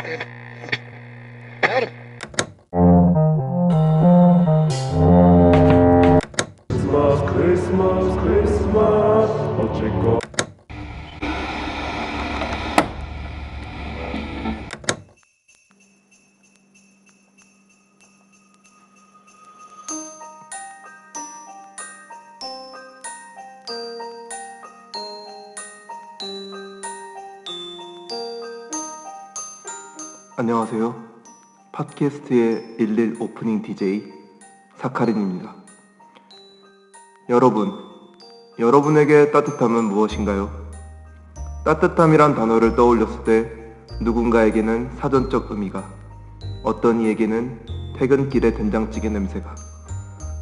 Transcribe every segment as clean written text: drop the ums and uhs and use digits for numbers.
크리스마스 어쩔 거. 안녕하세요. 팟캐스트의 11 오프닝 DJ 사카린입니다. 여러분에게 따뜻함은 무엇인가요? 따뜻함이란 단어를 떠올렸을 때 누군가에게는 사전적 의미가, 어떤 이에게는 퇴근길의 된장찌개 냄새가,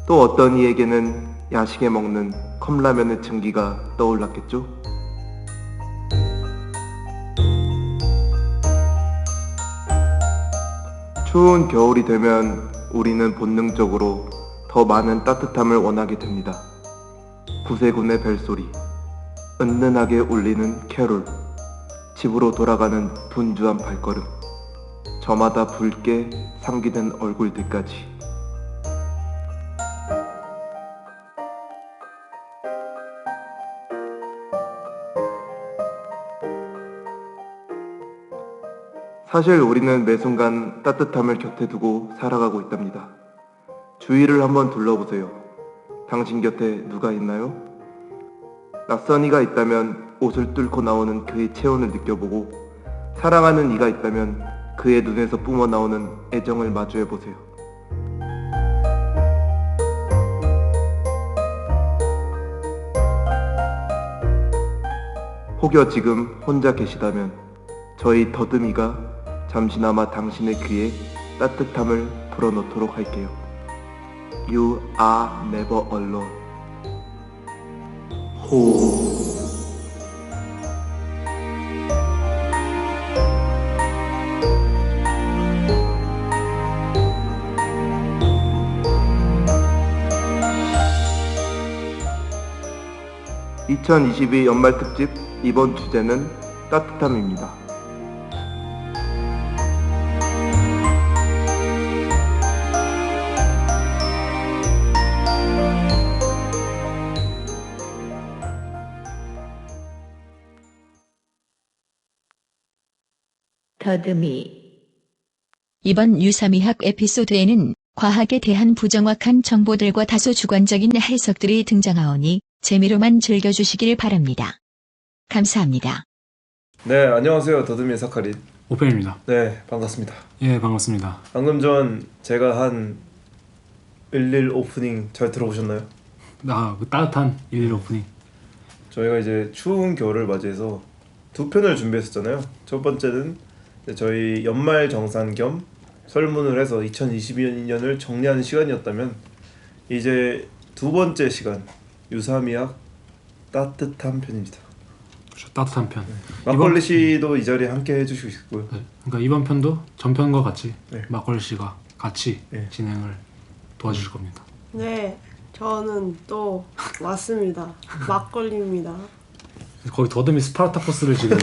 또 어떤 이에게는 야식에 먹는 컵라면의 증기가 떠올랐겠죠? 추운 겨울이 되면 우리는 본능적으로 더 많은 따뜻함을 원하게 됩니다. 구세군의 벨소리, 은은하게 울리는 캐롤, 집으로 돌아가는 분주한 발걸음, 저마다 붉게 상기된 얼굴들까지. 사실 우리는 매 순간 따뜻함을 곁에 두고 살아가고 있답니다. 주위를 한번 둘러보세요. 당신 곁에 누가 있나요? 낯선 이가 있다면 옷을 뚫고 나오는 그의 체온을 느껴보고, 사랑하는 이가 있다면 그의 눈에서 뿜어나오는 애정을 마주해보세요. 혹여 지금 혼자 계시다면 저희 더듬이가 잠시나마 당신의 귀에 따뜻함을 불어넣도록 할게요. You are never alone. 호. (2022) 연말 특집 이번 주제는 따뜻함입니다. 더듬이. 이번 유사미학 에피소드에는 과학에 대한 부정확한 정보들과 다소 주관적인 해석들이 등장하오니 재미로만 즐겨주시길 바랍니다. 감사합니다. 네, 안녕하세요. 더듬이 사카린 오펜입니다. 네, 반갑습니다. 예, 반갑습니다. 방금 전 제가 한 11 오프닝 잘 들어보셨나요? 그 따뜻한 11 오프닝. 저희가 이제 추운 겨울을 맞이해서 두 편을 준비했었잖아요. 첫 번째는 저희 연말 정산 겸 설문을 해서 2022년을 정리하는 시간이었다면, 이제 두 번째 시간 유사미학 따뜻한 편입니다. 그렇죠, 따뜻한 편. 막걸리 씨도 이 자리에 함께 해주시고 있고요. 네, 그러니까 이번 편도 전편과 같이 네. 막걸리 씨가 같이 네. 진행을 도와주실 겁니다. 네, 저는 또 왔습니다. 막걸리입니다. 거기 더듬이 스파르타쿠스를 지금.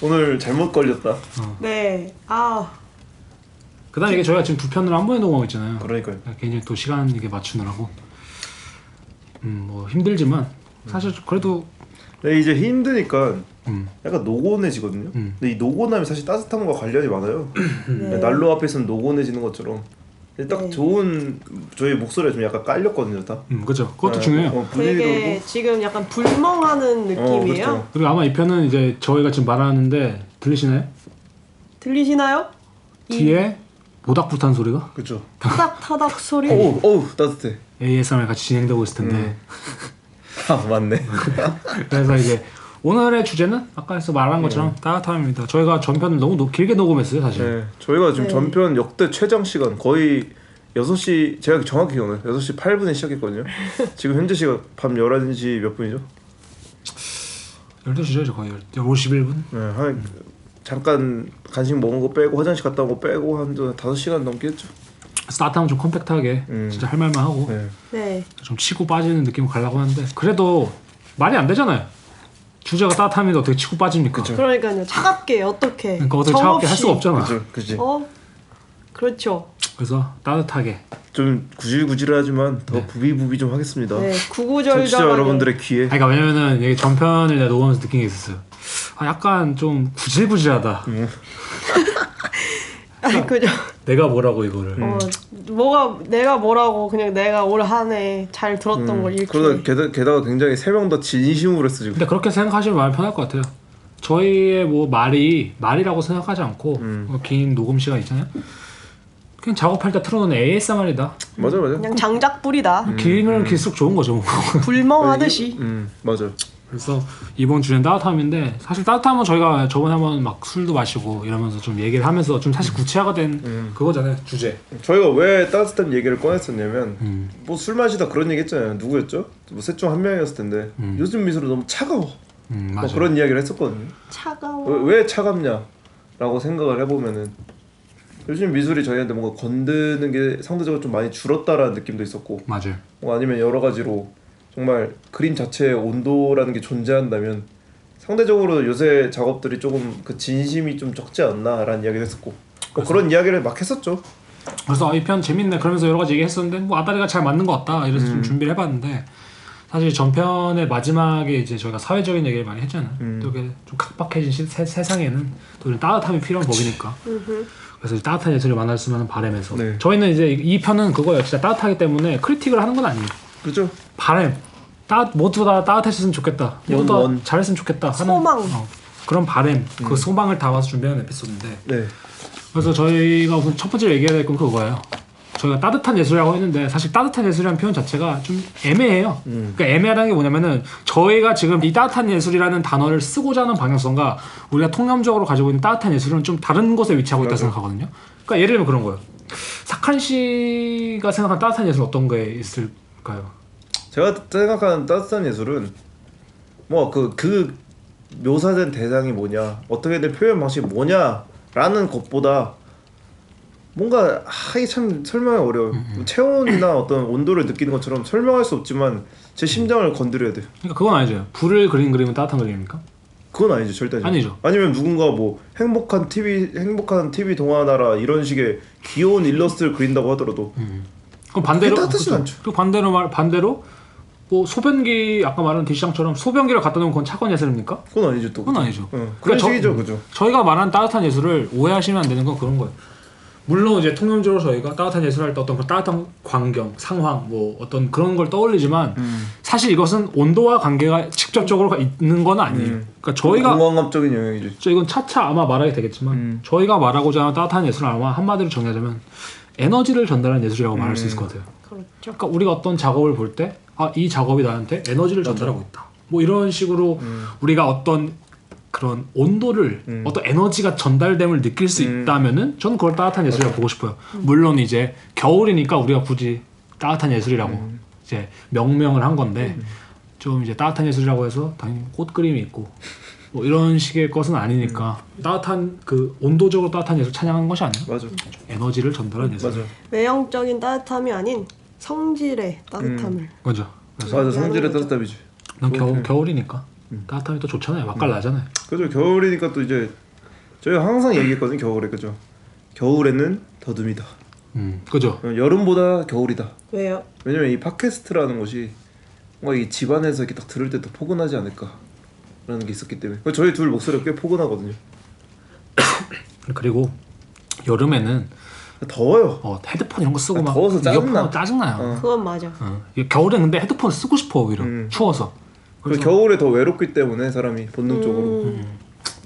오늘 잘못 걸렸다. 네, 그다음 이게 저희가 지금 두 편을 한 번에 녹음하고 있잖아요. 그러니까요. 굉장히 또 시간 이게 맞추느라고 뭐 힘들지만 사실 그래도 네, 이제 힘드니까 음. 약간 노곤해지거든요. 근데 이 노곤함이 사실 따뜻함과 관련이 많아요. 네. 난로 앞에 있으면 노곤해지는 것처럼 딱 네. 좋은, 저희 목소리가 좀 약간 깔렸거든요, 다. 그렇죠. 그것도 네, 중요해요. 분위기도 되게 그렇고. 지금 약간 불멍하는 느낌이에요. 그렇죠. 그리고 아마 이 편은 이제 저희가 지금 말하는데 들리시나요? 들리시나요? 뒤에 모닥불탄 소리가 그렇죠. 타닥타닥 소리. 어우 따뜻해. ASMR 같이 진행되고 있을 텐데. 아 맞네. 그래서 이제 오늘의 주제는 아까에서 말한 것처럼 따뜻함입니다. 저희가 전편을 너무 길게 녹음했어요, 사실. 네, 저희가 지금 네. 전편 역대 최장 시간 거의 6시, 제가 정확히 기억나요. 6시 8분에 시작했거든요. 지금 현재 시간 밤 11시 몇 분이죠? 12시죠, 거의 51분. 네, 한 잠깐 간식 먹은 거 빼고 화장실 갔다 온 거 빼고 한 5시간 넘게 했죠. 따뜻하면 좀 컴팩트하게 진짜 할 말만 하고 네. 네. 좀 치고 빠지는 느낌으로 가려고 하는데, 그래도 말이 안 되잖아요. 주제가 따뜻함인데 어떻게 치고 빠집니까? 그러니까요. 차갑게 어떻게? 그러니까 어떻게 차갑게 할 수가 없잖아. 그지. 그렇죠. 그래서 따뜻하게. 좀 구질구질하지만 더 부비부비 좀 하겠습니다. 네, 청취자 구구절절하게. 여러분들의 귀에. 그러니까 왜냐면은 이게 전편을 내가 녹음하면서 느낀 게 있었어요. 아, 약간 좀 구질구질하다. 아니 그죠. 내가 뭐라고 이거를. 내가 뭐라고 그냥 내가 올 한 해 잘 들었던 걸 그러다 읽기. 게다가 굉장히 세 명 다 진심으로 했어 지금. 근데 그렇게 생각하시면 마음이 편할 것 같아요. 저희의 뭐 말이라고 생각하지 않고 긴 녹음 시간 있잖아요. 그냥 작업할 때 틀어놓는 ASMR이다. 맞아. 그냥 장작불이다. 길면 길수록 좋은 거죠. 뭐. 불멍하듯이. 맞아. 그래서 이번 주제는 따뜻함인데 사실 따뜻함은 저희가 저번에 한번 막 술도 마시고 이러면서 좀 얘기를 하면서 좀 사실 구체화가 된 그거잖아요. 주제. 저희가 왜 따뜻한 얘기를 꺼냈었냐면 뭐 술 마시다 그런 얘기 했잖아요. 누구였죠? 뭐 셋 중 한 명이었을 텐데 요즘 미술은 너무 차가워. 뭐 맞아. 그런 이야기를 했었거든요. 차가워. 왜 차갑냐라고 생각을 해보면은 요즘 미술이 저희한테 뭔가 건드는 게 상대적으로 좀 많이 줄었다라는 느낌도 있었고, 맞아요. 뭐 아니면 여러 가지로 정말 그림 자체의 온도라는 게 존재한다면 상대적으로 요새 작업들이 조금 그 진심이 좀 적지 않나라는 이야기를 했었고, 뭐 그런 이야기를 막 했었죠. 그래서 이 편 재밌네 그러면서 여러 가지 얘기했었는데 뭐 아다리가 잘 맞는 것 같다 이래서 좀 준비를 해봤는데 사실 전편의 마지막에 이제 저희가 사회적인 얘기를 많이 했잖아요. 또 이렇게 좀 각박해진 세상에는 또 이런 따뜻함이 필요한 법이니까. 그래서 따뜻한 예술을 만날 수 있는 바람에서 네. 저희는 이제 이 편은 그거예요. 진짜 따뜻하기 때문에 크리틱을 하는 건 아니에요. 그죠? 바람 모두 다 따뜻했으면 좋겠다. 모두 다 원. 잘했으면 좋겠다. 하는 소망. 그런 바람 그 소망을 담아서 준비한 에피소드인데 네. 그래서 저희가 우선 첫 번째로 얘기해야 될 건 그거예요. 저희가 따뜻한 예술이라고 했는데 사실 따뜻한 예술이라는 표현 자체가 좀 애매해요. 그러니까 애매하다는 게 뭐냐면은 저희가 지금 이 따뜻한 예술이라는 단어를 쓰고자 하는 방향성과 우리가 통념적으로 가지고 있는 따뜻한 예술은 좀 다른 곳에 위치하고 있다고 생각하거든요. 그러니까 예를 들면 그런 거예요. 사칸 씨가 생각한 따뜻한 예술은 어떤 게 있을까요? 제가 생각하는 따뜻한 예술은 뭐 그 묘사된 대상이 뭐냐, 어떻게 된 표현 방식이 뭐냐라는 것보다 뭔가 이게 참 설명이 어려워요. 뭐 체온이나 어떤 온도를 느끼는 것처럼 설명할 수 없지만 제 심장을 건드려야 돼요. 그러니까 그건 아니죠. 불을 그린 그림은 따뜻한 그림입니까? 그건 아니죠, 절대 아니죠. 아니면 누군가 뭐 행복한 TV 동화 나라 이런 식의 귀여운 일러스트를 그린다고 하더라도 그럼 반대로 그게 따뜻하지 그렇죠. 않죠. 또 반대로 뭐 소변기 아까 말한 디시장처럼 소변기를 갖다 놓으면 그건 차가운 예술입니까? 그건 아니죠 또. 그건 아니죠. 그런 그러니까 식이죠, 그죠? 저희가 말하는 따뜻한 예술을 오해하시면 안 되는 건 그런 거예요. 물론 이제 통념적으로 저희가 따뜻한 예술을 할 때 어떤 그 따뜻한 광경, 상황, 뭐 어떤 그런 걸 떠올리지만 사실 이것은 온도와 관계가 직접적으로 있는 건 아니에요. 그러니까 저희가 공감적인 영역이죠. 이건 차차 아마 말하게 되겠지만 저희가 말하고자 하는 따뜻한 예술은 아마 한마디로 정의하자면 에너지를 전달하는 예술이라고 말할 수 있을 것 같아요. 그렇죠. 그러니까 우리가 어떤 작업을 볼 때 이 작업이 나한테 에너지를 전달하고 있다. 뭐 이런 식으로 우리가 어떤 그런 온도를 어떤 에너지가 전달됨을 느낄 수 있다면은 저는 그걸 따뜻한 예술이라고 보고 싶어요. 물론 이제 겨울이니까 우리가 굳이 따뜻한 예술이라고 이제 명명을 한 건데 좀 이제 따뜻한 예술이라고 해서 당연히 꽃 그림이 있고 뭐 이런 식의 것은 아니니까 따뜻한 그 온도적으로 따뜻한 예술 찬양하는 것이 아니에요. 맞아. 에너지를 전달하는 예술. 맞아. 외형적인 따뜻함이 아닌 성질의 따뜻함을. 맞아. 그래서 맞아. 성질의 따뜻함이지. 난 겨울이니까 따뜻함이 또 좋잖아요. 맛깔 나잖아요. 그죠. 겨울이니까 또 이제 저희가 항상 얘기했거든요. 겨울에 그죠. 겨울에는 더듬이다. 그죠. 여름보다 겨울이다. 왜요? 왜냐면 이 팟캐스트라는 것이 뭔가 이 집안에서 이렇게 딱 들을 때 더 포근하지 않을까라는 게 있었기 때문에 저희 둘 목소리가 꽤 포근하거든요. 그리고 여름에는 더워요. 헤드폰 이런 거 쓰고 막 더워서 짜증나. 이어폰 짜증나요. 그건 맞아. 겨울엔 근데 헤드폰 쓰고 싶어 오히려 추워서. 그래서 겨울에 더 외롭기 때문에 사람이 본능적으로.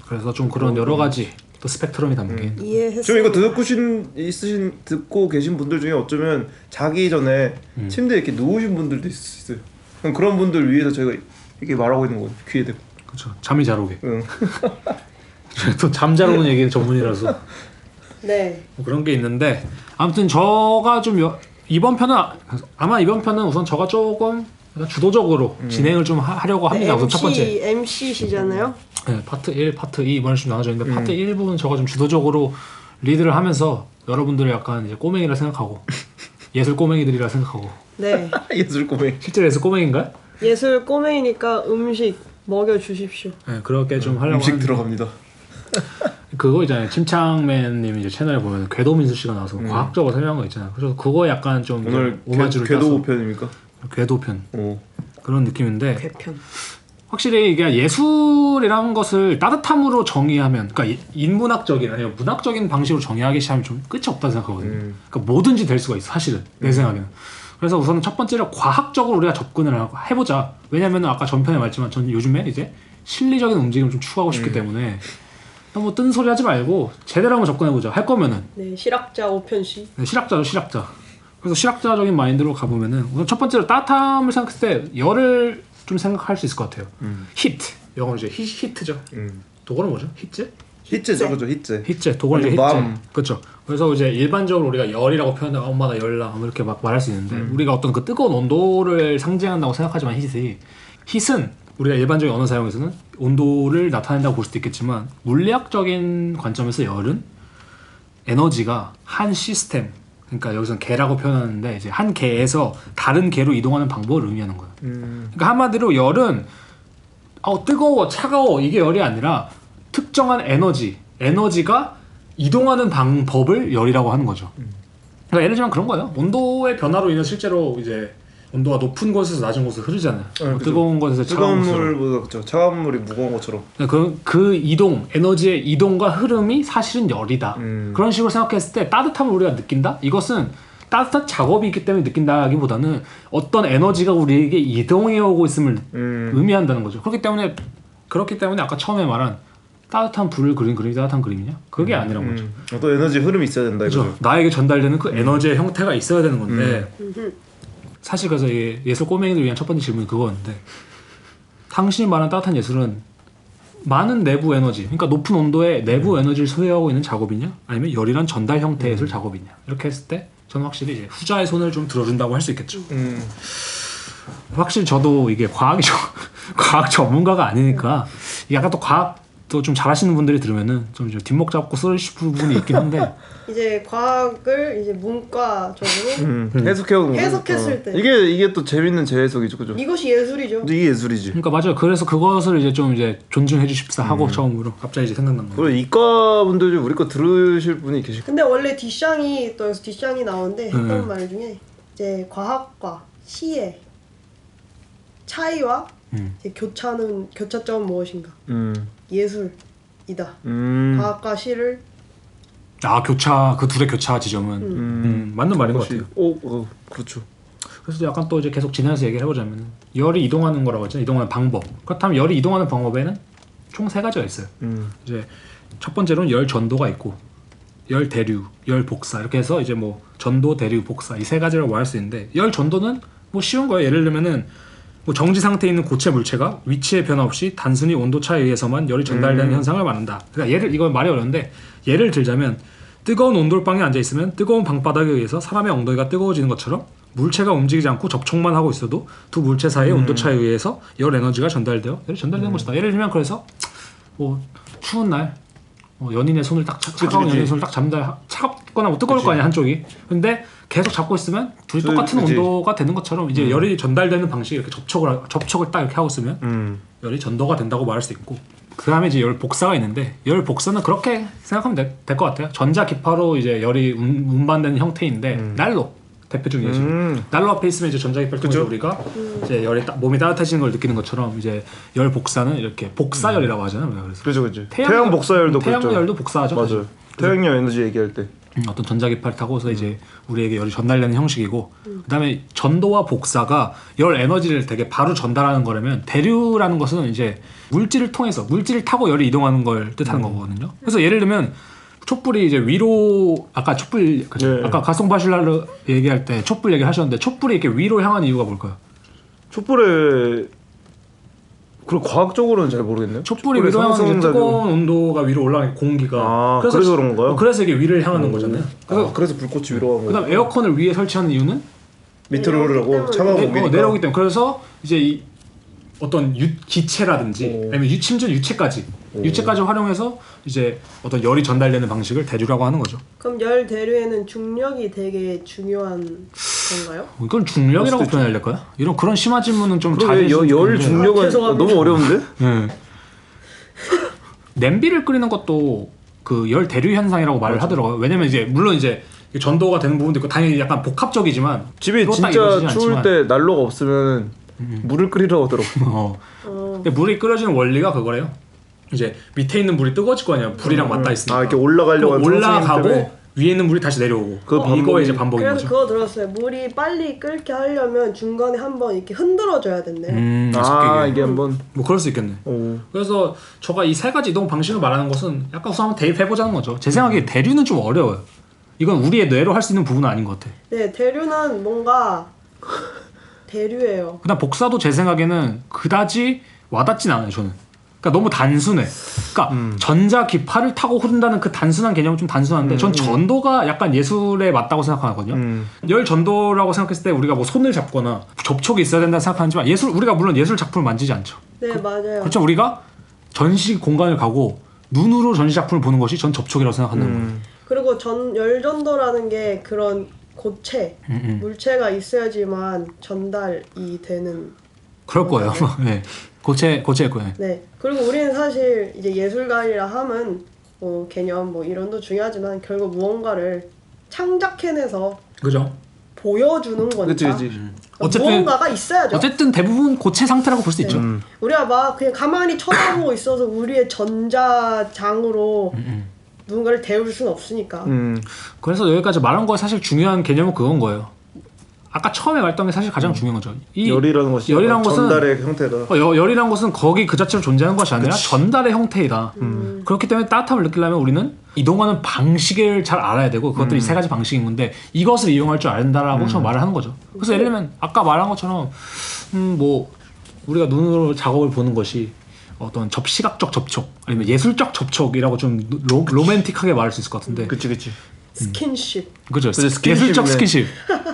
그래서 좀 그런 여러 가지 또 스펙트럼이 담긴. 이해했어. 지금 이거 듣고 계신 분들 중에 어쩌면 자기 전에 침대에 이렇게 누우신 분들도 있을 수 있어요. 그럼 그런 분들 위해서 저희가 이렇게 말하고 있는 거예요. 귀에 대고. 그렇죠. 잠이 잘 오게. 응. 또 잠 잘 오는 얘기는 전문이라서. 네. 뭐 그런 게 있는데 아무튼 저가 좀 이번 편은 우선 저가 조금 주도적으로 진행을 좀 하려고 합니다. 우선 첫 번째 MC시잖아요. 네, 파트 1, 파트 2 이런 식으로 나눠져 있는데 파트 1부분 저가 좀 주도적으로 리드를 하면서 여러분들을 약간 이제 꼬맹이라 생각하고 예술 꼬맹이들이라 생각하고 네. 예술 꼬맹이. 실제로 예술 꼬맹인가요? 예술 꼬맹이니까 음식 먹여 주십시오. 네, 그렇게 좀 하려고 음식 하는데 들어갑니다. 그거 있잖아요. 침착맨님 이제 채널에 보면 궤도민수 씨가 나와서 과학적으로 설명한 거 있잖아요. 그래서 그거 약간 좀 오늘 오마주를 궤도 따서 편입니까? 궤도편 오. 그런 느낌인데 괴편. 확실히 이게 예술이라는 것을 따뜻함으로 정의하면, 그러니까 인문학적인 아니면 문학적인 방식으로 정의하기 시작하면 좀 끝이 없다고 생각하거든요. 그러니까 뭐든지 될 수가 있어, 사실은 내 생각에는. 그래서 우선은 첫 번째로 과학적으로 우리가 접근을 해보자. 왜냐면은 아까 전편에 말했지만 저는 요즘에 이제 실리적인 움직임을 좀 추구하고 싶기 때문에 너무 뜬소리 하지 말고 제대로 한번 접근해보자. 할 거면은 네, 실학자 5편씩. 네, 실학자죠, 실학자. 그래서 실학자적인 마인드로 가보면은 우선 첫 번째로 따뜻함을 생각했을 때 열을 좀 생각할 수 있을 것 같아요. 히트, 영어로 이제 히트죠. 독어는 뭐죠? 히트? 히트죠, 그죠? 히트. 히트, 독어는 이제 아니, 히트. 그렇죠. 그래서 이제 일반적으로 우리가 열이라고 표현하면 엄마 나 열나 뭐 이렇게 막 말할 수 있는데 우리가 어떤 그 뜨거운 온도를 상징한다고 생각하지만 hit은 우리가 일반적인 언어 사용에서는 온도를 나타낸다고 볼 수도 있겠지만 물리학적인 관점에서 열은 에너지가 한 시스템, 그러니까 여기서는 개라고 표현하는데 이제 한 개에서 다른 개로 이동하는 방법을 의미하는 거예요. 그러니까 한마디로 열은 뜨거워, 차가워 이게 열이 아니라 특정한 에너지가 이동하는 방법을 열이라고 하는 거죠. 그러니까 예를 들면 그런 거예요. 온도의 변화로 인해 실제로 이제 온도가 높은 곳에서 낮은 곳으로 흐르잖아요. 그죠. 뜨거운 곳에서 차가운 뜨거운 곳으로. 물보다 그죠? 차가운 물이 무거운 것처럼. 그 이동, 에너지의 이동과 흐름이 사실은 열이다. 그런 식으로 생각했을 때 따뜻함을 우리가 느낀다? 이것은 따뜻한 작업이 있기 때문에 느낀다기보다는 어떤 에너지가 우리에게 이동해 오고 있음을 의미한다는 거죠. 그렇기 때문에 아까 처음에 말한 따뜻한 불을 그린 그림이 따뜻한 그림이냐? 그게 아니란 거죠. 어떤 에너지 흐름이 있어야 된다 이거죠. 그렇죠. 나에게 전달되는 그 에너지의 형태가 있어야 되는 건데 사실 그래서 이 예술 꼬맹이들 위한 첫 번째 질문이 그거였는데 당신이 말한 따뜻한 예술은 많은 내부 에너지, 그러니까 높은 온도의 내부 에너지를 소유하고 있는 작업이냐? 아니면 열이란 전달 형태의 예술 작업이냐? 이렇게 했을 때 저는 확실히 이제 후자의 손을 좀 들어준다고 할 수 있겠죠. 확실히 저도 이게 과학 전문가가 아니니까 약간 또 과학도 좀 잘하시는 분들이 들으면은 좀 뒷목 잡고 쓰실 부분이 있긴 한데 이제 과학을 이제 문과적으로 해석했을 때 이게 또 재밌는 재해석이죠, 그죠? 이것이 예술이죠. 이게 예술이지. 그러니까 맞아요. 그래서 그것을 이제 좀 이제 존중해 주십사 하고 처음으로 갑자기 이제 생각난 거예요. 그리고 이과 분들이 우리 거 들으실 분이 계실 근데 원래 뒷샹이 또 여기서 뒷샹이 나오는데 했던 말 중에 이제 과학과 시의 차이와 이제 교차점은 무엇인가? 예술이다. 과학과 시를 그 둘의 교차 지점은 맞는 말인 것 같아요. 그렇죠. 그래서 약간 또 이제 계속 진행해서 얘기를 해보자면 열이 이동하는 거라고 했잖아요. 이동하는 방법. 그렇다면 열이 이동하는 방법에는 총 3가지가 있어요. 이제 첫 번째로는 열 전도가 있고 열 대류, 열 복사 이렇게 해서 이제 뭐 전도, 대류, 복사 이 3가지라고 말할 수 있는데 열 전도는 뭐 쉬운 거예요. 예를 들면은 뭐 정지 상태에 있는 고체 물체가 위치의 변화 없이 단순히 온도 차에 의해서만 열이 전달되는 현상을 말한다. 그러니까 이건 말이 어려운데 예를 들자면 뜨거운 온돌방에 앉아 있으면 뜨거운 방바닥에 의해서 사람의 엉덩이가 뜨거워지는 것처럼 물체가 움직이지 않고 접촉만 하고 있어도 두 물체 사이의 온도 차에 의해서 열 에너지가 전달되어 열이 전달되는 것이다. 예를 들면 그래서 뭐 추운 날 연인의 손을 딱 차가운 연인의 손을 딱 잡는다. 차갑거나 뭐 뜨거울 거 아니야 한쪽이. 근데 계속 잡고 있으면 둘이 똑같은 온도가 되는 것처럼 이제 열이 전달되는 방식이 이렇게 접촉을 딱 이렇게 하고 있으면 열이 전도가 된다고 말할 수 있고. 그 다음에 이제 열 복사가 있는데 열 복사는 그렇게 생각하면 될 것 같아요. 전자 기파로 이제 열이 운반되는 형태인데 난로 대표적인 예시죠. 난로 앞에 있으면 이제 전자 기파를 통해서 우리가 이제 몸이 따뜻해지는 걸 느끼는 것처럼 이제 열 복사는 이렇게 복사열이라고 하잖아요. 그래서 그죠. 태양 복사열도 태양열도 복사하죠. 맞아요. 사실. 태양열 에너지 얘기할 때. 어떤 전자기파를 타고서 이제 우리에게 열이 전달되는 형식이고 그다음에 전도와 복사가 열 에너지를 되게 바로 전달하는 거라면 대류라는 것은 이제 물질을 타고 열이 이동하는 걸 뜻하는 거거든요. 그래서 예를 들면 촛불이 이제 위로 아까 촛불 아까 가송바실라르 얘기할 때 촛불 얘기하셨는데 촛불이 이렇게 위로 향하는 이유가 뭘까요? 촛불에 그리고 과학적으로는 잘 모르겠네요. 촛불이 위로 향하는 뜨거운 온도가 위로 올라가는 공기가 그래서 그런 건가요? 그래서 이게 위를 향하는 거잖아요. 그래서 불꽃이 위로 가는 거예요. 그다음 에어컨을 위에 설치하는 이유는 밑으로 흐르라고 차가운 공기니까 내려오기 때문에. 그래서 이제 이 어떤 기체라든지 아니면 심지어 유체까지 활용해서 이제 어떤 열이 전달되는 방식을 대류라고 하는 거죠. 그럼 열 대류에는 중력이 되게 중요한 그런가요? 이건 중력이라고 표현해야 될까요? 이런 그런 심한 질문은 좀 그러게 자제해 열 중력은 죄송합니다. 너무 어려운데? 네. 냄비를 끓이는 것도 그 열 대류 현상이라고 말을 하더라고요. 왜냐면 이제 물론 이제 전도가 되는 부분도 있고 당연히 약간 복합적이지만 집에 그렇다 진짜 이루어지진 추울 않지만. 때 난로가 없으면 물을 끓이라고 하더라고. 근데 물이 끓여지는 원리가 그거래요. 이제 밑에 있는 물이 뜨거워질 거 아니야. 불이랑 맞닿아 있으니까. 아 이렇게 올라가려고 하는 성수기 올라가고 때문에. 위에 있는 물이 다시 내려오고. 그 이거의 반복이- 이제 반복인 그래서 거죠. 그거 들었어요. 물이 빨리 끓게 하려면 중간에 한번 이렇게 흔들어줘야 된대요. 아 섞이게. 이게 한번 뭐 그럴 수 있겠네. 오. 그래서 저가 이 세 가지 이동 방식을 말하는 것은 약간 우선 한번 대입해보자는 거죠. 제 생각에 대류는 좀 어려워요. 이건 우리의 뇌로 할 수 있는 부분은 아닌 것 같아. 네, 대류는 뭔가 대류예요. 그다음 복사도 제 생각에는 그다지 와닿진 않아요. 저는. 그러니까 너무 단순해. 그러니까 전자 기파를 타고 흐른다는 그 단순한 개념은 좀 단순한데 전 전도가 약간 예술에 맞다고 생각하거든요. 열 전도라고 생각했을 때 우리가 뭐 손을 잡거나 접촉이 있어야 된다 생각하지만 우리가 물론 예술 작품을 만지지 않죠. 네, 맞아요. 그렇죠. 우리가 전시 공간을 가고 눈으로 전시 작품을 보는 것이 전 접촉이라고 생각하는 거예요. 그리고 열전도라는 게 그런 고체, 물체가 있어야지만 전달이 되는. 그럴 거예요. 네. 고체일 거예요. 네. 그리고 우리는 사실 이제 예술가이라 함은 뭐 개념 뭐 이론도 중요하지만 결국 무언가를 창작해내서 그죠? 보여주는 거니까. 그치 그치. 어쨌든- 무언가가 있어야죠. 어쨌든 대부분 고체 상태라고 볼 수 있죠. 우리가 막 그냥 가만히 쳐다보고 있어서 우리의 전자장으로 누군가를 데울 수는 없으니까. 그래서 여기까지 말한 거에 사실 중요한 개념은 그건 거예요. 아까 처음에 말했던 게 사실 가장 중요한 거죠. 이 열이라는 것이 열이라는 것은 전달의 형태다. 열이란 것은 거기 그 자체로 존재하는 것이 아니라 전달의 형태이다. 그렇기 때문에 따뜻함을 느끼려면 우리는 이동하는 방식을 잘 알아야 되고 그것들이 세 가지 방식인 건데 이것을 이용할 줄 안다라고 처음 말을 하는 거죠. 그래서 예를 들면 아까 말한 것처럼 뭐 우리가 눈으로 작업을 보는 것이 어떤 접시각적 접촉 아니면 예술적 접촉이라고 좀 로맨틱하게 말할 수 있을 것 같은데 그치 그치. 스킨십. 그죠? 그치, 예술적 스킨십이네. 스킨십.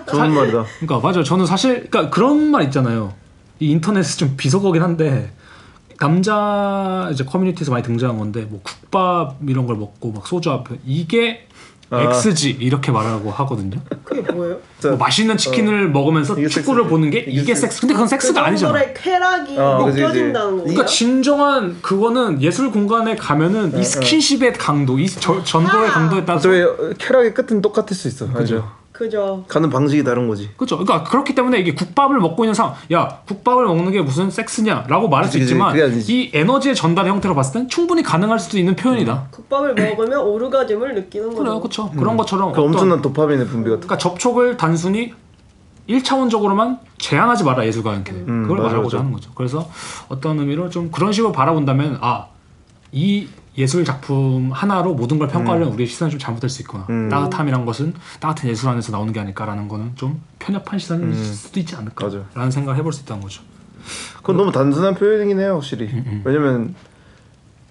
좋은 말이다. 그러니까 맞아요. 저는 사실 그러니까 그런 말 있잖아요. 이 인터넷이 좀 비속어긴 한데 남자 이제 커뮤니티에서 많이 등장한 건데 뭐 국밥 이런 걸 먹고 막 소주 앞에 이게 X지 이렇게 말하고 하거든요. 그게 뭐예요? 뭐 맛있는 치킨을 먹으면서 이게 축구를 섹스. 보는 게 이게 섹스. 근데 그건 섹스가 아니잖아. 그 정도의 쾌락이 그치, 느껴진다는 거예요. 그러니까 진정한 그거는 예술 공간에 가면은 이 스킨십의 강도, 이 전도의 강도에 따라서 저희 쾌락의 끝은 똑같을 수 있어. 맞아. 그죠. 가는 방식이 다른 거지. 그렇죠. 그러니까 그렇기 때문에 이게 국밥을 먹고 있는 상황, 야 국밥을 먹는 게 무슨 섹스냐라고 말할 수 그치, 있지만 그게 아니지. 이 에너지의 전달의 형태로 봤을 땐 충분히 가능할 수도 있는 표현이다. 국밥을 먹으면 오르가즘을 느끼는 거죠. 그래요, 그렇죠. 그런 것처럼 그 엄청난 도파민의 분비가. 그러니까 접촉을 단순히 1차원적으로만 제한하지 마라 예술가한테 그걸 맞아, 말하고자 맞아. 하는 거죠. 그래서 어떤 의미로 좀 그런 식으로 바라본다면 이 예술 작품 하나로 모든 걸 평가하려면 우리의 시선이 좀 잘못될 수 있구나. 따뜻함이란 것은 따뜻한 예술 안에서 나오는 게 아닐까라는 거는 좀 편협한 시선일 수도 있지 맞아. 않을까라는 생각을 해볼 수 있다는 거죠. 그건 너무 단순한 표현이긴 해요, 확실히. 왜냐면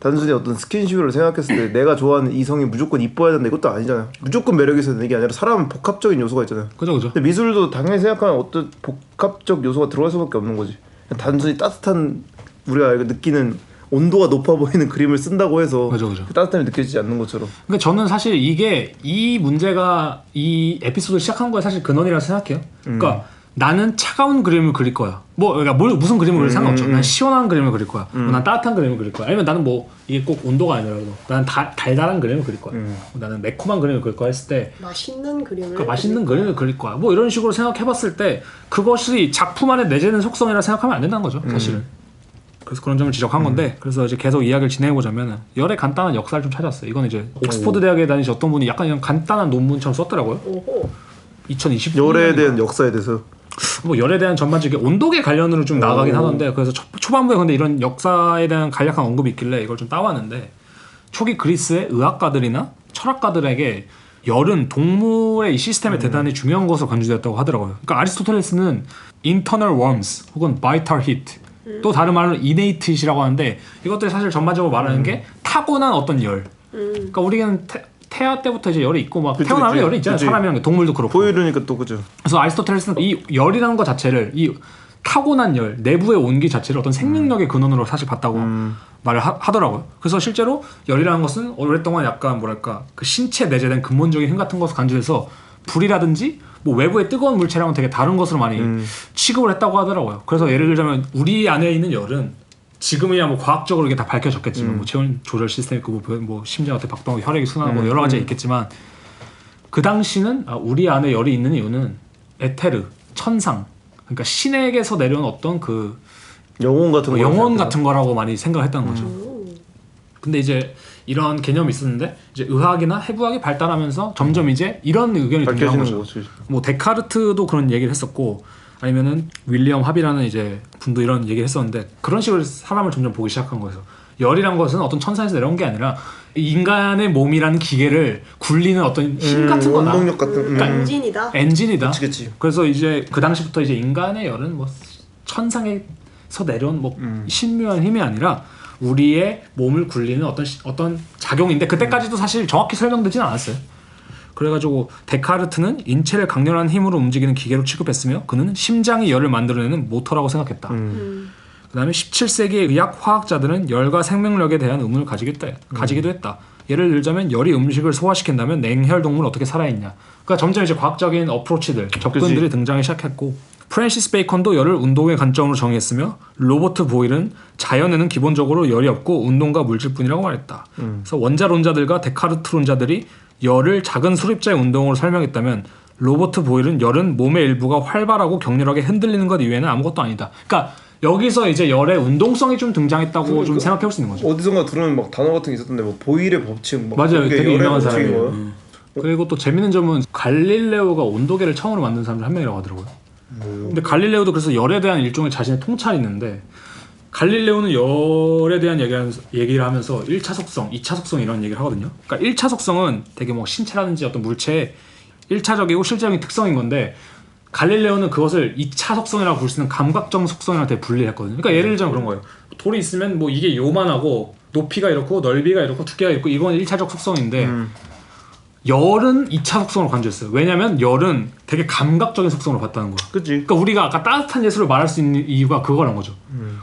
단순히 어떤 스킨십으로 생각했을 때 내가 좋아하는 이성이 무조건 이뻐야 된다 이것도 아니잖아요. 무조건 매력이 있어야 되는 게 아니라 사람은 복합적인 요소가 있잖아요. 그죠, 그죠. 근데 미술도 당연히 생각하면 어떤 복합적 요소가 들어갈 수밖에 없는 거지. 그냥 단순히 따뜻한 우리가 느끼는 온도가 높아 보이는 그림을 쓴다고 해서 그죠, 그죠. 따뜻함이 느껴지지 않는 것처럼. 그러니까 저는 사실 이 문제가 이 에피소드를 시작한 거에 사실 근원이라고 생각해요. 그러니까 나는 차가운 그림을 그릴 거야. 그러니까 무슨 그림을 그릴 상관없죠. 난 시원한 그림을 그릴 거야. 난 따뜻한 그림을 그릴 거야. 아니면 나는 뭐 이게 꼭 온도가 아니라도 나는 달달한 그림을 그릴 거야. 나는 매콤한 그림을 그릴 거야 했을 때 맛있는 그림을. 그러니까 맛있는 그림을 그릴 거야. 뭐 이런 식으로 생각해봤을 때 그것이 작품 안에 내재된 속성이라 생각하면 안 된다는 거죠. 사실은. 그래서 그런 점을 지적한 건데 그래서 이제 계속 이야기를 진행해보자면 열의 간단한 역사를 좀 찾았어요. 이건 이제 옥스퍼드 대학에 다니셨던 분이 약간 그냥 간단한 논문처럼 썼더라고요. 오호. 2020년 열에 대한 역사에 대해서. 뭐 열에 대한 전반적인 온도계 관련으로 좀 나가긴 하던데 그래서 초반부에 근데 이런 역사에 대한 간략한 언급이 있길래 이걸 좀 따왔는데 초기 그리스의 의학가들이나 철학가들에게 열은 동물의 이 시스템에 대단히 중요한 것으로 간주되었다고 하더라고요. 그러니까 아리스토텔레스는 internal warmth 혹은 vital heat 또 다른 말로 innate heat이라고 하는데 이것들이 사실 전반적으로 말하는 게 타고난 어떤 열. 그러니까 우리는 태아 때부터 이제 열이 있고 막 그치, 태어나면 그치. 열이 있잖아요. 그치. 사람이랑 게, 동물도 그렇고. 보이려니까 또 그죠. 그래서 아리스토텔레스는 이 열이라는 것 자체를 이 타고난 열, 내부의 온기 자체를 어떤 생명력의 근원으로 사실 봤다고 말을 하더라고요. 그래서 실제로 열이라는 것은 오랫동안 약간 뭐랄까 그 신체에 내재된 근본적인 힘 같은 것을 간주해서 불이라든지 뭐 외부의 뜨거운 물체랑은 되게 다른 것으로 많이 취급을 했다고 하더라고요. 그래서 예를 들자면 우리 안에 있는 열은 지금이야 뭐 과학적으로 이게 다 밝혀졌겠지만 뭐 체온 조절 시스템 있고 뭐 심장 어떻게 박동하고 혈액이 순환하고 여러 가지가 있겠지만 그 당시는 우리 안에 열이 있는 이유는 에테르, 천상, 그러니까 신에게서 내려온 어떤 그 영혼 같은 거 영혼 같은 거라고 많이 생각했다는 거죠. 근데 이제 이런 개념이 있었는데 이제 의학이나 해부학이 발달하면서 점점 이제 이런 의견이 등장한 밝혀지는 거죠. 거죠. 뭐 데카르트도 그런 얘기를 했었고 아니면은 윌리엄 합이라는 이제 분도 이런 얘기를 했었는데 그런 식으로 사람을 점점 보기 시작한 거예요. 열이란 것은 어떤 천상에서 내려온 게 아니라 인간의 몸이라는 기계를 굴리는 어떤 힘 같은 거다. 원동력 같은 엔진이다. 엔진이다. 그치. 그래서 이제 그 당시부터 이제 인간의 열은 뭐 천상에서 내려온 뭐 신묘한 힘이 아니라 우리의 몸을 굴리는 어떤 작용인데 그때까지도 사실 정확히 설명되지는 않았어요. 그래가지고 데카르트는 인체를 강렬한 힘으로 움직이는 기계로 취급했으며 그는 심장이 열을 만들어내는 모터라고 생각했다. 그 다음에 17세기의 의학 화학자들은 열과 생명력에 대한 의문을 가지기도 했다. 예를 들자면 열이 음식을 소화시킨다면 냉혈 동물은 어떻게 살아있냐. 그러니까 점점 이제 과학적인 어프로치들, 접근들이 등장하기 시작했고 프랜시스 베이컨도 열을 운동의 관점으로 정의했으며 로버트 보일은 자연에는 기본적으로 열이 없고 운동과 물질뿐이라고 말했다. 그래서 원자론자들과 데카르트론자들이 열을 작은 수립자의 운동으로 설명했다면 로버트 보일은 열은 몸의 일부가 활발하고 격렬하게 흔들리는 것 이외에는 아무것도 아니다. 그러니까 여기서 이제 열의 운동성이 좀 등장했다고 좀 생각해 볼 수 있는 거죠. 어디선가 들으면 막 단어 같은 게 있었던데 뭐 보일의 법칙 막 맞아요. 그게 되게 열의 유명한 법칙인 사람이에요. 거예요? 그리고 또 재밌는 점은 갈릴레오가 온도계를 처음으로 만든 사람 중 한 명이라고 하더라고요. 근데 갈릴레오도 그래서 열에 대한 일종의 자신의 통찰이 있는데 갈릴레오는 열에 대한 얘기를 하면서 1차 속성, 2차 속성 이런 얘기를 하거든요. 그러니까 1차 속성은 되게 뭐 신체라든지 어떤 물체의 1차적이고 실제적인 특성인 건데 갈릴레오는 그것을 2차 속성이라고 부를 수 있는 감각적 속성이랑 되게 분리했거든요. 그러니까 예를 들자면 그런 거예요. 돌이 있으면 뭐 이게 요만하고 높이가 이렇고 넓이가 이렇고 두께가 있고 이건 1차적 속성인데 열은 2차 속성으로 간주했어요. 왜냐면 열은 되게 감각적인 속성으로 봤다는 거야. 그치. 그러니까 우리가 아까 따뜻한 예술을 말할 수 있는 이유가 그거란 거죠.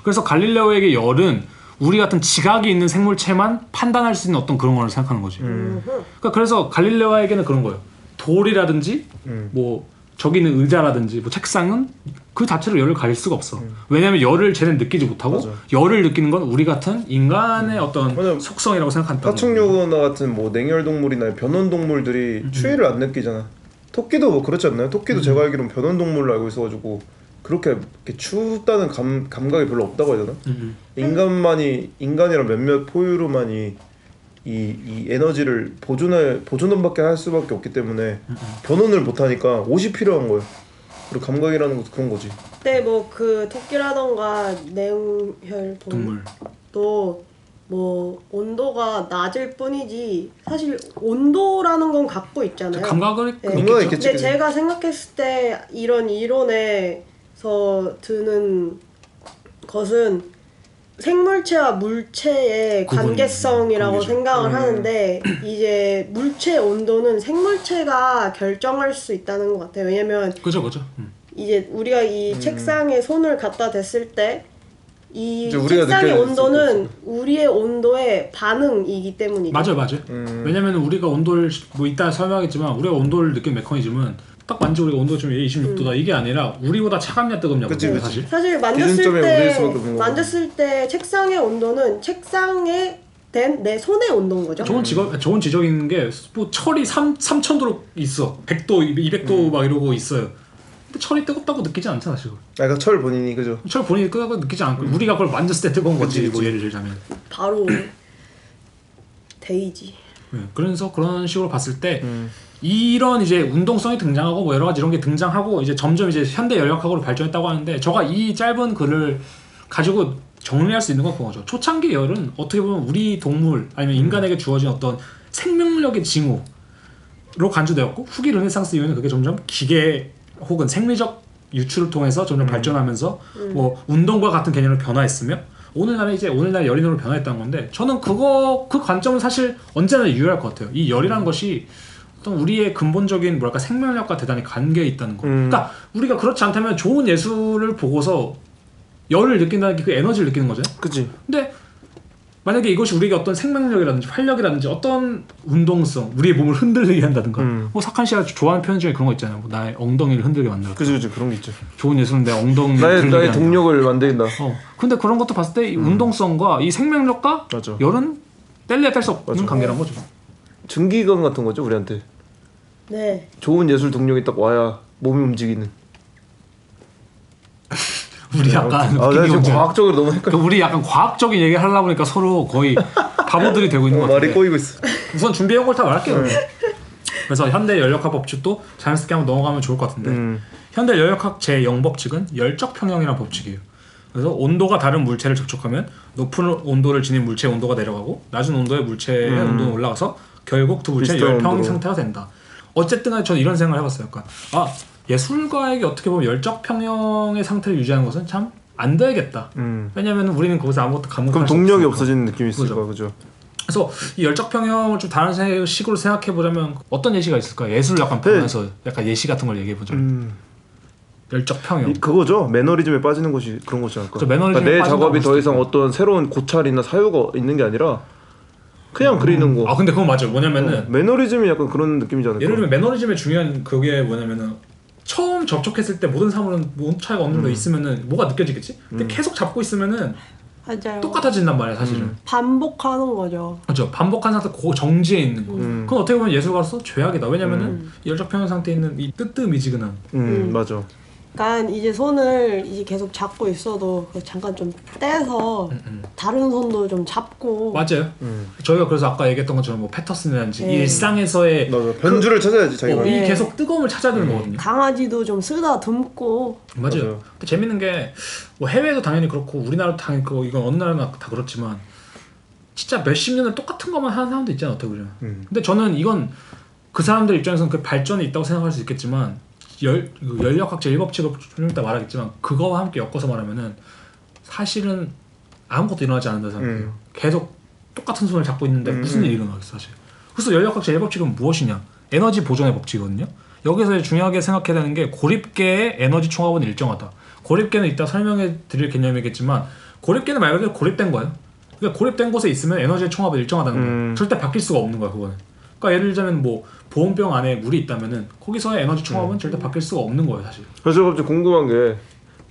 그래서 갈릴레오에게 열은 우리 같은 지각이 있는 생물체만 판단할 수 있는 어떤 그런 거를 생각하는 거지. 그러니까 그래서 갈릴레오에게는 그런 거예요. 돌이라든지 뭐 저기 있는 의자라든지 뭐 책상은 그 자체로 열을 가릴 수가 없어. 왜냐면 열을 쟤는 느끼지 못하고 맞아. 열을 느끼는 건 우리 같은 인간의 어떤 맞아. 속성이라고 생각한다. 파충류나 같은 뭐 냉혈 동물이나 변온 동물들이 추위를 안 느끼잖아. 토끼도 뭐 그렇지 않나요? 토끼도 제가 알기로는 변온 동물로 알고 있어가지고 그렇게 이렇게 춥다는 감각이 별로 없다고 해야 되나? 인간이랑 몇몇 포유류만이 이 에너지를 보존밖에 할 수밖에 없기 때문에 변온을 못하니까 옷이 필요한 거예요. 그리고 감각이라는 것도 그런 거지. 그때 뭐 그 토끼라던가 냉혈 동물도 뭐 온도가 낮을 뿐이지 사실 온도라는 건 갖고 있잖아요. 감각을 네. 감각이 있겠지. 근데 제가 생각했을 때 이런 이론에서 드는 것은 생물체와 물체의 관계성이라고 생각을 하는데 이제 물체 온도는 생물체가 결정할 수 있다는 것 같아요. 왜냐면 그죠. 이제 우리가 이 책상에 손을 갖다 댔을 때 이 우리가 책상의 느끼는 온도는 우리의 온도의 반응이기 때문이죠. 맞아요. 왜냐면 우리가 온도를 뭐 이따 설명하겠지만 우리가 온도를 느끼는 메커니즘은 딱 만지 우리가 온도가 지금 26도다 이게 아니라 우리보다 차갑냐 뜨겁냐. 그치. 사실 만졌을 때 책상의 온도는 책상에 된 내 손의 온도인 거죠. 좋은 지적인 게 뭐 철이 3000도로 있어. 100도, 200도 막 이러고 있어요. 근데 철이 뜨겁다고 느끼지 않잖아 지금. 그러니까 철 본인이 그죠. 철 본인이 뜨겁다고 느끼지 않고 우리가 그걸 만졌을 때 뜨거운 거지. 그치. 뭐 예를 들자면. 바로 데이지. 네, 그래서 그런 식으로 봤을 때 이런 이제 운동성이 등장하고 뭐 여러 가지 이런 게 등장하고 이제 점점 이제 현대 열역학으로 발전했다고 하는데 제가 이 짧은 글을 가지고 정리할 수 있는 건 그거죠. 초창기 열은 어떻게 보면 우리 동물 아니면 인간에게 주어진 어떤 생명력의 징후로 간주되었고 후기 르네상스 이후에는 그게 점점 기계 혹은 생리적 유출을 통해서 점점 발전하면서 뭐 운동과 같은 개념으로 변화했으며 오늘날 열인으로 변화했다는 건데 저는 그 관점은 사실 언제나 유효할 것 같아요. 이 열이라는 것이 어떤 우리의 근본적인 뭐랄까 생명력과 대단히 관계에 있다는 거. 그러니까 우리가 그렇지 않다면 좋은 예술을 보고서 열을 느낀다는 게 그 에너지를 느끼는 거죠. 그치. 근데 만약에 이것이 우리에게 어떤 생명력이라든지 활력이라든지 어떤 운동성, 우리의 몸을 흔들리게 한다든가 뭐 석한 씨가 좋아하는 표현 중에 그런 거 있잖아요. 뭐 나의 엉덩이를 흔들게 만들어. 그지 그런 게 있죠. 좋은 예술은 내 엉덩이를 나의 흔들게 한다. 동력을 만든다. 근데 그런 것도 봤을 때 이 운동성과 이 생명력과 맞아. 열은 뗄래야 뗄 수 없는 맞아. 관계란 거죠. 증기관 같은 거죠 우리한테. 네. 좋은 예술 동력이 딱 와야 몸이 움직이는. 우리 약간 나 웃긴 게 지금 뭔지 알아? 과학적으로 너무 헷갈려. 우리 약간 과학적인 얘기 하려고 보니까 서로 거의 바보들이 되고 있는 것 같아요. 말이 꼬이고 있어. 우선 준비해온 걸 다 말할게요. 그래서 현대 연력학 법칙도 자연스럽게 한번 넘어가면 좋을 것 같은데 현대 연력학 제0법칙은 열적 평형이라는 법칙이에요. 그래서 온도가 다른 물체를 접촉하면 높은 온도를 지닌 물체의 온도가 내려가고 낮은 온도의 물체의 온도는 올라가서 결국 두 물체의 비슷한 열평 온도로. 상태가 된다. 어쨌든 간에 저는 이런 생각을 해봤어요. 약간 예술가에게 어떻게 보면 열적 평형의 상태를 유지하는 것은 참 안 되겠다. 왜냐하면 우리는 거기서 아무것도 감흥할 그럼 수 동력이 없으니까. 없어지는 느낌이 있을 그죠. 거야, 그죠? 그래서 이 열적 평형을 좀 다른 식으로 생각해 보자면 어떤 예시가 있을까? 예술을 약간 보면서 약간 예시 같은 걸 얘기해 보자. 열적 평형. 그거죠. 매너리즘에 빠지는 것이 그런 거지 않을까? 그렇죠. 매너리즘에 내 빠진다고 작업이 볼 더 수도 이상 있고. 어떤 새로운 고찰이나 사유가 있는 게 아니라 그냥 그리는 거. 근데 그건 맞아요. 뭐냐면은 매너리즘이 약간 그런 느낌이지 않을까? 예를 들면 매너리즘의 중요한 그게 뭐냐면은 처음 접촉했을 때 모든 사물은 온 차이가 어느 정도 있으면은 뭐가 느껴지겠지? 근데 계속 잡고 있으면은 맞아요. 똑같아진단 말이야 사실은. 반복하는 거죠. 그렇죠. 반복한 상태 고 정지해 있는 거. 그건 어떻게 보면 예술가로서 죄악이다. 왜냐면은 열적 평형 상태에 있는 이 뜨뜻미지근함. 맞아. 그러니까 이제 손을 이제 계속 잡고 있어도 잠깐 좀 떼서 다른 손도 좀 잡고 맞아요. 저희가 그래서 아까 얘기했던 것처럼 뭐 패터슨이라든지 네. 음. 일상에서의 맞아. 변주를 찾아야지 자기가. 이 네. 계속 뜨거움을 찾아야 되는 거거든요. 강아지도 좀 쓰다듬고 맞아요. 맞아요. 근데 재밌는 게 뭐 해외도 당연히 그렇고 우리나라도 당연히 그렇고 이건 어느 나라나 다 그렇지만 진짜 몇십 년을 똑같은 것만 하는 사람도 있잖아요. 어떻게 보면. 근데 저는 이건 그 사람들 입장에서는 그 발전이 있다고 생각할 수 있겠지만 열역학제 1법칙을 좀 이따 말하겠지만 그거와 함께 엮어서 말하면은 사실은 아무것도 일어나지 않는다 생각해요. 계속 똑같은 손을 잡고 있는데 무슨 일이 일어나겠어 사실. 그래서 열역학제 1법칙은 무엇이냐? 에너지 보존의 법칙이거든요. 여기서 중요하게 생각해야 되는 게 고립계의 에너지 총합은 일정하다. 고립계는 이따 설명해 드릴 개념이겠지만 고립계는 말 그대로 고립된 거예요. 그러니까 고립된 곳에 있으면 에너지의 총합은 일정하다는 거예요. 절대 바뀔 수가 없는 거야 그거는. 그러니까 예를 들자면 뭐 보온병 안에 물이 있다면은 거기서의 에너지 총합은 절대 바뀔 수가 없는 거예요 사실. 그래서 갑자기 궁금한 게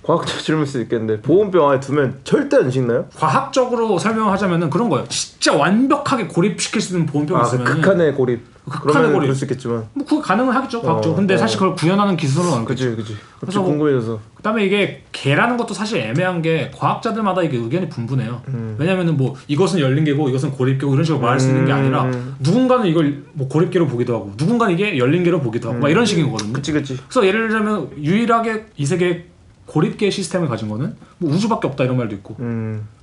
과학적 질문일 수 있겠는데 보온병 안에 두면 절대 안 식나요? 과학적으로 설명하자면은 그런 거예요. 진짜 완벽하게 고립시킬 수 있는 보온병이 그 있으면은 극한의 고립. 극한의 그러면 고립. 그럴 수 있겠지만. 뭐 그거 가능은 하겠죠 과학적으로. 근데 사실 그걸 구현하는 기술은 없겠죠. 그치. 그래서 갑자기 뭐- 궁금해져서. 그다음에 이게 개라는 것도 사실 애매한 게 과학자들마다 이게 의견이 분분해요. 왜냐면은 뭐 이것은 열린 개고 이것은 고립개고 이런 식으로 말할 수 있는 게 아니라 누군가는 이걸 뭐 고립개로 보기도 하고 누군가는 이게 열린 개로 보기도 하고 막 이런 식이거든요. 그치. 그래서 예를 들자면 유일하게 이 세계 고립계 시스템을 가진 거는 뭐 우주밖에 없다 이런 말도 있고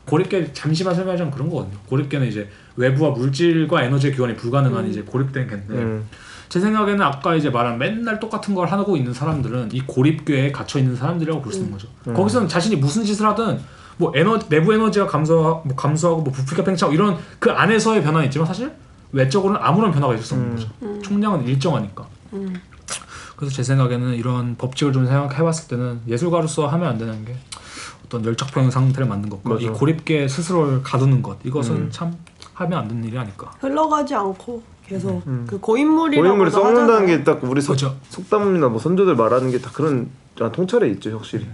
고립계 잠시만 설명하자면 그런 거거든요. 고립계는 이제 외부와 물질과 에너지의 교환이 불가능한 이제 고립된 개인데 제 생각에는 아까 이제 말한 맨날 똑같은 걸 하고 있는 사람들은 이 고립궤에 갇혀 있는 사람들이라고 볼 수 있는 거죠. 거기서는 자신이 무슨 짓을 하든 뭐 내부 에너지가 감소하고 뭐 부피가 팽창하고 이런 그 안에서의 변화는 있지만 사실 외적으로는 아무런 변화가 있을 수 없는 거죠. 총량은 일정하니까. 그래서 제 생각에는 이런 법칙을 좀 생각해봤을 때는 예술가로서 하면 안 되는 게 어떤 열적 평형 상태를 만든 것과 맞아. 이 고립계 스스로를 가두는 것 이것은 참 하면 안 되는 일이 아닐까. 흘러가지 않고 계속 그 고인물이라고 고인물이 썩는다는 하잖아요. 게 딱 우리 그렇죠. 속담이나 뭐 선조들 말하는 게 다 그런 통찰에 있죠 확실히.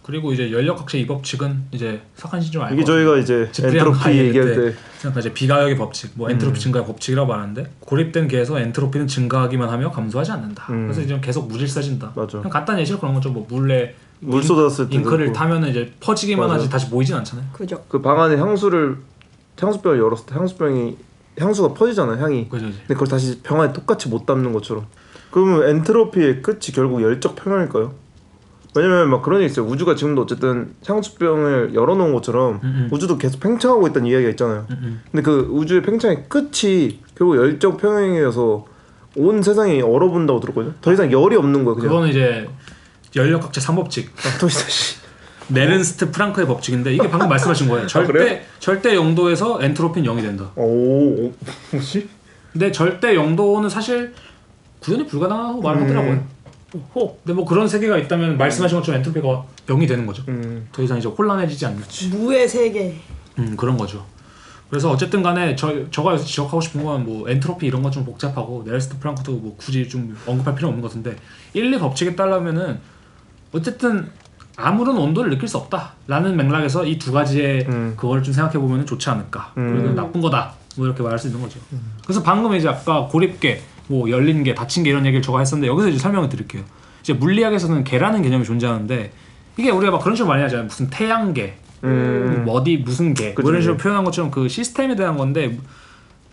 그리고 이제 열역학제 이 법칙은 이제 석한 씨 좀 알고 이게 저희가 이제 엔트로피 얘기할 때 그러니까 이제 비가역의 법칙, 뭐 엔트로피 증가의 법칙이라고 말하는데 고립된 계에서 엔트로피는 증가하기만 하며 감소하지 않는다. 그래서 이제 계속 무질서진다. 맞아. 그냥 간단한 예시로 그런 거죠. 뭐 물에 물 쏟았을 때도 잉크를 그렇고. 타면은 이제 퍼지기만 맞아. 하지 다시 모이진 않잖아요. 그죠. 그 방 안에 향수병을 열었을 때 향수가 퍼지잖아요 향이. 그죠. 근데 그걸 다시 병 안에 똑같이 못 담는 것처럼. 그러면 엔트로피의 끝이 결국 열적 평형일까요? 왜냐면 막 그런 게 있어요. 우주가 지금도 어쨌든 향수병을 열어놓은 것처럼 우주도 계속 팽창하고 있다는 이야기가 있잖아요. 근데 그 우주의 팽창의 끝이 결국 열적 평형이어서 온 세상이 얼어붙는다고 들었거든요. 더 이상 열이 없는 거예요. 그냥. 그거는 이제 열역학제 3법칙. 또 있어. 네른스트 프랑크의 법칙인데 이게 방금 말씀하신 거예요. 그래요? 절대 영도에서 엔트로피는 0이 된다. 오, 뭐지? 근데 절대 영도는 사실 구현이 불가능하다고 말하더라고요. 근데 뭐 그런 세계가 있다면 말씀하신 것처럼 엔트로피가 0이 되는 거죠. 더 이상 이제 혼란해지지 않는 무의 세계. 그런 거죠. 그래서 어쨌든 간에 저가 여기서 지적하고 싶은 건 뭐 엔트로피 이런 건 좀 복잡하고 네르스트 프랑크도 뭐 굳이 좀 언급할 필요 없는 것 같은데 1, 2 법칙에 따르면은 어쨌든 아무런 온도를 느낄 수 없다라는 맥락에서 이 두 가지의 그걸 좀 생각해 보면 좋지 않을까. 그리고 나쁜 거다. 뭐 이렇게 말할 수 있는 거죠. 그래서 방금 이제 아까 고립계, 뭐 열린 계, 닫힌 계 이런 얘기를 저가 했었는데 여기서 이제 설명을 드릴게요. 이제 물리학에서는 계라는 개념이 존재하는데 이게 우리가 막 그런 식으로 많이 하잖아요. 무슨 태양계, 어디 무슨 계, 뭐 이런 식으로 표현한 것처럼 그 시스템에 대한 건데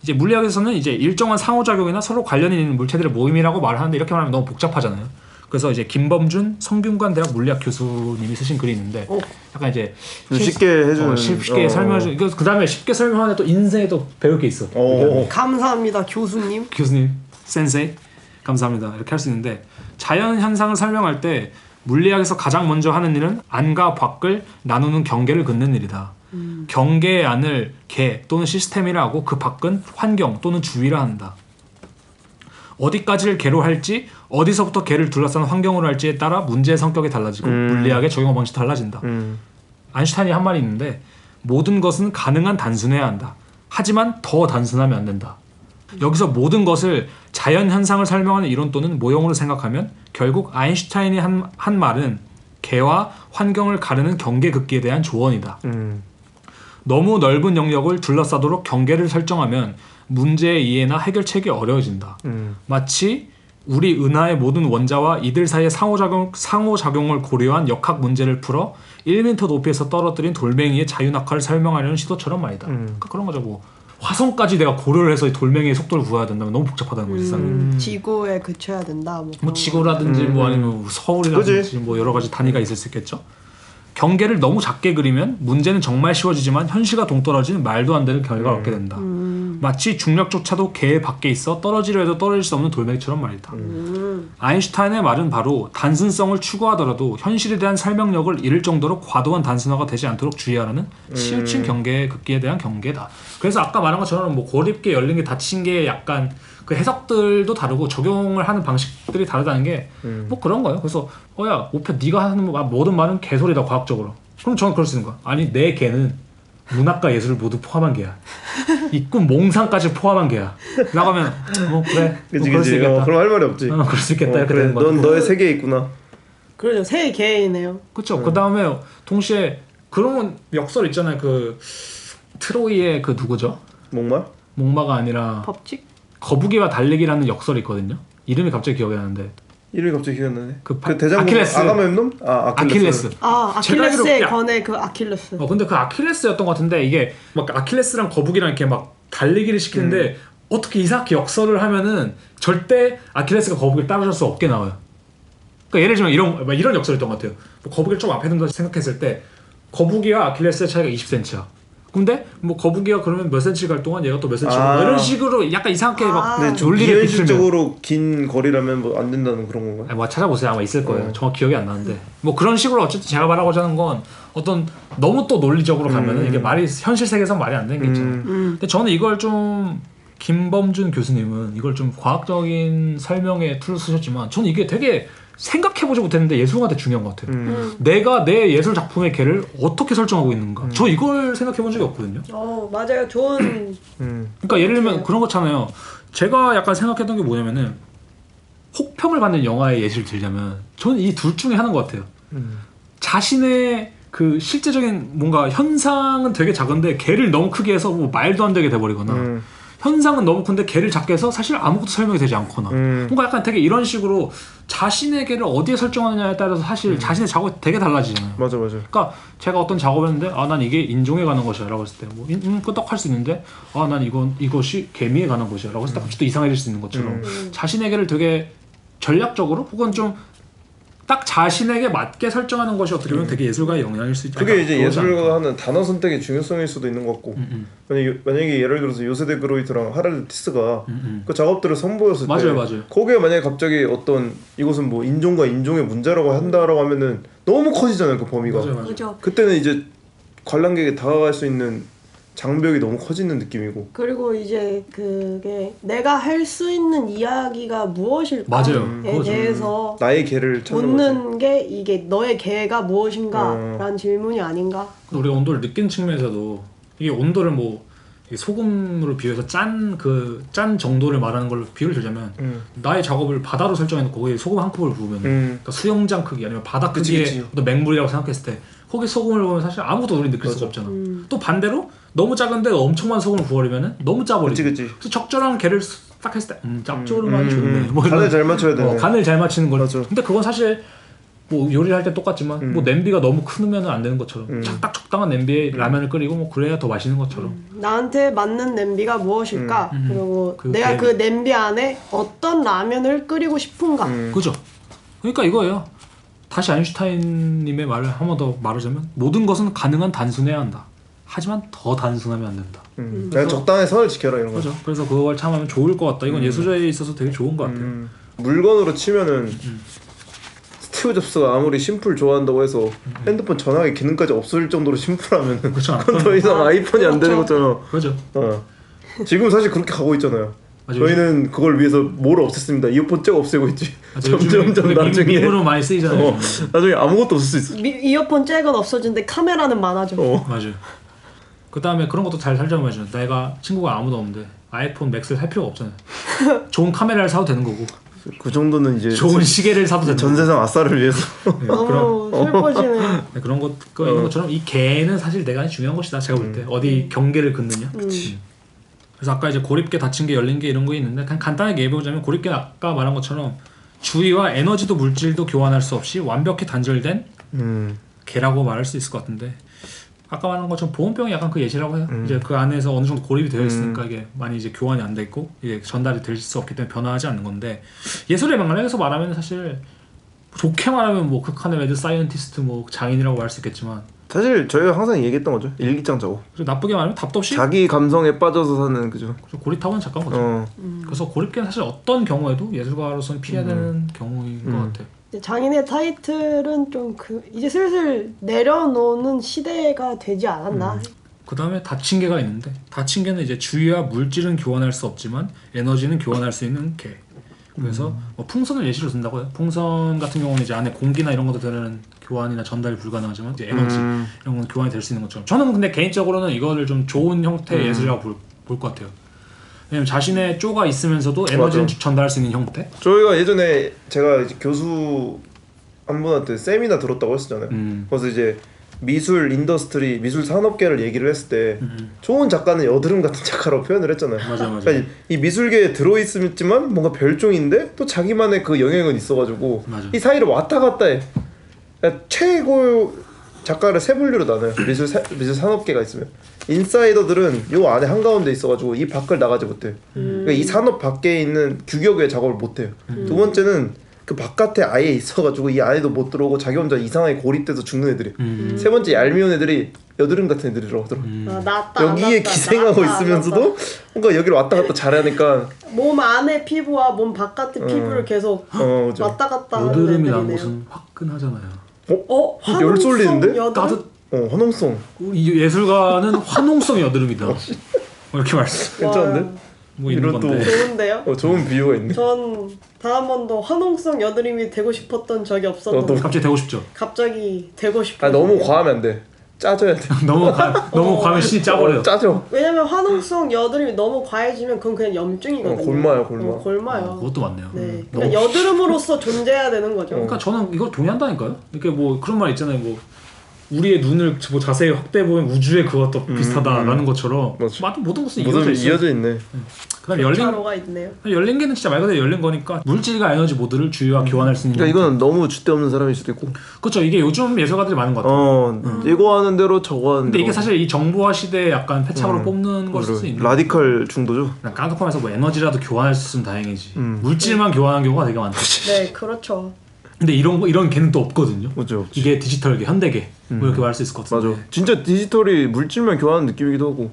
이제 물리학에서는 이제 일정한 상호작용이나 서로 관련이 있는 물체들의 모임이라고 말하는데 이렇게 말하면 너무 복잡하잖아요. 그래서 이제 김범준 성균관대학 물리학 교수님이 쓰신 글이 있는데 약간 이제 쉽게 해주는 쉽게 설명해주는 그 다음에 쉽게 설명하는 또 인생에도 배울 게 있어. 감사합니다 교수님. 교수님, 센세이 감사합니다. 이렇게 할 수 있는데 자연 현상을 설명할 때 물리학에서 가장 먼저 하는 일은 안과 밖을 나누는 경계를 긋는 일이다. 경계의 안을 계 또는 시스템이라 하고 그 밖은 환경 또는 주위라 한다. 어디까지를 개로 할지 어디서부터 개를 둘러싼 환경으로 할지에 따라 문제의 성격이 달라지고 물리학의 적용 방식이 달라진다. 아인슈타인이 한 말이 있는데 모든 것은 가능한 단순해야 한다. 하지만 더 단순하면 안 된다. 여기서 모든 것을 자연 현상을 설명하는 이론 또는 모형으로 생각하면 결국 아인슈타인이 한 말은 개와 환경을 가르는 경계 긋기에 대한 조언이다. 너무 넓은 영역을 둘러싸도록 경계를 설정하면 문제의 이해나 해결책이 어려워진다. 마치 우리 은하의 모든 원자와 이들 사이의 상호작용을 고려한 역학 문제를 풀어 1m 높이에서 떨어뜨린 돌멩이의 자유낙하를 설명하려는 시도처럼 말이다. 그러니까 그런 거죠. 뭐 화성까지 내가 고려를 해서 돌멩이의 속도를 구해야 된다면 너무 복잡하다는 거지. 지구에 그쳐야 된다. 뭐 지구라든지 뭐 아니면 서울이라든지 그치? 뭐 여러 가지 단위가 있을 수 있겠죠. 경계를 너무 작게 그리면 문제는 정말 쉬워지지만 현실과 동떨어지는 말도 안 되는 결과가 얻게 된다. 마치 중력조차도 개 밖에 있어 떨어지려 해도 떨어질 수 없는 돌멩이처럼 말이다. 아인슈타인의 말은 바로 단순성을 추구하더라도 현실에 대한 설명력을 잃을 정도로 과도한 단순화가 되지 않도록 주의하라는 치우친 경계의 긋기에 대한 경계다. 그래서 아까 말한 것처럼 뭐 고립계, 열린 게, 닫힌 게 약간 그 해석들도 다르고 적용을 하는 방식들이 다르다는 게 뭐 그런 거예요. 그래서 야 오페 네가 하는 모든 말은 개소리다 과학적으로. 그럼 저는 그럴 수 있는 거야. 아니 내 개는 문학과 예술을 모두 포함한 개야. 이 꿈 몽상까지 포함한 개야. 라고 하면 뭐 그래. 그치, 그럴 수 있겠다. 그럼 할 말이 없지. 그럴 수 있겠다. 이렇게 그래, 되는 거죠. 넌 너의 세계에 있구나. 그러죠. 세 개이네요. 그렇죠. 그 다음에 동시에 그런 역설 있잖아요. 그 트로이의 그 누구죠? 목마가 아니라 법칙? 거북이와 달리기라는 역설이 있거든요. 이름이 갑자기 기억이 나는데 이름이 갑자기 기억이 안 나네. 그 대장금 아킬레스. 아가멤논? 아킬레스. 아킬레스에 관해 그 아킬레스. 근데 그 아킬레스였던 것 같은데 이게 막 아킬레스랑 거북이랑 이렇게 막 달리기를 시키는데 어떻게 이상하게 역설을 하면은 절대 아킬레스가 거북이를 따라줄 수 없게 나와요. 그러니까 예를 들면 이런 역설이었던 것 같아요. 뭐 거북이를 좀 앞에 둔다 생각했을 때 거북이와 아킬레스의 차이가 20cm야. 근데 뭐 거북이가 그러면 몇 cm 갈 동안 얘가 또 몇 cm 뭐 이런 식으로 약간 이상하게 막 근데 좀 논리를 비현실적으로 긴 거리라면 뭐 안 된다는 그런 건가요? 뭐 찾아보세요. 아마 있을 거예요. 정확히 기억이 안 나는데 뭐 그런 식으로 어쨌든 제가 말하고자 하는 건 어떤 너무 또 논리적으로 가면은 이게 말이 현실 세계에서 말이 안 되는 게 있잖아요. 근데 저는 이걸 좀 김범준 교수님은 이걸 좀 과학적인 설명의 툴을 쓰셨지만 저는 이게 되게 생각해보지 못했는데 예술가한테 중요한 것 같아요. 내가 내 예술 작품의 개를 어떻게 설정하고 있는가. 저 이걸 생각해본 적이 없거든요. 맞아요. 좋은. 그러니까 예를 들면 그런 거잖아요. 제가 약간 생각했던 게 뭐냐면은 혹평을 받는 영화의 예시를 들자면 저는 이 둘 중에 하나인 것 같아요. 자신의 그 실제적인 뭔가 현상은 되게 작은데 개를 너무 크게 해서 뭐 말도 안 되게 돼버리거나 현상은 너무 큰데 개를 작게 해서 사실 아무것도 설명이 되지 않거나 뭔가 약간 되게 이런 식으로 자신의 개를 어디에 설정하느냐에 따라서 사실 자신의 작업이 되게 달라지잖아요. 맞아. 그러니까 제가 어떤 작업을 했는데 난 이게 인종에 관한 것이야 라고 했을 때 뭐 끄떡할 수 있는데 난 이것이 개미에 관한 것이야 라고 했을 때 갑자기 또 이상해질 수 있는 것처럼 자신의 개를 되게 전략적으로 혹은 좀 딱 자신에게 맞게 설정하는 것이 어떻게 보면 되게 예술가의 영향일 수 있다. 그게 이제 예술가가 하는 단어 선택의 중요성일 수도 있는 것 같고 만약에 예를 들어서 요세데 그로이트랑 하랄드 티스가 그 작업들을 선보였을 때 맞아요. 거기에 만약에 갑자기 어떤 이것은 뭐 인종과 인종의 문제라고 한다라고 하면은 너무 커지잖아요 그 범위가. 맞아요. 그죠. 그때는 이제 관람객이 다가갈 수 있는 장벽이 너무 커지는 느낌이고. 그리고 이제 그게 내가 할 수 있는 이야기가 무엇일까에 맞아요. 대해서 나의 개를 찾는 묻는 거지. 게 이게 너의 개가 무엇인가 라는 질문이 아닌가. 우리가 온도를 느낀 측면에서도 이게 온도를 뭐 이게 소금으로 비유해서 짠 정도를 말하는 걸로 비유를 들자면 나의 작업을 바다로 설정해놓고 거기에 소금 한 컵을 부으면 그러니까 수영장 크기 아니면 바다 크기의 그치. 어떤 맹물이라고 생각했을 때 거기 소금을 보면 사실 아무것도 우리 느낄 수가 없잖아. 또 반대로 너무 작은데 엄청 많은 소금을 부어버리면 너무 짜버리지. 그치. 그래서 적절한 개를 딱 했을 때 짭조름하게 좋네. 뭐 간을 이런- 잘 맞춰야 되네. 간을 잘 맞추는 걸. 맞아. 근데 그건 사실 뭐 요리를 할 때 똑같지만 뭐 냄비가 너무 크면 안 되는 것처럼 딱 적당한 냄비에 라면을 끓이고 뭐 그래야 더 맛있는 것처럼. 나한테 맞는 냄비가 무엇일까? 그리고 그 내가 개- 그 냄비 안에 어떤 라면을 끓이고 싶은가? 그죠? 그러니까 이거예요. 다시 아인슈타인님의 말을 한 번 더 말하자면 모든 것은 가능한 단순해야 한다. 하지만 더 단순하면 안 된다. 그냥 적당히 선을 지켜라 이런 거. 그죠? 그래서 그걸 참하면 좋을 것 같다. 이건 예술자에 있어서 되게 좋은 것 같아요. 물건으로 치면은 스티브 잡스가 아무리 심플 좋아한다고 해서 핸드폰 전화기 기능까지 없을 정도로 심플하면 그렇죠. 그건 더 이상 아이폰이 안 되는 거잖아. 그죠? 지금 사실 그렇게 가고 있잖아요. 맞아요. 저희는 그걸 위해서 뭘 없앴습니다. 이어폰 잭 없애고 있지. 점점 그게 나중에 밈으로 많이 쓰이잖아요. 나중에 아무것도 없을 수 있어. 이어폰 잭은 없어지는데 카메라는 많아져. 맞아요. 그 다음에 그런 것도 잘 설정해줘. 내가 친구가 아무도 없는데 아이폰 맥스를 살 필요가 없잖아요. 좋은 카메라를 사도 되는 거고 그 정도는 이제 좋은 시계를 사도 되는 전 거고. 세상 아싸를 위해서. 너무 슬퍼지네. 네, 그런 것 이런 것처럼 이 개는 사실 내가 중요한 것이다. 제가 볼 때 어디 경계를 긋느냐. 그래서 아까 이제 고립계, 닫힌 게, 열린 게 이런 거 있는데 그냥 간단하게 얘기해보자면 고립계는 아까 말한 것처럼 주위와 에너지도 물질도 교환할 수 없이 완벽히 단절된 개라고 말할 수 있을 것 같은데 아까 말한 것처럼 보온병이 약간 그 예시라고 해요. 이제 그 안에서 어느 정도 고립이 되어 있으니까 이게 많이 이제 교환이 안 돼 있고 이게 전달이 될 수 없기 때문에 변화하지 않는 건데 예술의 맥락에서 말하면 사실 좋게 말하면 뭐 극한의 매드 사이언티스트 뭐 장인이라고 할 수 있겠지만 사실 저희가 항상 얘기했던 거죠. 일기장 작업. 그리고 나쁘게 말하면 답도 없이 자기 감성에 빠져서 사는 그죠. 고립타고는 작가인 거죠. 그래서 고립계는 사실 어떤 경우에도 예술가로서는 피해야 되는 경우인 것 같아요. 이제 장인의 타이틀은 좀 이제 슬슬 내려놓는 시대가 되지 않았나? 그 다음에 닫힌 개가 있는데 닫힌 개는 이제 주위와 물질은 교환할 수 없지만 에너지는 교환할 수 있는 개. 그래서 뭐 풍선을 예시로 든다고 해요. 풍선 같은 경우는 이제 안에 공기나 이런 것들은 교환이나 전달이 불가능하지만 이제 에너지 이런 건 교환이 될 수 있는 것처럼 저는 근데 개인적으로는 이거를 좀 좋은 형태의 예술이라고 볼 것 같아요. 왜냐면 자신의 쪼가 있으면서도 에너지를 맞아. 전달할 수 있는 형태. 저희가 예전에 제가 이제 교수 한 분한테 세미나 들었다고 했었잖아요. 그래서 이제 미술 인더스트리, 미술 산업계를 얘기를 했을 때 좋은 작가는 여드름 같은 작가라고 표현을 했잖아요. 맞아. 그러니까 이 미술계에 들어있지만 뭔가 별종인데 또 자기만의 그 영역은 있어가지고 맞아. 이 사이를 왔다 갔다 해. 그러니까 최고 작가를 세 분류로 나눠요. 미술 산업계가 있으면 인사이더들은 요 안에 한가운데 있어가지고 이 밖을 나가지 못해요. 그러니까 이 산업 밖에 있는 규격의 작업을 못해요. 두 번째는 그 바깥에 아예 있어가지고 이 안에도 못 들어오고 자기 혼자 이상하게 고립돼서 죽는 애들이. 세 번째 얄미운 애들이 여드름 같은 애들이라고 하더라고. 낫다, 여기에 낫다, 기생하고 낫다, 있으면서도 낫다. 뭔가 여기를 왔다 갔다 잘하니까 몸 안의 피부와 몸 바깥의 피부를 계속 그죠. 왔다 갔다 하는 여드름이 난 애들이네요. 곳은 화끈하잖아요. 열 쏠리는데? 여드름? 따뜻. 화농성 이 예술가는 화농성 여드름이다. 이렇게 말씀. 괜찮은데? 뭐 있는 이런 또- 건데. 좋은데요? 좋은 비유가 있네. 전 단 한 번도 화농성 여드름이 되고 싶었던 적이 없었는데 너도. 갑자기 되고 싶죠. 갑자기 되고 싶어. 아 너무 과하면 안 돼. 짜줘야 돼. 너무 과면 신이 짜버려요. 짜져. 왜냐면 화농성 여드름이 너무 과해지면 그건 그냥 염증이거든요. 골마요, 골마. 골마요. 그것도 맞네요. 네. 너무- 그러니까 여드름으로서 존재해야 되는 거죠. 그러니까 저는 이걸 동의한다니까요. 이렇게 뭐 그런 말 있잖아요. 뭐 우리의 눈을 뭐 자세히 확대해 보면 우주의 그것도 비슷하다라는 것처럼 맞아. 모든 것은 모든 이어져 있어요. 이어져 있네. 그다음 열린 차로가 있네요. 열린 개는 진짜 말 그대로 열린 거니까 물질과 에너지 모두를 주위와 교환할 수 있는. 그러니까 이거는 너무 줏대 없는 사람일 수도 있고. 그렇죠. 이게 요즘 예술가들이 많은 것 같아요. 이거 하는 대로 저거 하는 근데 대로. 이게 사실 이 정보화 시대에 약간 패착으로 뽑는 걸 수도 있는. 라디컬 중도죠. 그냥 까놓고면서 뭐 에너지라도 교환할 수 있으면 다행이지. 물질만 교환하는 경우가 되게 많다. 네, 그렇죠. 근데 이런 개는 또 없거든요. 그죠. 이게 디지털계, 현대계 뭐 이렇게 말할 수 있을 것 같은데. 맞아. 진짜 디지털이 물질만 교환하는 느낌이기도 하고.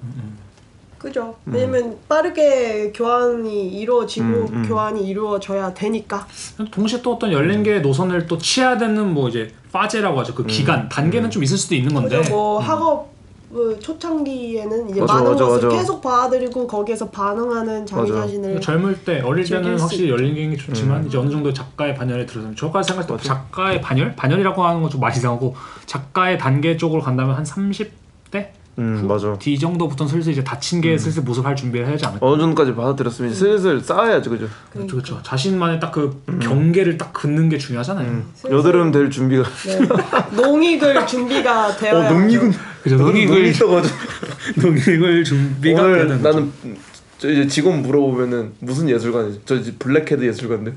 그죠. 왜냐면 빠르게 교환이 이루어지고 교환이 이루어져야 되니까. 동시에 또 어떤 열린 개의 노선을 또 취해야 되는 뭐 이제 파제라고 하죠. 그 기간 단계는 좀 있을 수도 있는 건데. 그죠. 뭐 학업 초창기에는 이제 맞아, 많은 맞아, 것을 맞아. 계속 봐드리고 거기에서 반응하는 자기 맞아. 자신을 젊을 때 어릴 즐길 때는 수 확실히 열린 게 좋지만 이제 어느 정도 작가의 반열에 들어서면 저까지 생각할 때 작가의 반열이라고 하는 건 좀 맛이 이상하고 작가의 단계 쪽으로 간다면 한 30대 맞아. D 정도부터는 슬슬 이제 다친 게 슬슬 모습할 준비를 해야지 않을까. 어느 정도까지 받아들였으면 이제 슬슬 쌓아야죠, 그죠? 그렇죠, 그렇죠. 자신만의 딱 그 경계를 딱 긋는 게 중요하잖아요. 여드름 될 준비가. 네. 농익을 준비가 되어야 농익은 그죠. 농익을 떠가지고 농익을 준비가 돼야 오늘 되는 거죠. 나는 저 이제 직원 물어보면은 무슨 예술관이지? 저 이제 블랙헤드 예술관인데요.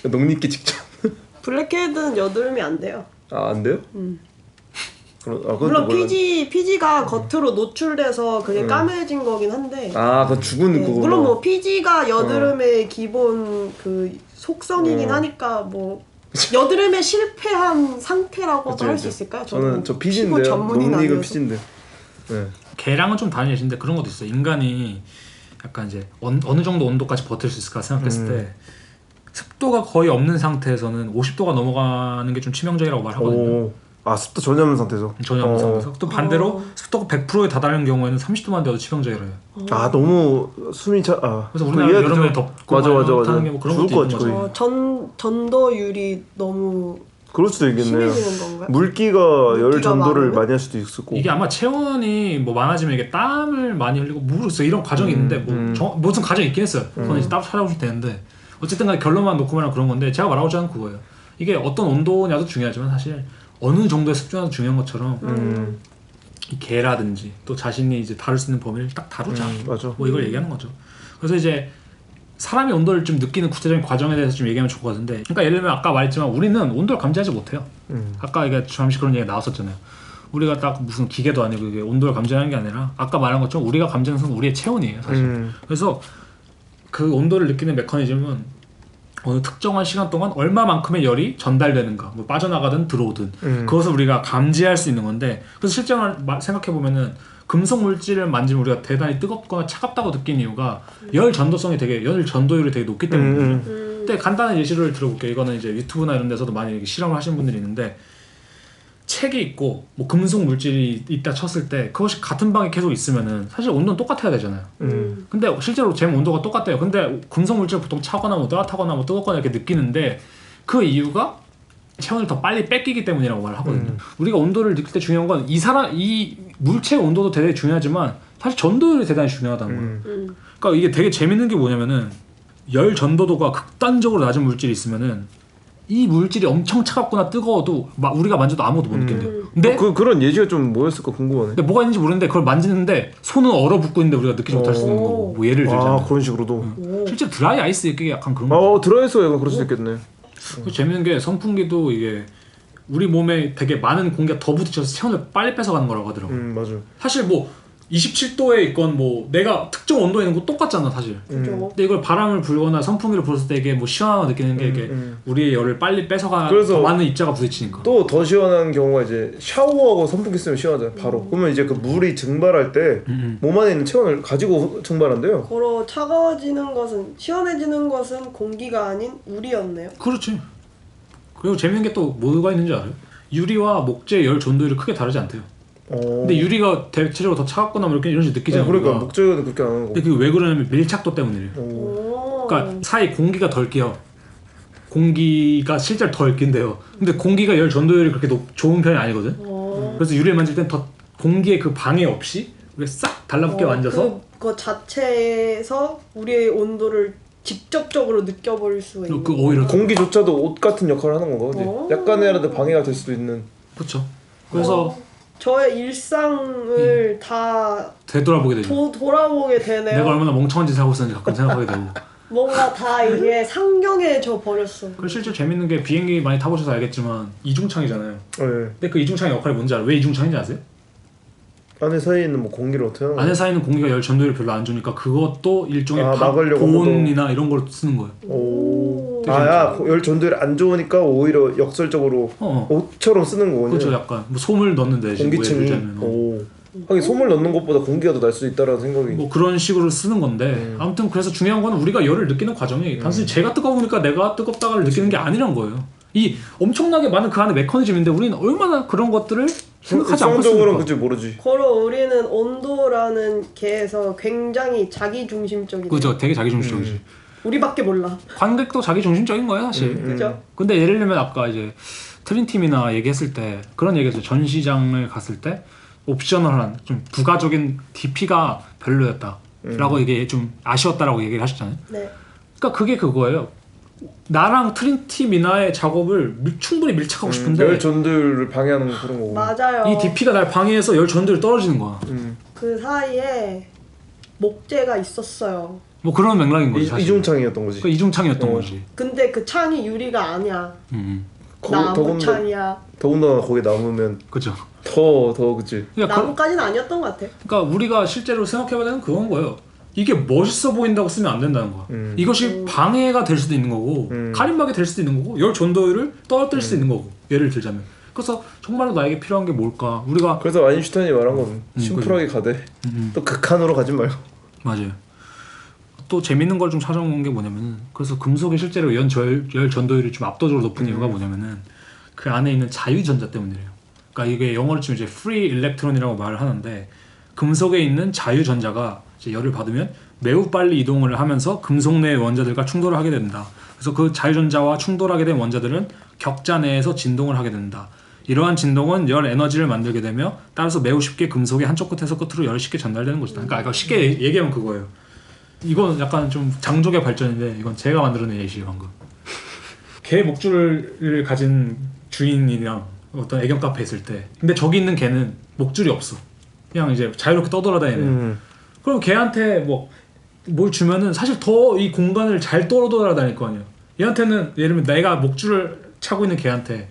농립기 직접. 블랙헤드는 여드름이 안 돼요. 아, 안 돼요? 그건 물론 또 몰랐네. 피지가 겉으로 노출돼서 그게 까매진 거긴 한데 그 죽은 네, 그거. 물론 뭐 피지가 여드름의 기본 그 속성이긴 어. 하니까 뭐 여드름에 실패한 상태라고도 그쵸, 할 수 그쵸. 있을까요? 저는 저 피부 피지인데요. 전문인 농익은 아니어서. 피지인데. 네. 개랑은 좀 다른 예시인데 그런 것도 있어요. 인간이 약간 이제 어느 정도 온도까지 버틸 수 있을까 생각했을 때 습도가 거의 없는 상태에서는 50도가 넘어가는 게 좀 치명적이라고 말하거든요. 오. 아, 습도 전혀 없는 상태에서. 전혀 없는 상태에서. 또 반대로 습도가 100%에 다다르는 경우에는 30도만 돼도 치명적이래요. 아, 너무 숨이 차. 아. 그래서 우리나라 이해가 여름에 되죠. 덥고 맞아. 하는 게 뭐 그런 죽을 것도 것 있는 같지, 거죠. 거의. 전도율이 너무 그럴 수도 있겠네요. 심해지는 건가요? 물기가 열 전도를 많으면? 많이 할 수도 있을 거고. 이게 아마 체온이 뭐 많아지면 이게 땀을 많이 흘리고 모르겠어요. 이런 과정이 있는데 무슨 과정이 있긴 했어요. 그건 이제 따로 찾아보시면 되는데 어쨌든 간에 결론만 놓고 말하면 그런 건데 제가 말하고자 하는 그거예요. 이게 어떤 온도냐도 중요하지만 사실 어느 정도의 습도냐도 중요한 것처럼 이 개라든지 또 자신이 이제 다룰 수 있는 범위를 딱 다루자. 맞아. 뭐 이걸 얘기하는 거죠. 그래서 이제 사람이 온도를 좀 느끼는 구체적인 과정에 대해서 좀 얘기하면 좋을 것 같은데, 그러니까 예를 들면 아까 말했지만 우리는 온도를 감지하지 못해요. 아까 이게 잠시 그런 얘기가 나왔었잖아요. 우리가 딱 무슨 기계도 아니고 이게 온도를 감지하는 게 아니라 아까 말한 것처럼 우리가 감지하는 건 우리의 체온이에요, 사실. 그래서 그 온도를 느끼는 메커니즘은 어느 특정한 시간 동안 얼마만큼의 열이 전달되는가, 뭐 빠져나가든 들어오든 그것을 우리가 감지할 수 있는 건데, 그래서 실제로 생각해 보면은 금속 물질을 만지면 우리가 대단히 뜨겁거나 차갑다고 느끼는 이유가 열 전도율이 되게 높기 때문이에요. 근데 간단한 예시를 들어볼게요. 이거는 이제 유튜브나 이런 데서도 많이 이렇게 실험을 하시는 분들이 있는데, 책이 있고 뭐 금속 물질이 있다 쳤을 때 그것이 같은 방에 계속 있으면은 사실 온도는 똑같아야 되잖아요. 근데 실제로 잼 온도가 똑같대요. 근데 금속 물질 보통 차거나 뭐 따뜻하거나 뭐 뜨겁거나 이렇게 느끼는데 그 이유가 체온을 더 빨리 뺏기기 때문이라고 말을 하거든요. 우리가 온도를 느낄 때 중요한 건 이 물체의 온도도 되게 중요하지만 사실 전도율이 대단히 중요하다는 거예요. 그러니까 이게 되게 재밌는 게 뭐냐면은 열 전도도가 극단적으로 낮은 물질이 있으면은 이 물질이 엄청 차갑거나 뜨거워도 우리가 만져도 아무것도 못 느낀대요. 근데 그런 예시가 좀 뭐였을까 궁금하네. 근데 뭐가 있는지 모르는데 그걸 만지는데 손은 얼어붙고 있는데 우리가 느끼지 못할 수 있는 거고. 뭐 예를 들자면 그런 식으로도. 실제 드라이 아이스 이게 약간 그런 거. 들어있어 약간 그럴 수도 있겠네. 그 재밌는 게 선풍기도 이게 우리 몸에 되게 많은 공기가 더 부딪혀서 체온을 빨리 뺏어가는 거라고 하더라고. 맞아. 사실 뭐 27도에 있건 뭐 내가 특정 온도에 있는 거 똑같잖아 사실. 근데 이걸 바람을 불거나 선풍기를 불었을 때 이게 뭐 시원하고 느끼는 게 이게 우리의 열을 빨리 뺏어가 그래서 더 많은 입자가 부딪히니까. 또 더 시원한 경우가 이제 샤워하고 선풍기 쓰면 시원하잖아요. 바로. 그러면 이제 그 물이 증발할 때 몸 안에 있는 체온을 가지고 증발한대요. 고로 시원해지는 것은 공기가 아닌 우리였네요. 그렇지. 그리고 재밌는 게 또 뭐가 있는지 알아요? 유리와 목재의 열 전도율이 크게 다르지 않대요. 근데 유리가 대체적으로 더 차갑거나 뭐 이런 식으로 느끼잖아요. 그러니까 우리가. 목재는 그렇게 안 하는 거. 근데 그게 왜 그러냐면 밀착도 때문이래요. 그러니까 사이 공기가 덜 끼요. 공기가 실제로 덜 낀대요. 근데 공기가 열 전도율이 그렇게 좋은 편이 아니거든. 그래서 유리를 만질 땐 더 공기의 그 방해 없이 우리가 싹 달라붙게 만져서 그 자체에서 우리의 온도를 직접적으로 느껴볼 수 있는. 그 오히려 공기조차도 옷 같은 역할을 하는 건가? 약간이라도 방해가 될 수도 있는. 그렇죠. 그래서 저의 일상을 다 되돌아보게 되죠. 돌아보게 되네요. 내가 얼마나 멍청한 짓을 하고 있었는지 가끔 생각하게 되고. 뭔가 다 이게 상경해져 버렸어. 그리고 실제 재밌는 게 비행기 많이 타보셔서 알겠지만 이중창이잖아요. 네. 근데 그 이중창의 역할이 뭔지 알아요? 왜 이중창인지 아세요? 안에 사이에 있는 뭐 공기를 어떻게 하는 거야? 안에 사이는 공기가 열 전도율을 별로 안 좋으니까 그것도 일종의 막으려고 보온이나 이런 걸 쓰는 거예요. 열 전도율이 안 좋으니까 오히려 역설적으로 옷처럼 쓰는 거군요. 그렇죠. 약간 뭐 솜을 넣는 대신 공기층이. 하긴 솜을 넣는 것보다 공기가 더 날 수 있다라는 생각이. 뭐 그런 식으로 쓰는 건데 아무튼 그래서 중요한 건 우리가 열을 느끼는 과정이 단순히 제가 뜨거우니까 내가 뜨겁다가를 느끼는 게 아니란 거예요. 이 엄청나게 많은 그 안에 메커니즘인데 우리는 얼마나 그런 것들을 생각하지 않고 수학적으로는 있습니까? 모르지. 고로 우리는 온도라는 개에서 굉장히 자기중심적이다. 그죠. 되게 자기중심적이지. 우리밖에 몰라. 관객도 자기중심적인 거예요 사실. 그죠? 근데 예를 들면 아까 이제 트림팀이나 얘기했을 때 그런 얘기했어요. 전시장을 갔을 때 옵셔널한 좀 부가적인 DP가 별로였다라고 이게 좀 아쉬웠다라고 얘기를 하셨잖아요. 네. 그러니까 그게 그거예요. 나랑 트린티 미나의 작업을 충분히 밀착하고 싶은데 열 전도율을 방해하는 그런 거고. 맞아요. 이 DP가 날 방해해서 열 전도율이 떨어지는 거야. 그 사이에 목재가 있었어요. 뭐 그런 맥락인 거지 사실. 이중창이었던 거지. 그 이중창이었던 거지. 근데 그 창이 유리가 아니야. 나무 더군다나 창이야. 거기 남으면 그죠. 더 그치. 그러니까, 나무까지는 아니었던 것 같아. 그러니까 우리가 실제로 생각해봐야 되는 그건 거예요. 이게 멋있어 보인다고 쓰면 안 된다는 거야. 이것이 방해가 될 수도 있는 거고 가림막이 될 수도 있는 거고 열 전도율을 떨어뜨릴 수도 있는 거고 예를 들자면. 그래서 정말로 나에게 필요한 게 뭘까? 우리가 그래서 아인슈타인이 말한 건 심플하게 가되 또 극한으로 가지 말고. 맞아요. 또 재밌는 걸 좀 찾아온 게 뭐냐면은 그래서 금속이 실제로 열 전도율이 좀 압도적으로 높은 이유가 뭐냐면은 그 안에 있는 자유전자 때문이래요. 그러니까 이게 영어로 치면 이제 free electron이라고 말을 하는데 금속에 있는 자유전자가 이제 열을 받으면 매우 빨리 이동을 하면서 금속 내의 원자들과 충돌을 하게 된다. 그래서 그 자유전자와 충돌하게 된 원자들은 격자 내에서 진동을 하게 된다. 이러한 진동은 열 에너지를 만들게 되며 따라서 매우 쉽게 금속의 한쪽 끝에서 끝으로 열이 쉽게 전달되는 것이다. 그러니까 쉽게 얘기하면 그거예요. 이건 약간 좀 장족의 발전인데 이건 제가 만들어낸 예시예요 방금. 개 목줄을 가진 주인이랑 어떤 애견 카페에 있을 때 근데 저기 있는 개는 목줄이 없어. 그냥 이제 자유롭게 떠돌아다니는. 그럼 걔한테 뭘 주면은 사실 더 이 공간을 잘 떠돌아다닐 거 아니에요. 얘한테는 예를 들면 내가 목줄을 차고 있는 걔한테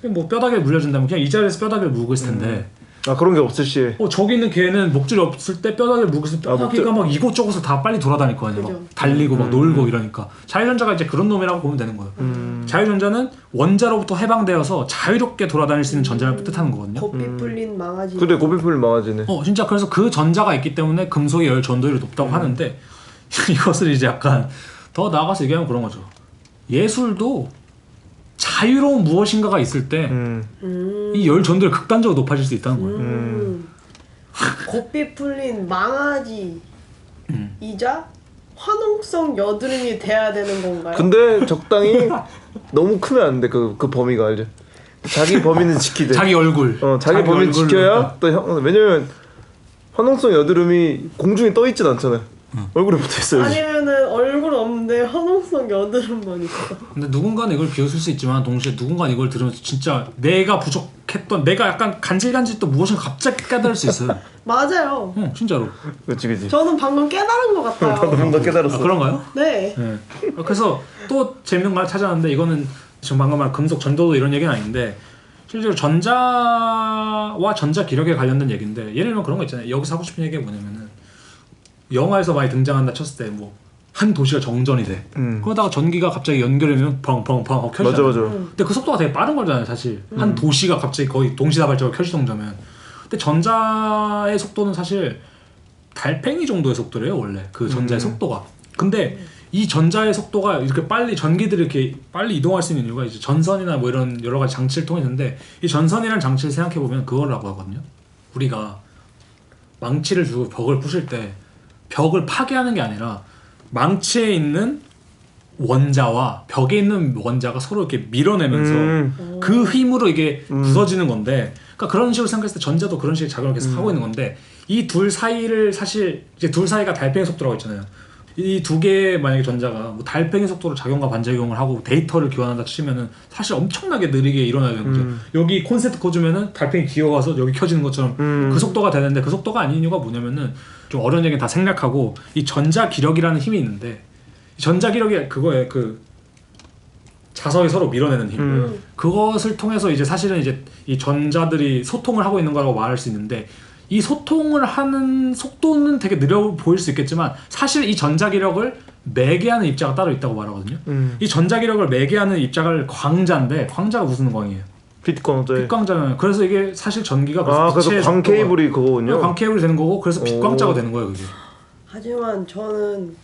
뭐 뼈다귀를 물려준다면 그냥 이 자리에서 뼈다귀를 물고 있을 텐데 아 그런 게 없을 시. 저기 있는 개는 목줄이 없을 때 뼈다귀를 물고 있을 때 뼈다귀가 막 이곳저곳을 다 빨리 돌아다닐 거 아니에요. 막 달리고 막 놀고 이러니까 자유전자가 이제 그런 놈이라고 보면 되는 거예요. 자유전자는 원자로부터 해방되어서 자유롭게 돌아다닐 수 있는 전자를 뜻하는 거거든요. 고삐 풀린 망아지. 그래 고비풀 망아지네. 진짜 그래서 그 전자가 있기 때문에 금속의 열 전도율이 높다고 하는데 이것을 이제 약간 더 나아가서 얘기하면 그런 거죠. 예술도 자유로운 무엇인가가 있을 때 이 열 전도율이 극단적으로 높아질 수 있다는 거예요. 고삐 풀린 망아지 이자 화농성 여드름이 돼야 되는 건가요? 근데 적당히 너무 크면 안 돼. 그 범위가 알죠. 자기 범위는 지키되. 자기 얼굴. 자기 범위 얼굴로. 지켜야 또 왜냐면 화농성 여드름이 공중에 떠 있진 않잖아요. 얼굴에 붙어 있어요. 아니면은 얼굴 없는데 화농성 여드름만 있어. 근데 누군가는 이걸 비웃을 수 있지만 동시에 누군가는 이걸 들으면서 진짜 내가 부족했던 내가 약간 간질간질 또 무엇인가 갑자기 깨달을 수 있어요. 맞아요. 진짜로. 그치. 저는 방금 깨달은 것 같아요. 나도 뭔가 깨달았어. 그런가요? 네. 네. 그래서 또 재밌는 걸 찾아왔는데 이거는 지금 방금 말한 금속 전도도 이런 얘기는 아닌데 실제로 전자와 전자 기력에 관련된 얘기인데 예를 들면 그런 거 있잖아요. 여기서 하고 싶은 얘기가 뭐냐면은 영화에서 많이 등장한다 쳤을 때 한 도시가 정전이 돼. 그러다가 전기가 갑자기 연결되면 펑펑펑 하고 켜지잖아요. 맞아. 근데 그 속도가 되게 빠른 거잖아요, 사실. 한 도시가 갑자기 거의 동시다발적으로 켜지던가면. 근데 전자의 속도는 사실 달팽이 정도의 속도래요, 원래. 그 전자의 속도가. 근데 이 전자의 속도가 이렇게 빨리 전기들이 이렇게 빨리 이동할 수 있는 이유가 이제 전선이나 뭐 이런 여러 가지 장치를 통해 있는데 이 전선이라는 장치를 생각해 보면 그거라고 하거든요. 우리가 망치를 주고 벽을 부실 때 벽을 파괴하는 게 아니라 망치에 있는 원자와 벽에 있는 원자가 서로 이렇게 밀어내면서 그 힘으로 이게 부서지는 건데, 그러니까 그런 식으로 생각했을 때 전자도 그런 식의 작용을 계속 하고 있는 건데, 이 둘 사이를 사실 이제 둘 사이가 달팽이 속도라고 했잖아요. 이 두 개의 만약에 전자가 뭐 달팽이 속도로 작용과 반작용을 하고 데이터를 교환한다 치면은 사실 엄청나게 느리게 일어나야 되는 거죠. 여기 콘센트 꽂으면은 달팽이 기어가서 여기 켜지는 것처럼 그 속도가 되는데, 그 속도가 아닌 이유가 뭐냐면은 좀 어려운 얘기는 다 생략하고 이 전자 기력이라는 힘이 있는데, 전자 기력이 그거에 그 자석이 서로 밀어내는 힘. 그것을 통해서 이제 사실은 이제 이 전자들이 소통을 하고 있는 거라고 말할 수 있는데, 이 소통을 하는 속도는 되게 느려 보일 수 있겠지만 사실 이 전자기력을 매개하는 입자가 따로 있다고 말하거든요. 이 전자기력을 매개하는 입자가 광자인데, 광자가 무슨 광이에요? 빛광자. 빛광자는. 그래서 이게 사실 전기가 그래서 광 케이블이 그거군요. 광 케이블이 되는 거고, 그래서 빛광자가 되는 거예요, 그게. 하지만 저는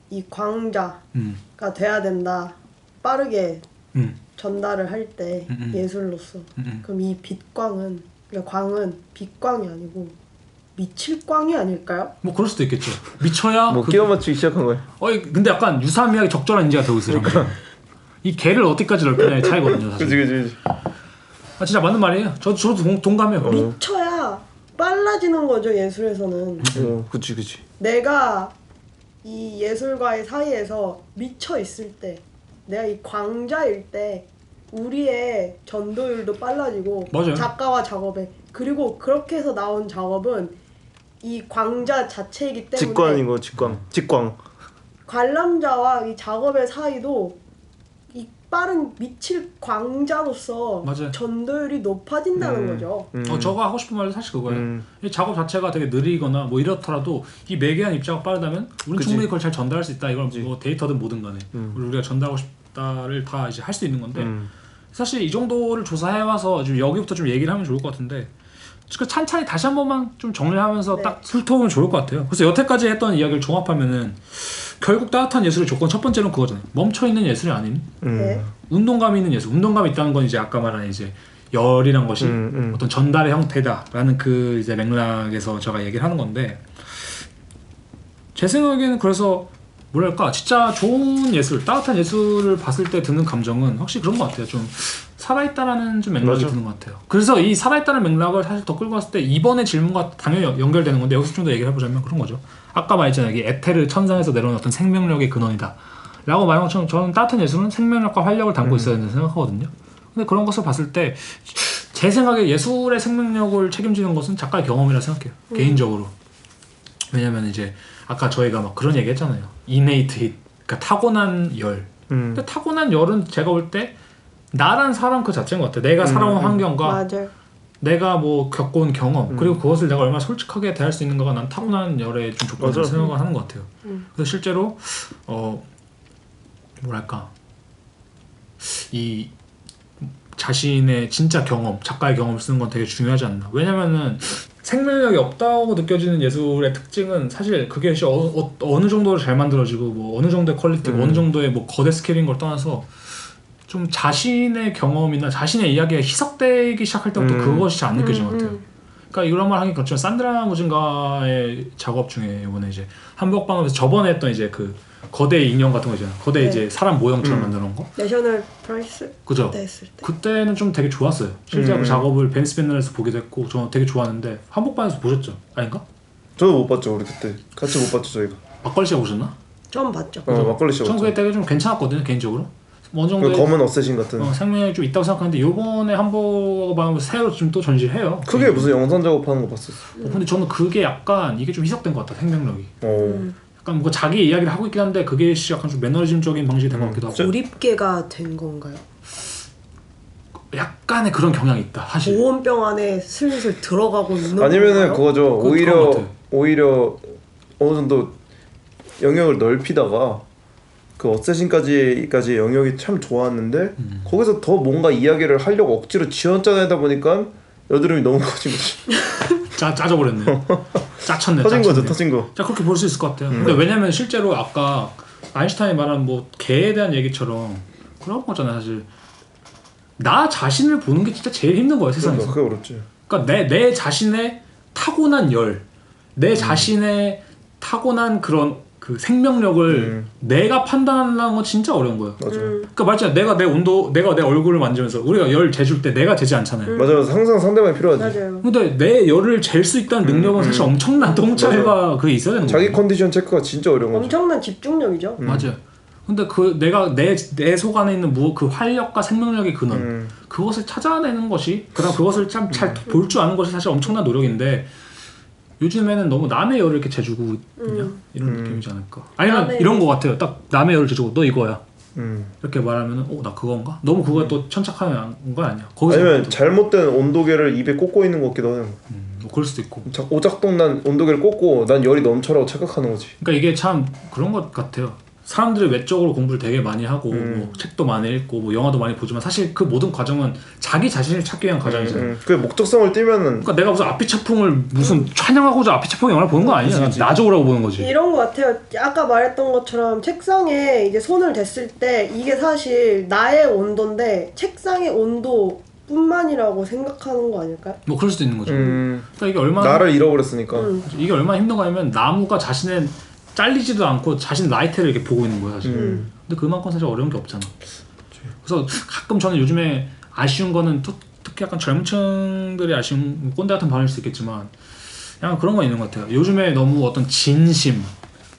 이 광자가 돼야 된다. 빠르게 전달을 할 때 예술로서. 그럼 이 빛광은, 그러니까 광은 빛광이 아니고 미칠 광이 아닐까요? 뭐 그럴 수도 있겠죠. 미쳐야 뭐 끼워 맞추기 시작한 거예요. 근데 약간 유사미하게 적절한 인지가 되고 있어요. 이 개를 어디까지 넓히냐의 차이거든요, 사실. 그치. 아 진짜 맞는 말이에요. 저도 동감해요. 미쳐야 빨라지는 거죠 예술에서는. 그치. 내가 이 예술가의 사이에서 미쳐 있을 때, 내가 이 광자일 때 우리의 전도율도 빨라지고 맞아요. 작가와 작업에, 그리고 그렇게 해서 나온 작업은 이 광자 자체이기 때문에 직관이고 직광. 관람자와 이 작업의 사이도 이 빠른 미칠 광자로서 맞아요. 전도율이 높아진다는 거죠. 저가 하고 싶은 말도 사실 그거예요. 이 작업 자체가 되게 느리거나 뭐 이렇더라도 이 매개한 입자가 빠르다면 우리는 그치. 충분히 그걸 잘 전달할 수 있다. 이걸 뭐 데이터든 뭐든 간에 우리가 전달하고 싶다를 다 이제 할 수 있는 건데 사실 이 정도를 조사해와서 좀 여기부터 좀 얘기를 하면 좋을 것 같은데 그 찬찬히 다시 한 번만 좀 정리하면서 네. 딱 훑어보면 좋을 것 같아요. 그래서 여태까지 했던 이야기를 종합하면은 결국 따뜻한 예술의 조건 첫 번째는 그거잖아요. 멈춰있는 예술이 아닌 네. 운동감이 있는 예술. 운동감이 있다는 건 이제 아까 말한 이제 열이란 것이 어떤 전달의 형태다라는 그 이제 맥락에서 제가 얘기를 하는 건데 제 생각에는 그래서 뭐랄까 진짜 좋은 예술, 따뜻한 예술을 봤을 때 드는 감정은 확실히 그런 것 같아요. 좀 살아있다라는 좀 맥락이 맞아. 드는 것 같아요. 그래서 이 살아있다는 맥락을 사실 더 끌고 갔을 때 이번의 질문과 당연히 연결되는 건데 여기서 좀 더 얘기를 해보자면 그런 거죠. 아까 말했잖아요. 이게 에테르 천상에서 내려오는 어떤 생명력의 근원이다 라고 말한 것처럼 저는 따뜻한 예술은 생명력과 활력을 담고 있어야 된다고 생각하거든요. 근데 그런 것을 봤을 때 제 생각에 예술의 생명력을 책임지는 것은 작가의 경험이라 생각해요. 개인적으로. 왜냐면 이제 아까 저희가 막 그런 얘기 했잖아요. innate hit, 그러니까 타고난 열. 근데 타고난 열은 제가 볼 때 나란 사람 그 자체인 것 같아요. 내가 살아온 환경과 맞아요. 내가 뭐 겪어온 경험 그리고 그것을 내가 얼마나 솔직하게 대할 수 있는가가 난 타고난 열의 좀 조건이라고 맞아. 생각을 하는 것 같아요. 그래서 실제로 뭐랄까 이 자신의 진짜 경험, 작가의 경험을 쓰는 건 되게 중요하지 않나. 왜냐면은 생명력이 없다고 느껴지는 예술의 특징은 사실 그게 어느 정도로 잘 만들어지고 뭐 어느 정도의 퀄리티고 어느 정도의 뭐 거대 스케일인 걸 떠나서 좀 자신의 경험이나 자신의 이야기가 희석되기 시작할 때부터 그것이 잘 안 느껴지는 것 같아요. 그러니까 이런 말 하기 그렇지만 산드라 무진가의 작업 중에 이번에 이제 한복방에서 저번에 했던 이제 그 거대 인형 같은 거 있잖아요. 거대 네. 이제 사람 모형처럼 만들어 놓은 거. 내셔널 프라이스 그죠? 때 했을 때. 그때는 좀 되게 좋았어요. 실제 그 작업을 벤스 벤널에서 보기도 했고 저는 되게 좋았는데 한복방에서 보셨죠? 아닌가? 저도 못 봤죠. 우리 그때 같이 못 봤죠 저희가. 막걸리 씨가 보셨나? 처음 봤죠. 막걸리 씨 전 봤죠. 그게 되게 좀 괜찮았거든요 개인적으로. 뭐 어느 정도 검은 어쌔신 같은. 생명력이 좀 있다고 생각하는데 요번에 한복방을 새로 좀 또 전시를 해요. 크게 무슨 영상 작업하는 거 봤었어. 근데 저는 그게 약간 이게 좀 희석된 것 같다 생명력이. 어. 약간 뭔가 자기 이야기를 하고 있긴 한데 그게 약간 좀 매너리즘적인 방식이 된 것 같기도 하고 고립계가 된 건가요? 약간의 그런 경향이 있다 사실. 보온병 안에 슬슬 들어가고 있는 아니면은 건가요? 그거죠. 그런 것 같아요. 오히려 어느 정도 영역을 넓히다가 그 어쌔신까지 영역이 참 좋았는데 거기서 더 뭔가 이야기를 하려고 억지로 지어짜내다 보니까 여드름이 너무 커진 거지. 짜져버렸네. 짜쳤네. 터진 거. 자 그렇게 볼 수 있을 것 같아요. 근데 왜냐면 실제로 아까 아인슈타인이 말한 뭐 개에 대한 얘기처럼 그런 거잖아요. 사실 나 자신을 보는 게 진짜 제일 힘든 거예요 세상에서. 그게 어렵지. 그러니까 내 자신의 타고난 열, 내 자신의 타고난 그런 그 생명력을 내가 판단하는 건 진짜 어려운 거예요. 맞아. 그러니까 말했잖아요. 내가 내 온도, 내가 내 얼굴을 만지면서 우리가 열 재줄 때 내가 재지 않잖아요. 맞아. 항상 상대방이 필요하지. 맞아요. 근데 내 열을 잴 수 있다는 능력은 사실 엄청난 통찰과 그게 있어야 되는 거예요. 자기 컨디션 체크가 진짜 어려운 거지. 엄청난 집중력이죠. 맞아요. 근데 그 내가 내 속 안에 있는 그 활력과 생명력의 근원 그것을 찾아내는 것이 그다음 그것을 참 잘 볼 줄 아는 것이 사실 엄청난 노력인데 요즘에는 너무 남의 열을 이렇게 재주고 있냐 이런 느낌이지 않을까. 아니면 남의 이런 거 같아요. 딱 남의 열을 재주고 너 이거야 음. 이렇게 말하면은 나 그건가? 너무 그거 또 천착한 건 아니야. 거기서 아니면 또, 잘못된 온도계를 입에 꽂고 있는 것 같기도 하고. 뭐 그럴 수도 있고. 오작동난 온도계를 꽂고 난 열이 넘쳐라고 착각하는 거지. 그러니까 이게 참 그런 것 같아요. 사람들이 외적으로 공부를 되게 많이 하고 뭐 책도 많이 읽고 뭐 영화도 많이 보지만 사실 그 모든 과정은 자기 자신을 찾기 위한 과정이잖아요. 그 목적성을 띠면은 그러니까 내가 무슨 아피차풍을 무슨 찬양하고자 아피차풍 영화를 보는 거 아니야. 나 좋으라고 보는 거지. 이런 것 같아요. 아까 말했던 것처럼 책상에 이제 손을 댔을 때 이게 사실 나의 온도인데 책상의 온도뿐만이라고 생각하는 거 아닐까요? 뭐 그럴 수도 있는 거죠. 그러니까 이게 얼마나 나를 잃어버렸으니까. 이게 얼마나 힘든 거냐면 나무가 자신의 잘리지도 않고 자신 나이테를 이렇게 보고 있는 거야 사실. 근데 그만큼 사실 어려운 게 없잖아. 그래서 가끔 저는 요즘에 아쉬운 거는 특히 특히 약간 젊은 층들이 아쉬운 꼰대 같은 반응일 수 있겠지만 약간 그런 건 있는 것 같아요. 요즘에 너무 어떤 진심,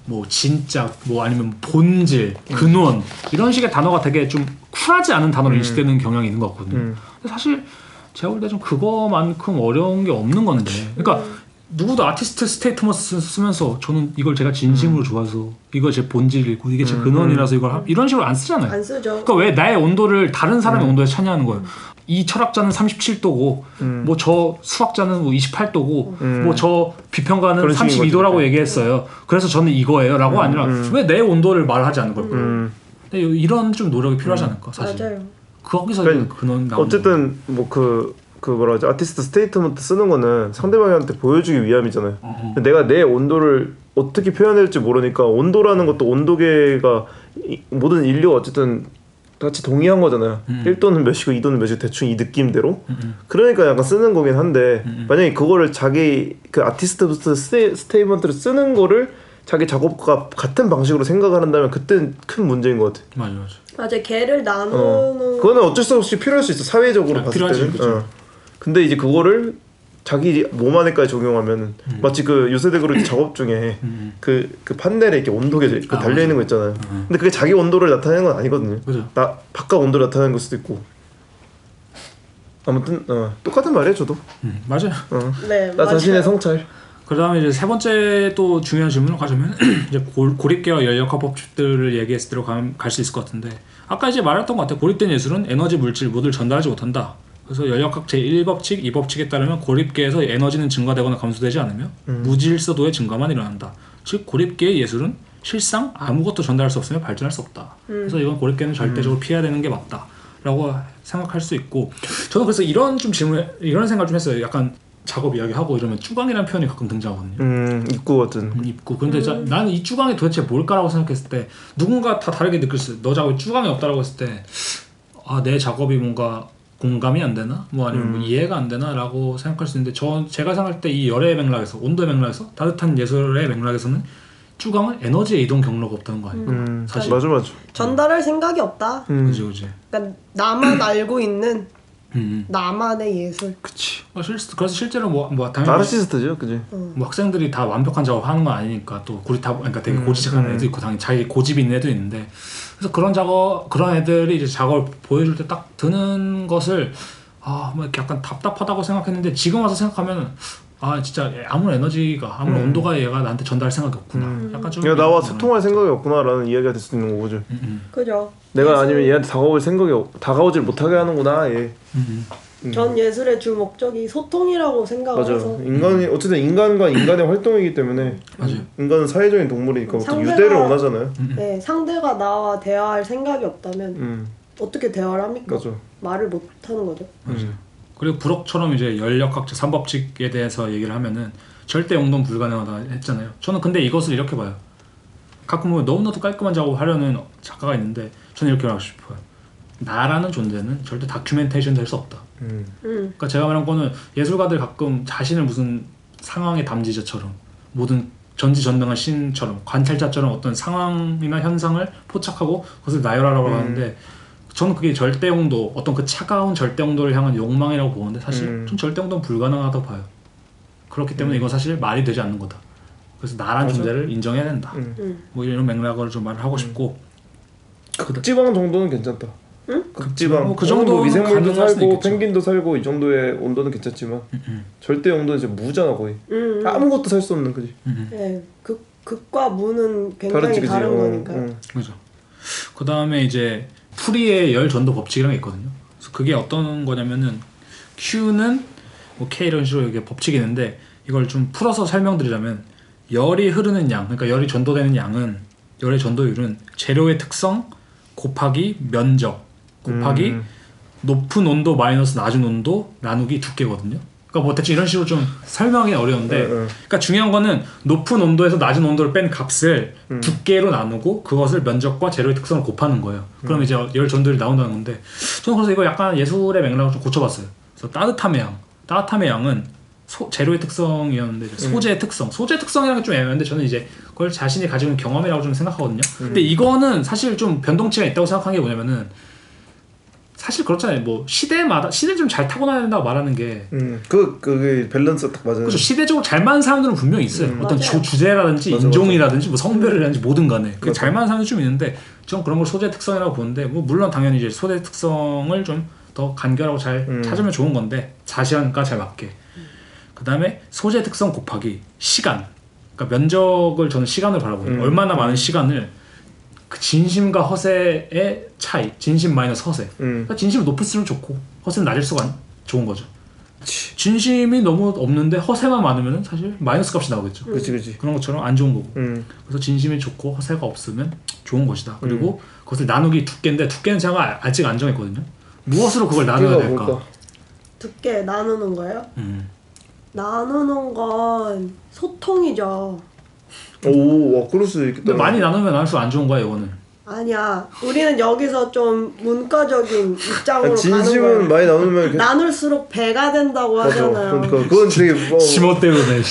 뭐 진짜, 뭐 아니면 본질, 근원 이런 식의 단어가 되게 좀 쿨하지 않은 단어로 인식되는 경향이 있는 것 같거든요. 근데 사실 제가 볼 때 좀 그거만큼 어려운 게 없는 건데, 그러니까 누구도 아티스트 스테이트먼트 쓰면서 저는 이걸 제가 진심으로 좋아서 이거 제 본질이고 이게 제 근원이라서 이걸 이런 식으로 안 쓰잖아요. 안 쓰죠. 그러니까 왜 나의 온도를 다른 사람의 온도에 차냐는 거예요. 이 철학자는 37도고 뭐 저 수학자는 뭐 28도고 뭐 저 비평가는 그런 식인 32도라고 거죠. 얘기했어요. 그래서 저는 이거예요 라고 아니라 왜 내 온도를 말하지 않는 걸까요? 근데 이런 좀 노력이 필요하지 않을까 사실. 맞아요. 거기서 그러니까 근원 나오는 어쨌든 뭐 그 뭐라 하지 아티스트 스테이트먼트 쓰는 거는 상대방한테 보여주기 위함이잖아요. 내가 내 온도를 어떻게 표현할지 모르니까 온도라는 것도 온도계가 모든 인류가 어쨌든 같이 동의한 거잖아요. 1도는 몇이고 2도는 몇이고 대충 이 느낌대로. 그러니까 약간 쓰는 거긴 한데 만약에 그거를 자기 그 아티스트부터 스테이트먼트를 쓰는 거를 자기 작업과 같은 방식으로 생각을 한다면 그때는 큰 문제인 것 같아. 맞아. 맞아. 개를 나누는 그거는 어쩔 수 없이 필요할 수 있어. 사회적으로 봤을 필요하지, 때는. 그쵸. 근데 이제 그거를 자기 몸 안에까지 적용하면은 마치 그 유세대 그룹 작업 중에 그 판넬에 이렇게 온도계 그 달려 있는 거 있잖아요. 근데 그게 자기 온도를 나타내는 건 아니거든요. 그죠. 나 바깥 온도를 나타내는 걸 수도 있고. 아무튼 똑같은 말이에요, 저도. 맞아요. 네, 나 자신의 맞아요. 성찰. 그 다음에 이제 세 번째 또 중요한 질문을 가자면 이제 고립계와 연력학 법칙들을 얘기했을 때로 갈 수 있을 것 같은데 아까 이제 말했던 것 같아요. 고립된 예술은 에너지, 물질 모두를 전달하지 못한다. 그래서 연력학 제1법칙, 2법칙에 따르면 고립계에서 에너지는 증가되거나 감소되지 않으며 무질서도의 증가만 일어난다. 즉 고립계의 예술은 실상 아무것도 전달할 수 없으며 발전할 수 없다. 그래서 이건 고립계는 절대적으로 피해야 되는 게 맞다라고 생각할 수 있고 저는 그래서 이런 생각을 좀 했어요. 약간 작업 이야기하고 이러면 쭈강이라는 표현이 가끔 등장하거든요. 입구 같은. 입구. 근데 나는 이 쭈강이 도대체 뭘까라고 생각했을 때 누군가 다 다르게 느낄 수 있어요. 너 작업에 쭈강이 없다라고 했을 때 내 작업이 뭔가 공감이 안 되나? 뭐 아니면 뭐 이해가 안 되나? 라고 생각할 수 있는데 제가 생각할 때 이 열의 맥락에서 온도의 맥락에서 따뜻한 예술의 맥락에서는 쭈강은 에너지의 이동 경로가 없다는 거 아닙니까? 사실. 맞아. 전달할 생각이 없다. 그지. 그러니까 나만 알고 있는 나만의 예술. 그치. 그래서 실제로 뭐 당연히 나르시스트죠, 그지? 뭐 학생들이 다 완벽한 작업 하는 건 아니니까 또 그러니까 되게 고지식한 애도 있고 당연히 자기 고집이 있는 애도 있는데 그래서 그런 애들이 이제 작업을 보여줄 때 딱 드는 것을 뭐 이렇게 약간 답답하다고 생각했는데 지금 와서 생각하면 진짜 아무런 에너지가 아무런 온도가 얘가 나한테 전달할 생각이 없구나. 약간 좀 야 나와 소통할 생각이 없구나라는 이야기가 될 수 있는 거죠. 그죠. 내가 아니면 얘한테 다가오질 못하게 하는구나 얘. 전 예술의 주 목적이 소통이라고 생각을 맞아. 해서 인간이 어쨌든 인간과 인간의 활동이기 때문에 맞아요. 인간은 사회적인 동물이니까 보통 상대가- 유대를 원하잖아요. 네, 상대가 나와 대화할 생각이 없다면 어떻게 대화를 합니까? 맞아. 말을 못 하는 거죠. 그리고 브록처럼 이제 연력학 제3법칙에 대해서 얘기를 하면은 절대 용도는 불가능하다 했잖아요. 저는 근데 이것을 이렇게 봐요. 가끔 보면 너무나도 깔끔한 작업을 하려는 작가가 있는데 저는 이렇게 말하고 싶어요. 나라는 존재는 절대 다큐멘테이션 될 수 없다. 그러니까 제가 말한 거는 예술가들 가끔 자신을 무슨 상황의 담지자처럼 모든 전지전능한 신처럼 관찰자처럼 어떤 상황이나 현상을 포착하고 그것을 나열하라고 하는데 저는 그게 절대용도 어떤 그 차가운 절대용도를 향한 욕망이라고 보는데 사실 좀 절대용도는 불가능하다고 봐요. 그렇기 때문에 이건 사실 말이 되지 않는 거다. 그래서 나란 존재를 인정해야 된다. 뭐 이런 맥락을 좀 말을 하고 싶고 극지방 정도는 괜찮다. 극지방. 그 정도는 뭐 미생물도 가능할 수는 살고 있겠죠. 펭귄도 살고 이 정도의 온도는 괜찮지만 절대 온도는 이제 무잖아 거의. 아무것도 살 수 없는 거지. 네, 극과 무는 굉장히 다르지, 그지? 다른 거니까요. 그죠. 그 다음에 이제 프리의 열 전도 법칙이라는 게 있거든요. 그래서 그게 어떤 거냐면은 Q는 뭐 K 이런 식으로 이게 법칙이 있는데 이걸 좀 풀어서 설명드리자면 열이 흐르는 양, 그러니까 열이 전도되는 양은 열의 전도율은 재료의 특성 곱하기 면적 곱하기 높은 온도 마이너스 낮은 온도 나누기 두께거든요. 그러니까 뭐 대충 이런 식으로 좀 설명이 어려운데 그러니까 중요한 거는 높은 온도에서 낮은 온도를 뺀 값을 두께로 나누고 그것을 면적과 재료의 특성을 곱하는 거예요. 그럼 이제 열 전도율이 나온다는 건데 저는 그래서 이거 약간 예술의 맥락을 좀 고쳐봤어요. 그래서 따뜻함의 양은 재료의 특성이었는데 소재의 특성이라는 게 좀 애매한데 저는 이제 그걸 자신이 가지고 있는 경험이라고 좀 생각하거든요. 근데 이거는 사실 좀 변동치가 있다고 생각하는 게 뭐냐면은 사실 그렇잖아요. 뭐 시대마다 시대 좀 잘 타고나야 된다고 말하는 게 그게 밸런스 딱 맞아요. 그렇죠. 시대적으로 잘 맞는 사람들은 분명히 있어요. 어떤 맞아요. 주제라든지 맞아, 인종이라든지 뭐 성별이라든지 뭐든 간에 그게 맞아. 잘 맞는 사람들이 좀 있는데 전 그런 걸 소재 특성이라고 보는데 뭐 물론 당연히 이제 소재 특성을 좀 더 간결하고 잘 찾으면 좋은 건데 자시한가 잘 맞게. 그 다음에 소재 특성 곱하기 시간. 그러니까 면적을 저는 시간을 바라보거든요. 얼마나 많은 시간을 그 진심과 허세의 차이, 진심 마이너스 허세. 그러니까 진심이 높을수록 좋고 허세는 낮을수록 좋은 거죠. 진심이 너무 없는데 허세만 많으면 사실 마이너스 값이 나오겠죠. 그치. 그런 것처럼 안 좋은 거고. 그래서 진심이 좋고 허세가 없으면 좋은 것이다. 그리고 그것을 나누기 두께인데 두께는 제가 아직 안 정했거든요. 무엇으로 그걸 나눠야 될까? 뭘까? 두께 나누는 거예요? 나누는 건 소통이죠. 오, 그럴 수도 있겠다. 근데 많이 나누면 나눌수록 안 좋은 거야 이거는. 아니야. 우리는 여기서 좀 문과적인 입장으로 가는 진심은 거예요. 많이 나누면 나눌수록 배가 된다고 맞아. 하잖아요. 그러니까 그건 되게 뭐 지모 때문에.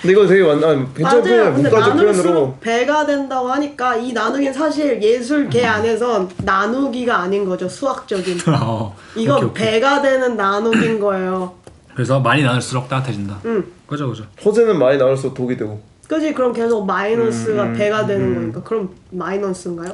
근데 이거 되게 괜찮은 표현이야. 맞아요. 근데 문과적 표현으로. 나눌수록 배가 된다고 하니까 이 나누기는 사실 예술계 안에선 나누기가 아닌 거죠. 수학적인. 이건 오케이. 배가 되는 나누기인 거예요. 그래서 많이 나눌수록 따뜻해진다. 응. 그죠. 허세는 많이 나눌수록 독이 되고. 그지? 그럼 계속 마이너스가 배가 되는 거니까. 그럼 마이너스인가요?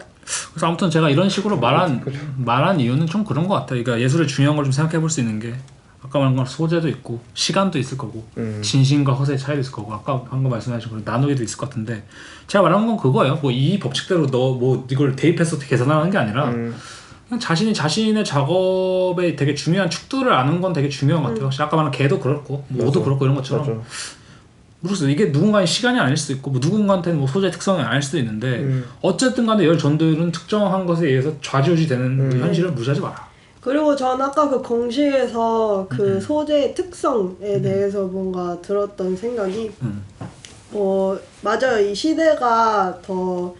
그래서 아무튼 제가 이런 식으로 말한 이유는 좀 그런 것 같아요. 그러니까 예술의 중요한 걸 좀 생각해 볼 수 있는 게 아까 말한 건 소재도 있고 시간도 있을 거고 진심과 허세의 차이도 있을 거고 아까 방금 말씀하신 그런 나누기도 있을 것 같은데 제가 말한 건 그거예요. 뭐 이 법칙대로 너 뭐 이걸 대입해서 계산하는 게 아니라 그냥 자신이 자신의 작업에 되게 중요한 축들을 아는 건 되게 중요한 것 같아요. 확실히 아까 말한 개도 그렇고 뭐도 그렇고 이런 것처럼 맞아. 모르겠어요. 이게 누군가의 시간이 아닐 수도 있고 뭐 누군가한테는 뭐 소재 특성이 아닐 수도 있는데 어쨌든 간에 열 전들은 특정한 것에 의해서 좌지우지 되는 그 현실을 무시하지 마라. 그리고 전 아까 그 공식에서 그 소재의 특성에 대해서 뭔가 들었던 생각이 맞아요. 이 시대가 더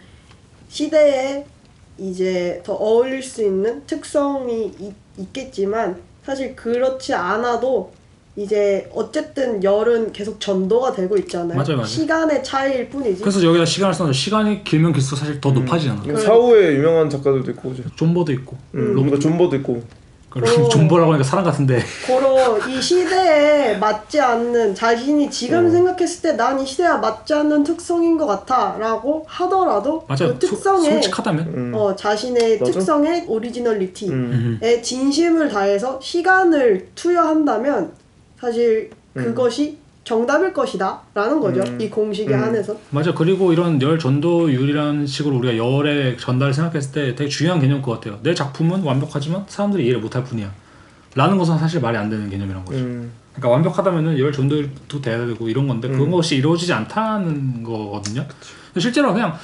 시대에 이제 더 어울릴 수 있는 특성이 있겠지만 사실 그렇지 않아도 이제 어쨌든 열은 계속 전도가 되고 있잖아요. 맞아요. 시간의 차이일 뿐이지. 그래서 여기다 시간을 써서 시간이 길면 길수록 사실 더 높아지잖아. 사후에 유명한 작가들도 있고 그죠. 존버도 있고 그러니까 존버도 있고. 존버라고 하니까 사람 같은데 고로 이 시대에 맞지 않는 자신이 지금 생각했을 때 난 이 시대에 맞지 않는 특성인 것 같아 라고 하더라도 맞아요. 그 특성에 솔직하다면 자신의 맞아. 특성의 오리지널리티에 진심을 다해서 시간을 투여한다면 사실 그것이 정답일 것이다 라는 거죠. 이 공식에 한해서. 맞아. 그리고 이런 열 전도율이라는 식으로 우리가 열의 전달을 생각했을 때 되게 중요한 개념일 것 같아요. 내 작품은 완벽하지만 사람들이 이해를 못할 뿐이야 라는 것은 사실 말이 안 되는 개념이란 거죠. 그러니까 완벽하다면은 열 전도율도 돼야 되고 이런 건데 그것이 이루어지지 않다는 거거든요. 실제로 그냥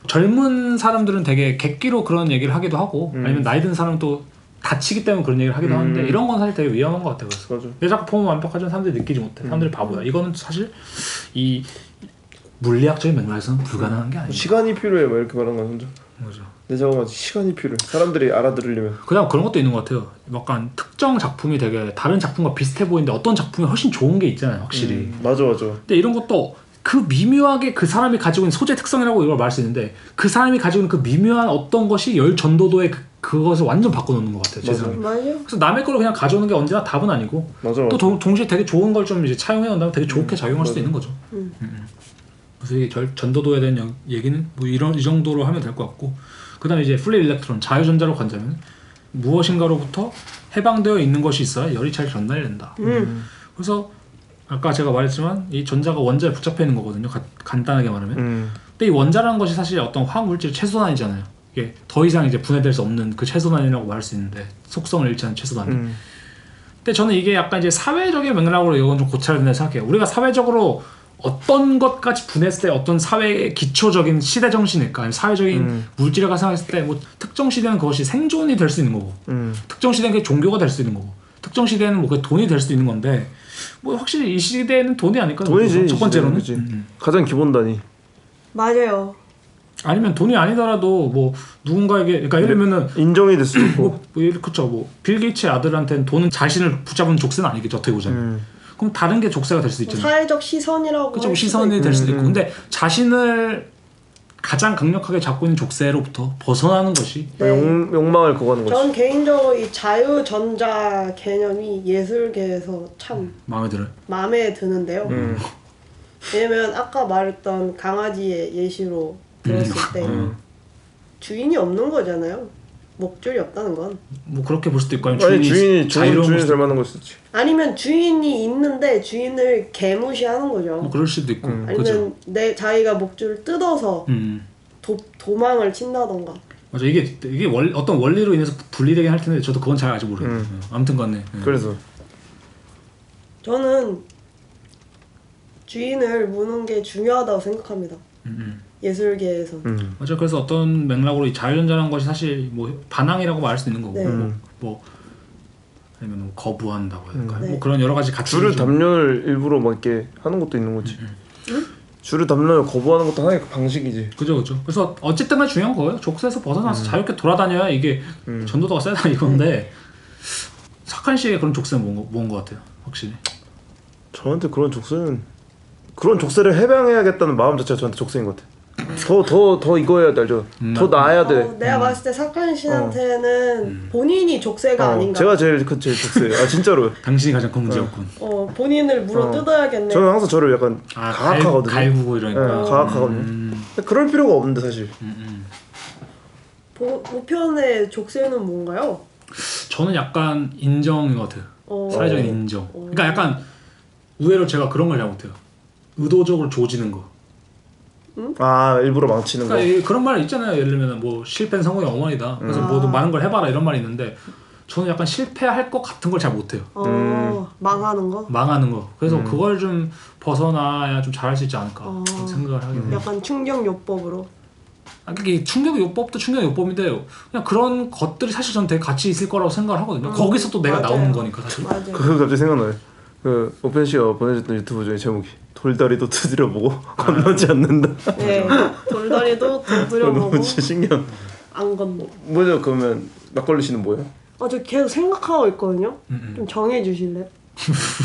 젊은 사람들은 되게 객기로 그런 얘기를 하기도 하고 아니면 나이 든 사람은 또 다치기 때문에 그런 얘기를 하기도 하는데 이런 건 사실 되게 위험한 것 같아요. 그래서 맞아. 내 작품은 완벽하지만 사람들이 느끼지 못해. 사람들이 바보야. 이거는 사실 이 물리학적인 맥락에서는 불가능한 게 아니에요. 시간이 필요해 막 이렇게 말한 건 혼자. 맞아. 내 작업은 시간이 필요해. 사람들이 알아들으려면. 그다음 그런 것도 있는 것 같아요. 약간 특정 작품이 되게 다른 작품과 비슷해 보이는데 어떤 작품이 훨씬 좋은 게 있잖아요. 확실히. 맞아. 근데 이런 것도 그 미묘하게 그 사람이 가지고 있는 소재 특성이라고 이걸 말할 수 있는데 그 사람이 가지고 있는 그 미묘한 어떤 것이 열 전도도의 그것을 완전 바꿔놓는 것 같아요. 제 맞아. 생각에. 맞아요. 그래서 남의 거를 그냥 가져오는 게 언제나 답은 아니고 맞아. 또 동시에 되게 좋은 걸 좀 이제 차용해 온다면 되게 좋게 작용할 수도 있는 거죠. 그래서 이게 전도도에 대한 얘기는 뭐 이 정도로 하면 될 것 같고 그다음에 이제 플레이 일렉트론 자유전자로 간다면 무엇인가로부터 해방되어 있는 것이 있어야 열이 잘 전달된다. 그래서 아까 제가 말했지만 이 전자가 원자에 붙잡혀 있는 거거든요. 간단하게 말하면. 근데 이 원자라는 것이 사실 어떤 화학 물질 최소단이잖아요. 이게 더 이상 이제 분해될 수 없는 그 최소단이라고 말할 수 있는데 속성을 잃지 않은 최소단이. 근데 저는 이게 약간 이제 사회적인 맥락으로 이건 좀 고쳐야 된다고 생각해요. 우리가 사회적으로 어떤 것까지 분했을 때 어떤 사회의 기초적인 시대 정신일까 아니면 사회적인 물질을 가상했을 때 뭐 특정 시대는 그것이 생존이 될 수 있는 거고 특정 시대는 그게 종교가 될 수 있는 거고 특정 시대는 뭐 그 돈이 될 수도 있는 건데 뭐 확실히 이 시대에는 돈이 아닐까. 돈이지. 첫 번째로는 그치. 가장 기본 단위. 맞아요. 아니면 돈이 아니더라도 뭐 누군가에게 그러니까 예를 들면은 인정이 될 수 있고. 그렇죠. 뭐 빌 게이츠의 아들한테는 돈은 자신을 붙잡은 족쇄는 아니겠죠. 어떻게 보자면. 그럼 다른 게 족쇄가 될 수 있잖아요. 사회적 시선이라고. 그렇죠. 시선이 될 수도 있고. 근데 자신을 가장 강력하게 잡고 있는 족쇄로부터 벗어나는 것이 네. 욕망을 그거 하는 거지. 전 개인적으로 이 자유전자 개념이 예술계에서 참 마음에 들어요. 마음에 드는데요. 왜냐면 아까 말했던 강아지의 예시로 들었을 때 주인이 없는 거잖아요. 목줄이 없다는 건. 뭐 그렇게 볼 수도 있고 아니면 아니 주인이 좋은 자유로운 주인이 걸 될 만한 걸 수도 있지. 아니면 주인이 있는데 주인을 개무시하는 거죠. 뭐 그럴 수도 있고 아니면 그죠. 내 자기가 목줄을 뜯어서 도망을 친다던가. 맞아 이게 어떤 원리로 인해서 분리되긴 할 텐데 저도 그건 잘 아직 모르겠어요. 아무튼간에 그래서 저는 주인을 무는 게 중요하다고 생각합니다. 예술계에서. 맞아 그래서 어떤 맥락으로 이 자유전자라는 것이 사실 뭐 반항이라고 말할 수 있는 거고 네. 뭐 아니면 뭐 거부한다고 해야 될까요? 네. 뭐 그런 여러 가지 가치를 줄을 좀- 담요를 일부러 막 이렇게 하는 것도 있는 거지. 줄을 담요를 거부하는 것도 하나의 방식이지. 그죠. 그래서 어쨌든 간에 중요한 거예요. 족쇄에서 벗어나서 자유롭게 돌아다녀야 이게 전도도가 세다 이건데 착한 씨의 그런 족쇄는 뭔 것 같아요. 확실히. 저한테 그런 족쇄를 해방해야겠다는 마음 자체가 저한테 족쇄인 것 같아. 더 이거 해야 돼, 알죠? 더 나아야 돼. 내가 봤을 때 사칸 씨한테는 본인이 족쇄가 아닌가. 제가 제일 족쇄. 아 진짜로. 당신이 가장 큰 문제였군. 본인을 물어 뜯어야겠네. 저는 항상 저를 약간 가학하거든요. 갈구고 이러니까. 네, 가학하거든요. 근데 그럴 필요가 없는데 사실. 우편의 족쇄는 뭔가요? 저는 약간 인정인 것 같아요. 사회적인 인정. 그러니까 약간 의외로 제가 그런 걸 잘 못해요. 의도적으로 조지는 거. 아 일부러 망치는 거. 그러니까 그런 말 있잖아요. 예를 들면 뭐 실패는 성공의 어머니다. 그래서 모두 많은 걸 해봐라 이런 말이 있는데 저는 약간 실패할 것 같은 걸 잘 못해요. 망하는 거? 망하는 거. 그래서 그걸 좀 벗어나야 좀 잘할 수 있지 않을까 그런 생각을 하게 돼요. 약간 충격요법으로. 그게 충격요법도 충격요법인데 그냥 그런 것들이 사실 저는 되게 가치 있을 거라고 생각을 하거든요. 거기서 또 내가 맞아요. 나오는 거니까 사실. 맞아요. 그거 갑자기 생각나요. 그 오펜 씨가 보내줬던 유튜브 중에 제목이 돌다리도 두드려보고 건너지 않는다. 네. 돌다리도 두드려보고 너무 진짜 신기한. 안 건너. 뭐죠? 그러면 막걸리 씨는 뭐예요? 저 계속 생각하고 있거든요. 좀 정해주실래요?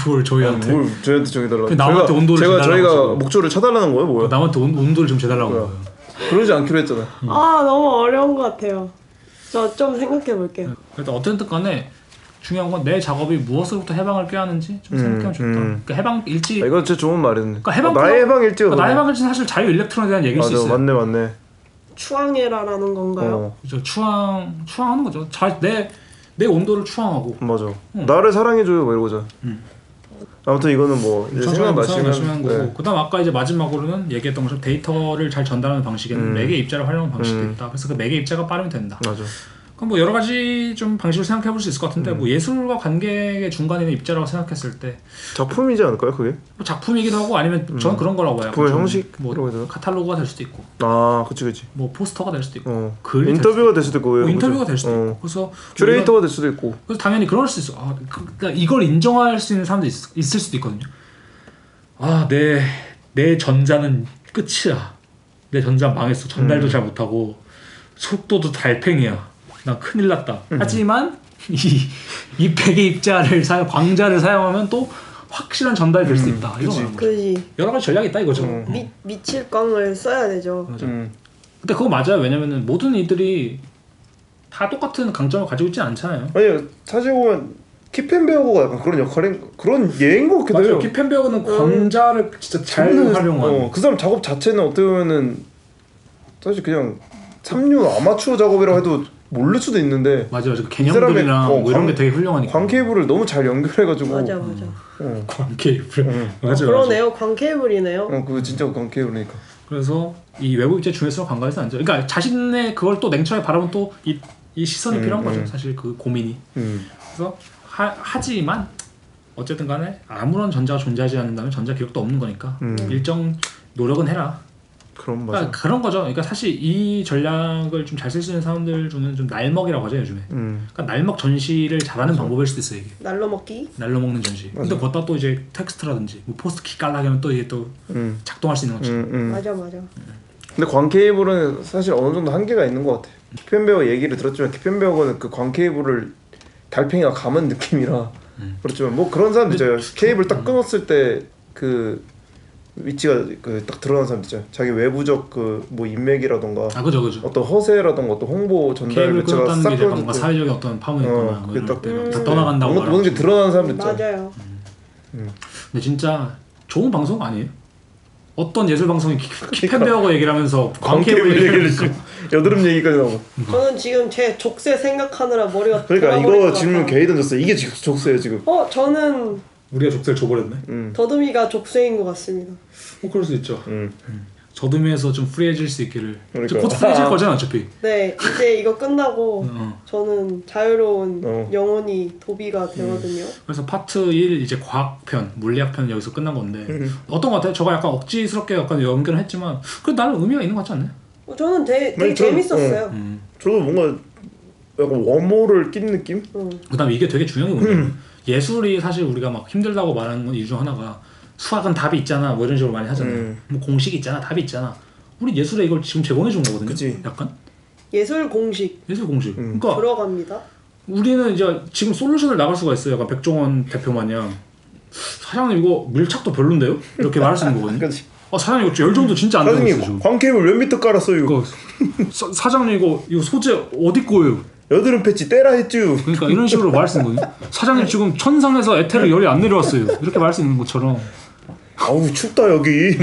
그걸 저희한테 뭘 저희한테 정해달라고? 그 남한테 온도를 재달라고 저희가 지금. 목조를 쳐달라는 거예요, 뭐야? 남한테 온도를 좀 재달라고 뭐야? 거예요. 그러지 않기로 했잖아. 너무 어려운 것 같아요. 저 좀 생각해 볼게요. 그래도 어쨌든 간에 중요한 건 내 작업이 무엇으로부터 해방을 꾀하는지 좀 생각하면 좋다. 그러니까 해방 일지. 이거 진짜 좋은 말이네. 그러니까 해방 나의 해방 일지가. 나의 해방 일지는 사실 자유 일렉트론에 대한 얘기일 수 맞아, 있어요. 맞네. 추앙해라라는 건가요? 그죠. 추앙하는 거죠. 내 온도를 추앙하고. 맞아. 나를 사랑해줘요, 뭐 이러고자. 아무튼 이거는 뭐 이제 생각나시면 생각나시면 거고. 그다음 아까 이제 마지막으로는 얘기했던 것처럼 데이터를 잘 전달하는 방식에는 매개 입자를 활용하는 방식이 있다. 그래서 그 매개 입자가 빠르면 된다. 맞아. 그럼 뭐 여러 가지 좀 방식을 생각해 볼 수 있을 것 같은데 뭐 예술과 관객의 중간에 있는 입자라고 생각했을 때 작품이지 않을까요, 그게? 뭐 작품이기도 하고 아니면 저는 그런 거라고 봐요. 작품의 좀 형식이라고 해야 되나? 뭐 카탈로그가 될 수도 있고 아, 그치. 뭐 포스터가 될 수도 있고 글이 인터뷰가 될 수도 있고, 뭐 인터뷰가 될 수도 있고 그래서 큐레이터가 될 수도 있고. 그래서 당연히 그럴 수 있어. 그러니까 이걸 인정할 수 있는 사람도 있을 수도 있거든요. 내 전자는 끝이야. 내 전자 망했어. 전달도 잘 못하고 속도도 달팽이야. 난 큰일 났다. 하지만 이 베개 입자를 광자를 사용하면 또 확실한 전달이 될 수 있다. 이거 말하는 거죠. 그지. 여러 가지 전략이 있다 이거죠. 미칠 광을 써야 되죠. 맞아. 근데 그거 맞아요. 왜냐면은 모든 이들이 다 똑같은 강점을 가지고 있지 않잖아요. 아니, 사실 보면 키펜베어거가 약간 그런 그런 예인 것 같기도 해요. 맞아요. 키펜베어는 광자를 진짜 잘 활용한. 그 사람 작업 자체는 어떻게 보면은 사실 그냥 삼류 아마추어 작업이라고 해도 모를 수도 있는데 맞아. 그 개념들이랑 뭐 이런 게 되게 훌륭하니까. 광 케이블을 너무 잘 연결해가지고. 맞아. 광 케이블. 맞아. 그러네요. 광 케이블이네요. 그거 진짜 광 케이블이니까. 그래서 이 외부 입자의 중요성을 간과해서 안 돼. 그러니까 자신의 그걸 또 냉철하게 바라보면 또 이 시선이 필요한 거죠. 사실 그 고민이. 그래서 하지만 어쨌든 간에 아무런 전자가 존재하지 않는다면 전자 기억도 없는 거니까 일정 노력은 해라. 그럼 맞아. 그러니까 그런 거죠. 그러니까 사실 이 전략을 좀 잘 쓸 수 있는 사람들 중에는 좀 날먹이라고 하죠 요즘에. 그러니까 날먹 전시를 잘하는 방법일 수도 있어요 이게. 날로 먹기. 날로 먹는 전시. 근데 거기다 또 이제 텍스트라든지 뭐 포스트키 깔라게 하면 또 이게 또 작동할 수 있는 거죠. 맞아. 근데 광 케이블은 사실 어느 정도 한계가 있는 것 같아. 키펜베어 얘기를 들었지만 키펜베어는 그 광 케이블을 달팽이가 감은 느낌이라 그렇지만 뭐 그런 사람도 있잖아요. 케이블 딱 끊었을 때 그 위치가 그 딱 드러나는 사람 있잖아요. 자기 외부적 그 뭐 인맥이라던가 아 그죠. 어떤 허세라던가 어떤 홍보 전달 케이블 매체가 끊었다는 싹 게 약간 뭔가 끊어졌고 사회적인 어떤 파문이 있거나 뭐 그게 이럴 딱 때 떠나간다고 모든 게 말하고. 드러나는 사람들 있잖아요. 맞아요. 근데 진짜 좋은 방송 아니에요? 어떤 예술 방송이 키팬배하고 얘기를 하면서 광케이블 얘기를 지금 여드름 얘기까지 나오고. 저는 지금 제 족쇄 생각하느라 머리가 그러니까 돌아버릴 이거 것 질문 같아요. 괜히 던졌어요. 이게 지금 족쇄예요 지금. 저는 우리가 족쇄를 줘버렸네. 더듬이가 족쇄인 것 같습니다. 그럴 수 있죠. 저둠에서 좀 프리해질 수 있기를. 그러니까. 곧 프리해질 거잖아 어차피. 네, 이제 이거 끝나고 저는 자유로운 어. 영혼이 도비가 되거든요. 그래서 파트 1 이제 과학편, 물리학편 여기서 끝난 건데 어떤 것 같아요? 저가 약간 억지스럽게 약간 연결을 했지만 그래도 나름 의미가 있는 것 같지 않나요? 저는 되게 아니, 저는- 재밌었어요. 저도 뭔가 약간 워모를 낀 느낌? 그다음에 이게 되게 중요한 게 뭐냐면 예술이 사실 우리가 막 힘들다고 말하는 건 이유 중 하나가 수학은 답이 있잖아 뭐 이런 식으로 많이 하잖아요. 뭐 공식이 있잖아 답이 있잖아. 우리 예술에 이걸 지금 제공해 준 거거든요. 그치. 약간 예술 공식 예술 공식. 그러니까 들어갑니다. 우리는 이제 지금 솔루션을 나갈 수가 있어요. 약간 백종원 대표 마냥 사장님 이거 밀착도 별론데요? 이렇게 말할 수 있는 거거든요. 그치. 사장님 이거 열정도 진짜 안 되고 있어 사장님 지금. 광케이블 몇 미터 깔았어요? 이거 사장님 이거 소재 어디 거예요? 여드름 패치 떼라 했쥬. 그러니까 이런 식으로 말할 수 있는 거예요. 사장님 지금 천상에서 에테르 열이 안 내려왔어요. 이렇게 말할 수 있는 것처럼 아우 춥다 여기.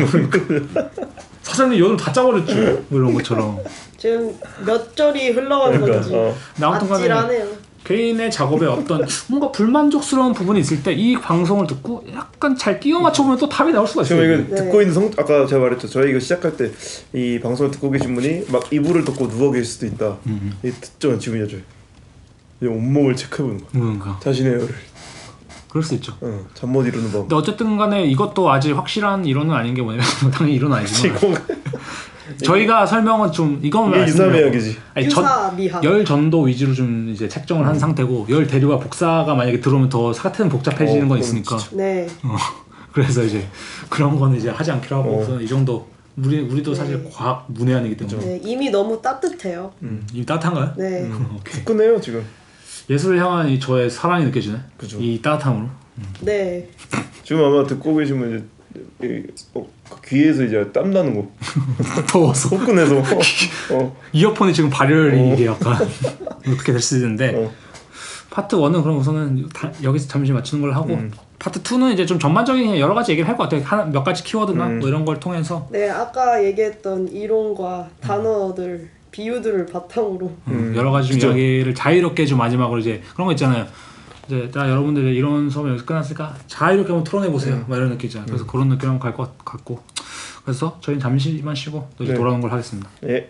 사장님 여드름 다 짜버렸죠. 뭐 이런 것처럼. 지금 몇 절이 흘러간 그러니까, 건지 근데 아무튼 간에 아찔하네요. 개인의 작업에 어떤 뭔가 불만족스러운 부분이 있을 때 이 방송을 듣고 약간 잘 끼워 맞춰보면 또 답이 나올 수가 있어요. 지금 이거 네. 듣고 있는 아까 제가 말했죠. 저희 이거 시작할 때 이 방송을 듣고 계신 분이 막 이불을 덮고 누워 계실 수도 있다. 이 특정한 지문이죠. 이 온몸을 체크해보는 거. 그러니까 자신의 열을. 그럴 수 있죠. 잠 못 이루는 법. 근데 어쨌든 간에 이것도 아직 확실한 이론은 아닌 게 뭐냐면 당연히 이론은 아니지만 저희가 설명은 좀 이것만 이게 말씀드려요. 유사미학이지. 아니, 유사미학. 열 전도 위주로 좀 이제 책정을 한 상태고 열 대류와 복사가 만약에 들어오면 더 사태는 복잡해지는 건 그건 있으니까 네. 그래서 이제 그런 거는 이제 하지 않기로 하고 우선 이 정도 우리도 사실 과학 문외한이기 때문에 네, 이미 너무 따뜻해요. 이미 따뜻한가요? 네. 오케이. 후끈해요 지금. 예술을 향한 이 저의 사랑이 느껴지네. 그죠. 이 따뜻함으로. 네. 지금 아마 듣고 계시면 이제 귀에서 이제 땀 나는 거. 더워서 후끈해서. 이어폰이 지금 발열이 이게 약간 그렇게 될 수 있는데 파트 1은 그럼 우선은 여기서 잠시 맞추는 걸로 하고 파트 2는 이제 좀 전반적인 여러 가지 얘기를 할 것 같아요. 몇 가지 키워드나 뭐 이런 걸 통해서 네, 아까 얘기했던 이론과 단어들, 비유들을 바탕으로 여러 가지 좀 그죠. 이야기를 자유롭게 좀 마지막으로 이제 그런 거 있잖아요. 이제 자 여러분들 이런 수업 여기서 끝났으니까 자유롭게 한번 토론해 보세요. 막 이런 느낌이잖아요. 그래서 그런 느낌 한번 갈 것 같고 그래서 저희는 잠시만 쉬고 또 이제 네. 돌아오는 걸 하겠습니다. 예.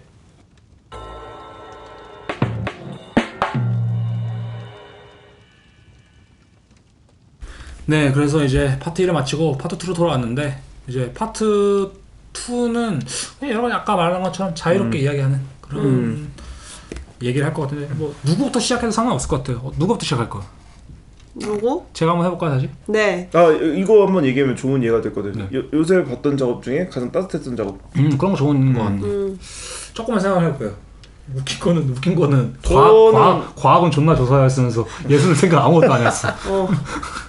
네, 그래서 이제 파트 1을 마치고 파트 2로 돌아왔는데 이제 파트 2는 여러 가지 아까 말한 것처럼 자유롭게 이야기하는 그런 얘기를 할 것 같은데 뭐 누구부터 시작해도 상관없을 것 같아요. 누구부터 시작할 거예요? 누구? 제가 한번 해볼까요 다시? 네. 이거 한번 얘기하면 좋은 예가 됐거든요. 네. 요새 봤던 작업 중에 가장 따뜻했던 작업. 그런 거 좋은 거 같네. 조금만 생각을 해볼게요. 웃긴 거는 저는- 과학은 존나 조사했으면서 예술을 생각 아무것도 안 했어.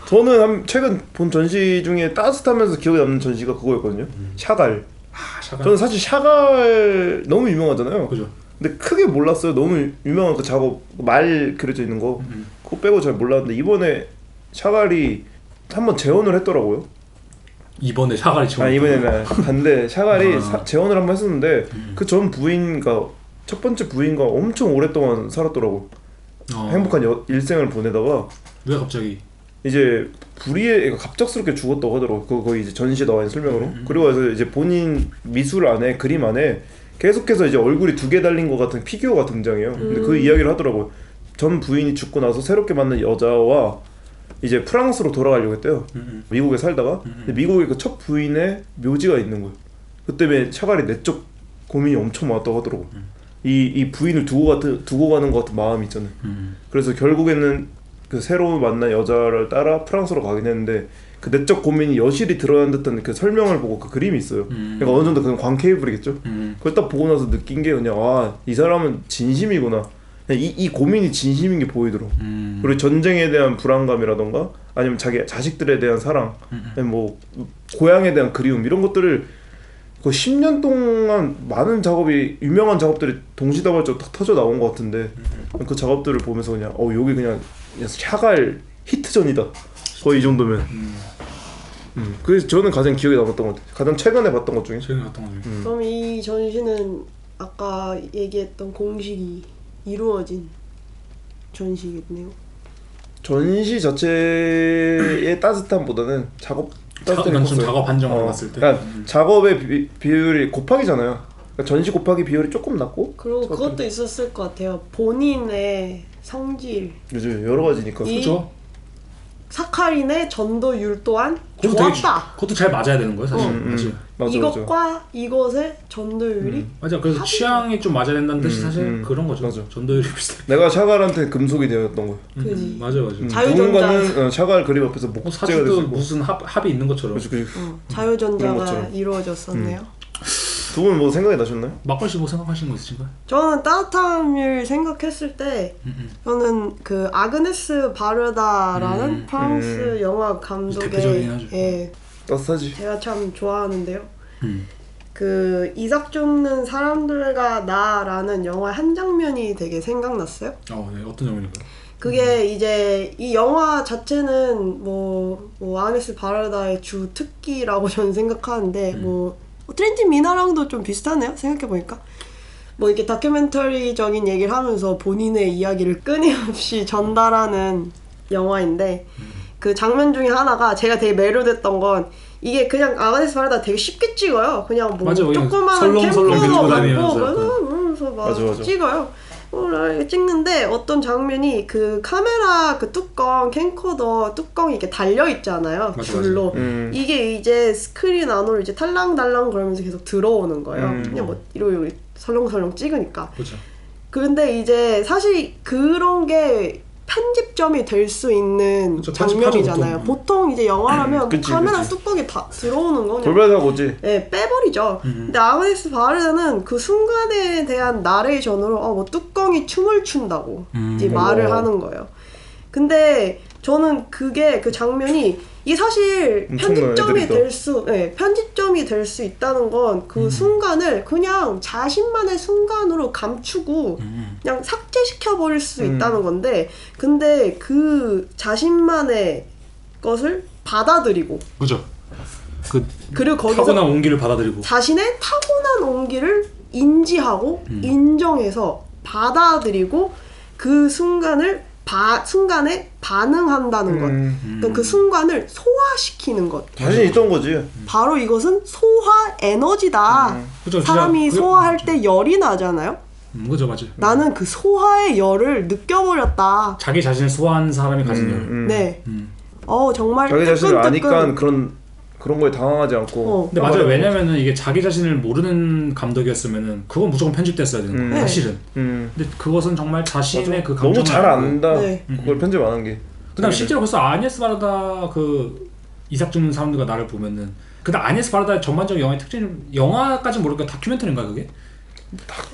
저는 최근 본 전시 중에 따뜻하면서 기억에 남는 전시가 그거였거든요. 샤갈. 샤갈. 저는 사실 샤갈 너무 유명하잖아요. 그죠. 근데 크게 몰랐어요. 너무 유명한 그 작업 말 그려져 있는 거. 그거 빼고 잘 몰랐는데 이번에 샤갈이 한번 재혼을 했더라고요. 이번에 샤갈이 지금. 이번에는 반대 샤갈이 재혼을 한번 했었는데 그 전 부인과 첫 번째 부인과 엄청 오랫동안 살았더라고. 행복한 일생을 보내다가 왜 갑자기? 이제 불의에 갑작스럽게 죽었다고 하더라고. 그거 거의 이제 전시에 나와 있는 설명으로. 그리고 나서 이제 본인 미술 안에 그림 안에 계속해서 이제 얼굴이 2개 달린 것 같은 피규어가 등장해요. 근데 그 이야기를 하더라고요. 전 부인이 죽고 나서 새롭게 만난 여자와 이제 프랑스로 돌아가려고 했대요. 미국에 살다가 근데 미국에 그 첫 부인의 묘지가 있는 거예요. 그 때문에 샤갈이 내적 고민이 엄청 많았다고 하더라고. 이 부인을 두고 가는 것 같은 마음이 있잖아요. 그래서 결국에는 그 새로 만난 여자를 따라 프랑스로 가긴 했는데 그 내적 고민이 여실히 드러난 듯한 그 설명을 보고 그 그림이 있어요. 그러니까 어느 정도 그건 광케이블이겠죠. 그걸 딱 보고 나서 느낀 게 그냥 이 사람은 진심이구나. 그냥 이 고민이 진심인 게 보이더라고. 그리고 전쟁에 대한 불안감이라던가 아니면 자기 자식들에 대한 사랑, 아니면 뭐 고향에 대한 그리움 이런 것들을 그 10년 동안 많은 작업이 유명한 작업들이 동시다발적으로 탁 터져 나온 것 같은데 그 작업들을 보면서 그냥 여기 그냥 샤갈 히트전이다 거의 이 정도면 그래서 저는 가장 기억에 남았던 것 같아요. 가장 최근에 봤던 것 중에. 최근에 봤던 거 중에. 그럼 이 전시는 아까 얘기했던 공식이 이루어진 전시겠네요. 전시 자체의 따뜻함보다는 작업 난 좀 작업 한정을 봤을 때. 그러니까 작업의 비율이 곱하기잖아요. 그러니까 전시 곱하기 비율이 조금 낮고. 그리고 그것도 있었을 것 같아요. 본인의 성질. 요즘 여러 가지니까. 그렇죠. 사카린의 전도율 또한 그것도 좋았다. 그것도 잘 맞아야 되는 거예요, 사실. 맞아, 이것과 이것의 전도율이 맞아. 그래서 취향이 좀 맞아야 된다는 뜻이 사실 그런 거죠. 맞아. 전도율이 비슷해. 내가 샤갈한테 금속이 되었던 거야. 그지. 맞아. 자유전자. 샤갈 그림 앞에서 목재가 사실도 됐고. 무슨 합이 있는 것처럼. 그치. 자유전자가 그런 것처럼. 이루어졌었네요. 두 분 뭐 생각이 나셨나요? 막걸 씨 뭐 생각하시는 거 있으신가요? 저는 따뜻함을 생각했을 때 저는 그 아그네스 바르다라는 프랑스 영화 대표적이긴 감독의 하죠. 따뜻하지. 제가 참 좋아하는데요. 그 이삭 죽는 사람들과 나라는 영화 한 장면이 되게 생각났어요. 네. 어떤 장면인가요? 그게 이제 이 영화 자체는 뭐 아그네스 바르다의 주 특기라고 저는 생각하는데 뭐 트렌티 미나랑도 좀 비슷하네요. 생각해보니까 뭐 이렇게 다큐멘터리적인 얘기를 하면서 본인의 이야기를 끊임없이 전달하는 영화인데 그 장면 중에 하나가 제가 되게 매료됐던 건 이게 그냥 아가네스 바르다 되게 쉽게 찍어요. 그냥 뭐 맞아, 조그마한 설렁설렁 캠코더 들고 갖고 다니면서. 막 맞아. 찍어요. 이렇게 찍는데 어떤 장면이 그 카메라 그 뚜껑 캠코더 뚜껑이 이렇게 달려 있잖아요. 줄로. 이게 이제 스크린 안으로 이제 탈랑달랑 그러면서 계속 들어오는 거예요. 그냥 뭐 이러고 설렁설렁 찍으니까. 그렇죠. 그런데 이제 사실 그런 게 편집점이 될 수 있는 그쵸, 장면이잖아요. 편집하죠, 보통 이제 영화라면 그치, 카메라 그치. 뚜껑이 다 들어오는 거 그냥 돌발사고지. 네, 빼버리죠. 근데 아그네스 바르다는 그 순간에 대한 나레이션으로 뭐 뚜껑이 춤을 춘다고 이제 말을 하는 거예요. 근데 저는 그게 그 장면이 이게 사실 편집점이 될 수 있다는 건 그 순간을 그냥 자신만의 순간으로 감추고 그냥 삭제시켜 버릴 수 있다는 건데 근데 그 자신만의 것을 받아들이고 그죠. 그리고 거기서 타고난 온기를 받아들이고 자신의 타고난 온기를 인지하고 인정해서 받아들이고 그 순간에 반응한다는 것. 그러니까 그 순간을 소화시키는 것. 자신 있던 거지. 바로 이것은 소화 에너지다. 그죠, 사람이 진짜 소화할 때 열이 나잖아요. 그죠, 맞아요. 나는 그 소화의 열을 느껴버렸다. 자기 자신을 소화한 사람이 가진 열. 네. 정말 자기 자신을 뜨끈뜨끈. 아니까 그런 거에 당황하지 않고. 근데 맞아요. 왜냐면은 이게 자기 자신을 모르는 감독이었으면은 그건 무조건 편집됐어야 되는 거예요. 사실은. 근데 그것은 정말 자신의 그 감정을 너무 잘 안다. 네. 그걸 편집 안 한 게. 그다음 실제로 벌써 아니에스 바르다 그 이삭 죽는 사람들과 나를 보면은 그다음 아니에스 바르다의 전반적인 영화의 특징은 영화까지 모르니까 다큐멘터리인가 그게?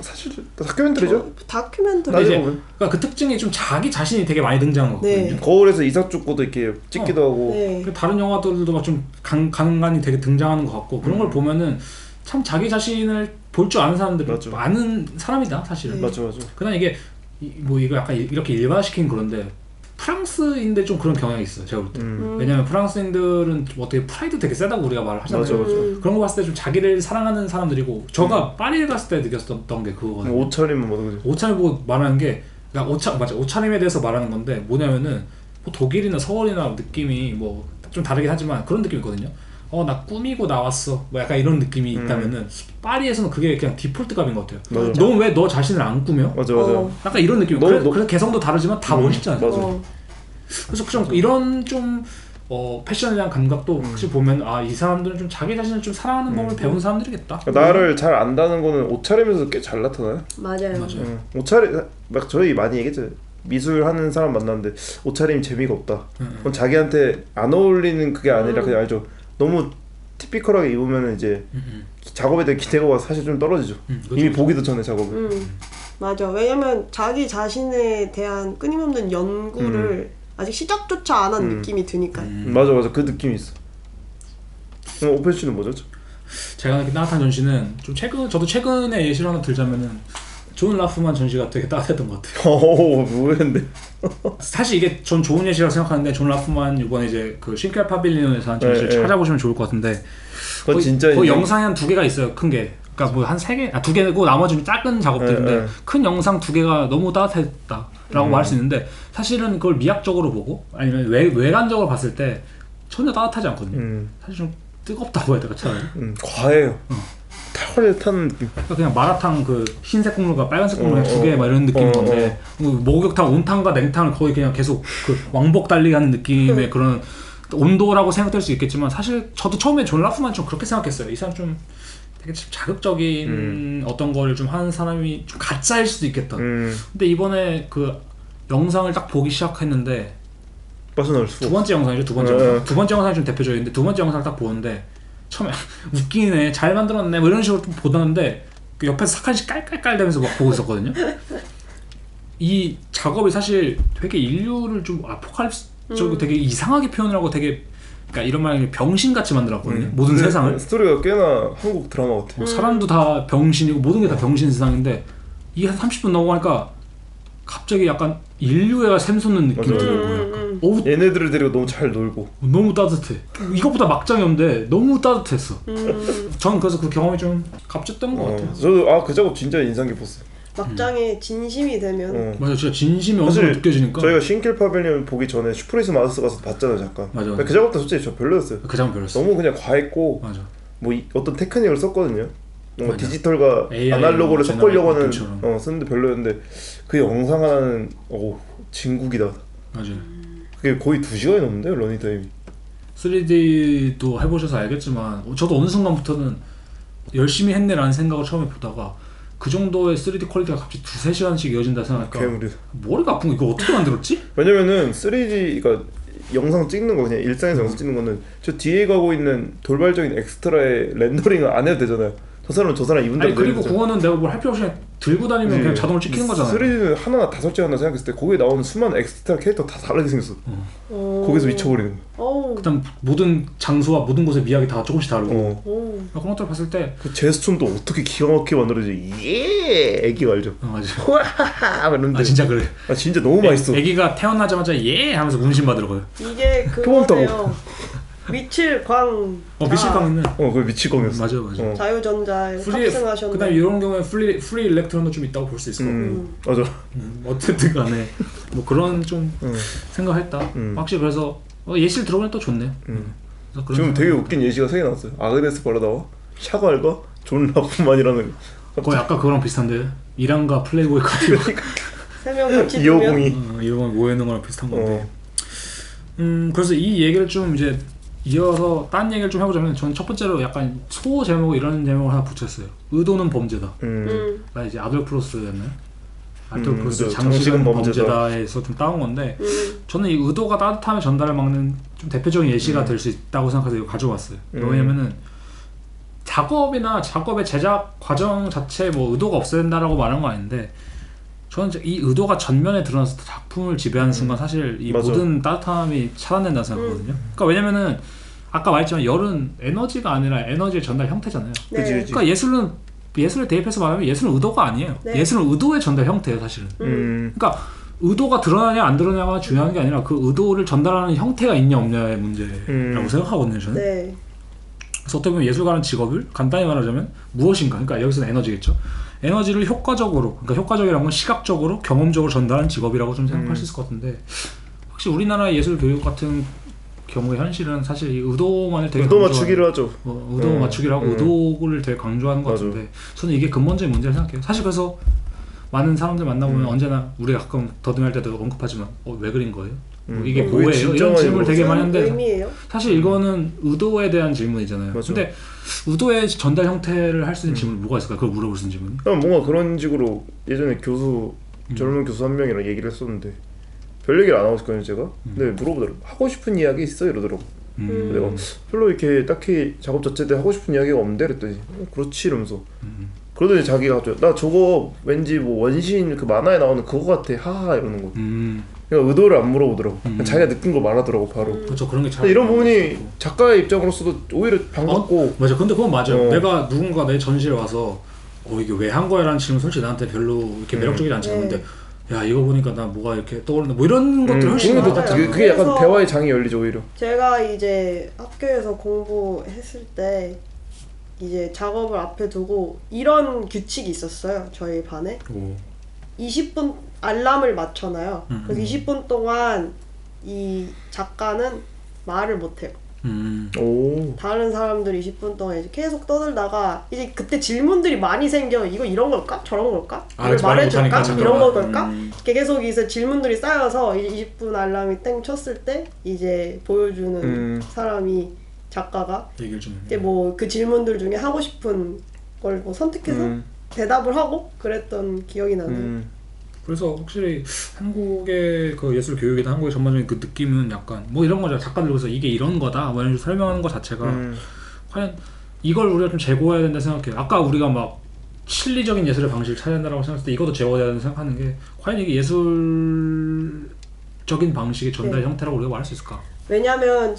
사실 다큐멘터리죠. 다큐멘터리. 나중에 이제 보면. 그러니까 그 특징이 좀 자기 자신이 되게 많이 등장한 거거든요. 네. 거울에서 이삭 죽고도 이렇게 찍기도 하고. 네. 그 다른 영화들도 막 좀 간간히 되게 등장하는 것 같고 그런 걸 보면은 참 자기 자신을 볼 줄 아는 사람들이 맞아. 많은 사람이다 사실은. 맞아. 그냥 이게 뭐 이거 약간 이렇게 일반화시킨 그런데 프랑스인데 좀 그런 경향이 있어요 제가 볼 때. 왜냐면 프랑스인들은 뭐 되게 프라이드 되게 세다고 우리가 말을 하잖아요. 맞아. 그런 거 봤을 때 좀 자기를 사랑하는 사람들이고 저가 파리를 갔을 때 느꼈던 게 그거거든요. 옷차림은 뭐도 그지. 옷차림 보고 말하는 게 그러니까 옷차림에 대해서 말하는 건데 뭐냐면은 뭐 독일이나 서울이나 느낌이 뭐 좀 다르긴 하지만 그런 느낌이 있거든요. 나 꾸미고 나왔어 뭐 약간 이런 느낌이 있다면은 파리에서는 그게 그냥 디폴트 값인 것 같아요. 맞아. 너 왜 너 자신을 안 꾸며? 맞아. 약간 이런 느낌. 그래서 개성도 다르지만 다 멋있잖아요. 맞아. 그래서 좀 이런 좀 패션에 대한 감각도 확실히 보면 이 사람들은 좀 자기 자신을 좀 사랑하는 법을 배운 사람들이겠다. 나를 잘 안다는 거는 옷차림에서 꽤 잘 나타나요. 맞아요. 옷차림 막 저희 많이 얘기했죠. 미술 하는 사람 만났는데 옷차림 재미가 없다. 그건 자기한테 안 어울리는 그게 아니라 그냥 알죠. 너무 티피컬하게 입으면 이제 작업에 대한 기대가 사실 좀 떨어지죠. 이미 보기도 전에 작업을. 맞아. 왜냐면 자기 자신에 대한 끊임없는 연구를 아직 시작조차 안 한 느낌이 드니까요. 맞아. 그 느낌이 있어. 오펜 씨는 뭐죠? 제가 느낀 따뜻한 전시는 좀 저도 최근에 예시를 하나 들자면은 존 라프만 전시가 되게 따뜻했던 것 같아요. 뭐였는데? 사실 이게 전 좋은 예시라고 생각하는데 존 라프만 이번에 이제 그 싱클 파빌리온에서 한 전시를 찾아보시면 좋을 것 같은데 그건 진짜 거의 영상이 한 2개가 있어요. 큰 게. 그러니까 뭐 한 3개, 2개고 나머지는 작은 작업들인데 큰 영상 2개가 너무 따뜻했다라고 말할 수 있는데 사실은 그걸 미학적으로 보고 아니면 외관적으로 봤을 때 전혀 따뜻하지 않거든요. 사실 좀 뜨겁다고 해야 될까 차라리. 과해요. 털 타는 느낌. 그냥 마라탕 그 흰색 국물과 빨간색 국물 2개 막 이런 느낌인 건데 목욕탕 온탕과 냉탕을 거의 그냥 계속 그 왕복 달리기 하는 느낌의 그런 온도라고 생각될 수 있겠지만 사실 저도 처음에 존 라프만 좀 그렇게 생각했어요. 이 사람 좀 되게 자극적인 어떤 거를 좀 하는 사람이 좀 가짜일 수도 있겠다. 근데 이번에 그 영상을 딱 보기 시작했는데 빠져나올 수. 두 번째 영상이죠. 두 번째 영상이 좀 대표적인데 두 번째 영상을 딱 보는데 처음에 웃기네, 잘 만들었네, 뭐 이런 식으로 좀 보다는데 그 옆에서 삭한씩 깔깔깔대면서 막 보고 있었거든요. 이 작업이 사실 되게 인류를 좀 아포칼립스적이고 되게 이상하게 표현을 하고 되게 그러니까 이런 말이 병신같이 만들었거든요. 모든 세상을. 스토리가 꽤나 한국 드라마 같아요. 사람도 다 병신이고 모든 게 다 병신 세상인데 이게 한 30분 넘어가니까 갑자기 약간 인류애가 샘솟는 느낌이 들어요. 얘네들을 데리고 너무 잘 놀고 너무 따뜻해. 이것보다 막장이 없는데 너무 따뜻했어. 전 그래서 그 경험이 좀 값졌던 것 같아요. 저도 그 작업 진짜 인상 깊었어요. 막장에 진심이 되면 맞아, 진짜 진심이 어느 정도 느껴지니까. 저희가 싱킬 파빌리온 보기 전에 슈프리스 마우스 가서 봤잖아요, 잠깐. 맞아. 그 작업도 솔직히 저 별로였어요. 그 장면 별로였어. 너무 그냥 과했고, 맞아. 뭐 어떤 테크닉을 썼거든요. 뭔가 맞아. 디지털과 AI 아날로그를 섞으려고 하는 느낌처럼. 쓰는데 별로였는데 그 영상 하나는 진국이다. 맞아. 그게 거의 2시간이 넘는데요, 러닝 타임이. 3D도 해보셔서 알겠지만 저도 어느 순간부터는 열심히 했네라는 생각을 처음에 보다가 그 정도의 3D 퀄리티가 갑자기 2-3시간씩 이어진다 생각하니까 괴물이. 머리가 아픈 거 이거 어떻게 만들었지? 왜냐면은 3D가 영상 찍는 거 그냥 일상에서 영상 찍는 거는 저 뒤에 가고 있는 돌발적인 엑스트라의 렌더링을 안 해도 되잖아요. 저 사람 입은 대로. 아니 그리고 그거는 내가 뭘 할 필요 없이 그냥 들고 다니면 그냥 자동으로 찍히는 거잖아요. 3D는 하나 다 설치한다 생각했을 때 거기에 나오는 수많은 엑스트라 캐릭터 다 다르게 생겼어. 거기서 미쳐버리는 거야. 그다음 모든 장소와 모든 곳의 미학이 다 조금씩 다르고 오. 그런 것들을 봤을 때 그 제스처도 어떻게 기가 막히게 만들어지? 애기가 알죠? 맞아. 와 이러는데 진짜 그래. 진짜 너무 맛있어. 애기가 태어나자마자 예 하면서 문신 받으러 가요. 이게 그거네요. 미칠광. 미칠광 있는. 그게 미칠광이었어. 맞아. 자유전자에 탑승하셨네. 그다음에 이런 경우에 프리 일렉트론도 좀 있다고 볼 수 있을 것 같고. 맞아. 어쨌든 간에 뭐 그런 좀 생각했다. 확실히 그래서 예시를 들어보니 또 좋네요. 지금 되게 웃긴 예시가 3개 나왔어요. 아그네스 바르다와 샤갈과 존 라프만이라는 거의 아까 그거랑 비슷한데 이란과 플레이보이 카티오 3명 같이 250이 이런 모여있는 거랑 비슷한 건데 그래서 이 얘기를 좀 이제 이어서 딴 얘기를 좀 해보자면 저는 첫 번째로 약간 소 제목 이런 제목을 하나 붙였어요. 의도는 범죄다. 나 이제 아돌프로스였나요? 아돌프로스 장식은 범죄다에서 좀 따온 건데 저는 이 의도가 따뜻함의 전달을 막는 좀 대표적인 예시가 될 수 있다고 생각해서 이거 가져왔어요. 왜냐면은 작업의 제작 과정 자체에 뭐 의도가 없어야 된다라고 말한 건 아닌데 저는 이 의도가 전면에 드러나서 작품을 지배하는 순간 사실 이 맞아. 모든 따뜻함이 차단된다고 생각하거든요. 그러니까 왜냐면은 아까 말했지만 열은 에너지가 아니라 에너지의 전달 형태잖아요. 네. 그치. 그러니까 예술을 대입해서 말하면 예술은 의도가 아니에요. 네. 예술은 의도의 전달 형태예요, 사실은. 그러니까 의도가 드러나냐 안 드러나냐가 중요한 게 아니라 그 의도를 전달하는 형태가 있냐 없냐의 문제라고 생각하거든요, 저는. 네. 그래서 어떻게 보면 예술가라는 직업을 간단히 말하자면 무엇인가, 그러니까 여기서는 에너지겠죠. 에너지를 효과적으로, 그러니까 효과적이라는 건 시각적으로, 경험적으로 전달하는 직업이라고 좀 생각할 수 있을 것 같은데 확실히 우리나라의 예술 교육 같은 경우의 현실은 사실 이 의도만을 되게 의도 맞추기를 하죠. 의도 맞추기를 하고 의도를 되게 강조하는 것 같은데 저는 이게 근본적인 문제를 생각해요. 사실 그래서 많은 사람들 만나보면 언제나 우리가 가끔 더듬할 때도 언급하지만 왜 그린 거예요? 뭐 이게 뭐예요? 이런 질문을 되게 많이 하는데 의미예요? 사실 이거는 의도에 대한 질문이잖아요. 맞아. 근데 의도의 전달 형태를 할 수 있는 질문이 뭐가 있을까요? 그걸 물어볼 수 있는 질문이? 그냥 뭔가 그런 식으로 예전에 젊은 교수 한 명이랑 얘기를 했었는데 별 얘기를 안 하고 있었거든요 제가. 근데 물어보더라고. 하고 싶은 이야기 있어? 이러더라고. 내가 별로 이렇게 딱히 작업 자체에 대해 하고 싶은 이야기가 없는데 그랬더니 그렇지 이러면서 그러더니 자기가 나 저거 왠지 뭐 원시인 그 만화에 나오는 그거 같아 하하 이러는 거. 그러니까 의도를 안 물어보더라고. 그냥 자기가 느낀 걸 말하더라고 바로. 그렇죠. 그런 게 잘. 이런 부분이 작가의 입장으로서도 오히려 반갑고. 맞아. 근데 그건 맞아요. 내가 누군가 내 전시에 와서 이게 왜 한 거야라는 질문 솔직히 나한테 별로 이렇게 매력적이지 않지 않는데 야 이거 보니까 나 뭐가 이렇게 떠오르는 뭐 이런 것들 훨씬 그게, 더 그게 약간 대화의 장이 열리죠 오히려. 제가 이제 학교에서 공부했을 때 이제 작업을 앞에 두고 이런 규칙이 있었어요. 저희 반에. 20분 알람을 맞춰놔요. 그래서 20분 동안 이 작가는 말을 못해요. 오. 다른 사람들이 20분 동안 이제 계속 떠들다가 이제 그때 질문들이 많이 생겨. 이거 이런 걸까? 저런 걸까? 이걸 말해줄까? 이런 걸까? 이렇게 계속 이제 질문들이 쌓여서 이제 20분 알람이 땡 쳤을 때 이제 보여주는 사람이 작가가 얘기를 좀 이제 뭐 그 질문들 중에 하고 싶은 걸 뭐 선택해서 대답을 하고 그랬던 기억이 나네요. 그래서 확실히 한국의 그 예술 교육이나 한국의 전반적인 그 느낌은 약간 뭐 이런 거죠. 작가들 여기서 이게 이런 거다 뭐 이런 식으로 설명하는 것 자체가 과연 이걸 우리가 좀 제고해야 된다 생각해요. 아까 우리가 막 실리적인 예술의 방식을 찾아야 된다고 생각했을 때 이것도 제고해야 된다고 생각하는 게 과연 이게 예술적인 방식의 전달 형태라고 우리가 말할 수 있을까? 왜냐면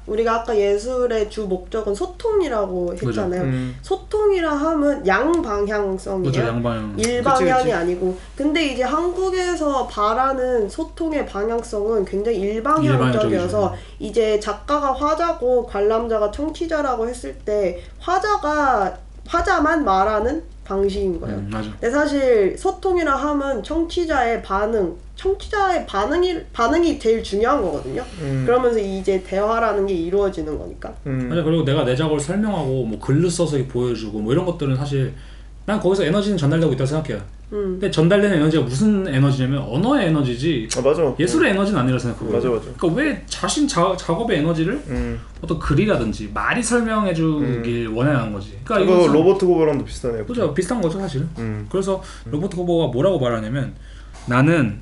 우리가 아까 예술의 주 목적은 소통이라고 했잖아요. 소통이라 하면 양방향성이에요. 그렇죠, 양방향. 일방향이 그치. 아니고. 근데 이제 한국에서 바라는 소통의 방향성은 굉장히 일방향적이어서 이제 작가가 화자고 관람자가 청취자라고 했을 때 화자만 말하는 방식인 거예요. 맞아. 근데 사실 소통이라 하면 청취자의 반응이 제일 중요한 거거든요. 그러면서 이제 대화라는 게 이루어지는 거니까. 맞아. 그리고 내가 내 작업을 설명하고 뭐 글로 써서 보여주고 뭐 이런 것들은 사실 난 거기서 에너지는 전달되고 있다고 생각해요. 근데 전달되는 에너지가 무슨 에너지냐면 언어의 에너지지 맞아. 예술의 에너지는 아니라 생각하거든요. 맞아. 그러니까 왜 자신 작업의 에너지를 어떤 글이라든지 말이 설명해주길 원하는 거지. 그러니까 이거 이것은 로버트 고버랑도 비슷하네요. 그죠. 비슷한 거죠 사실. 그래서 로버트 고버가 뭐라고 말하냐면 나는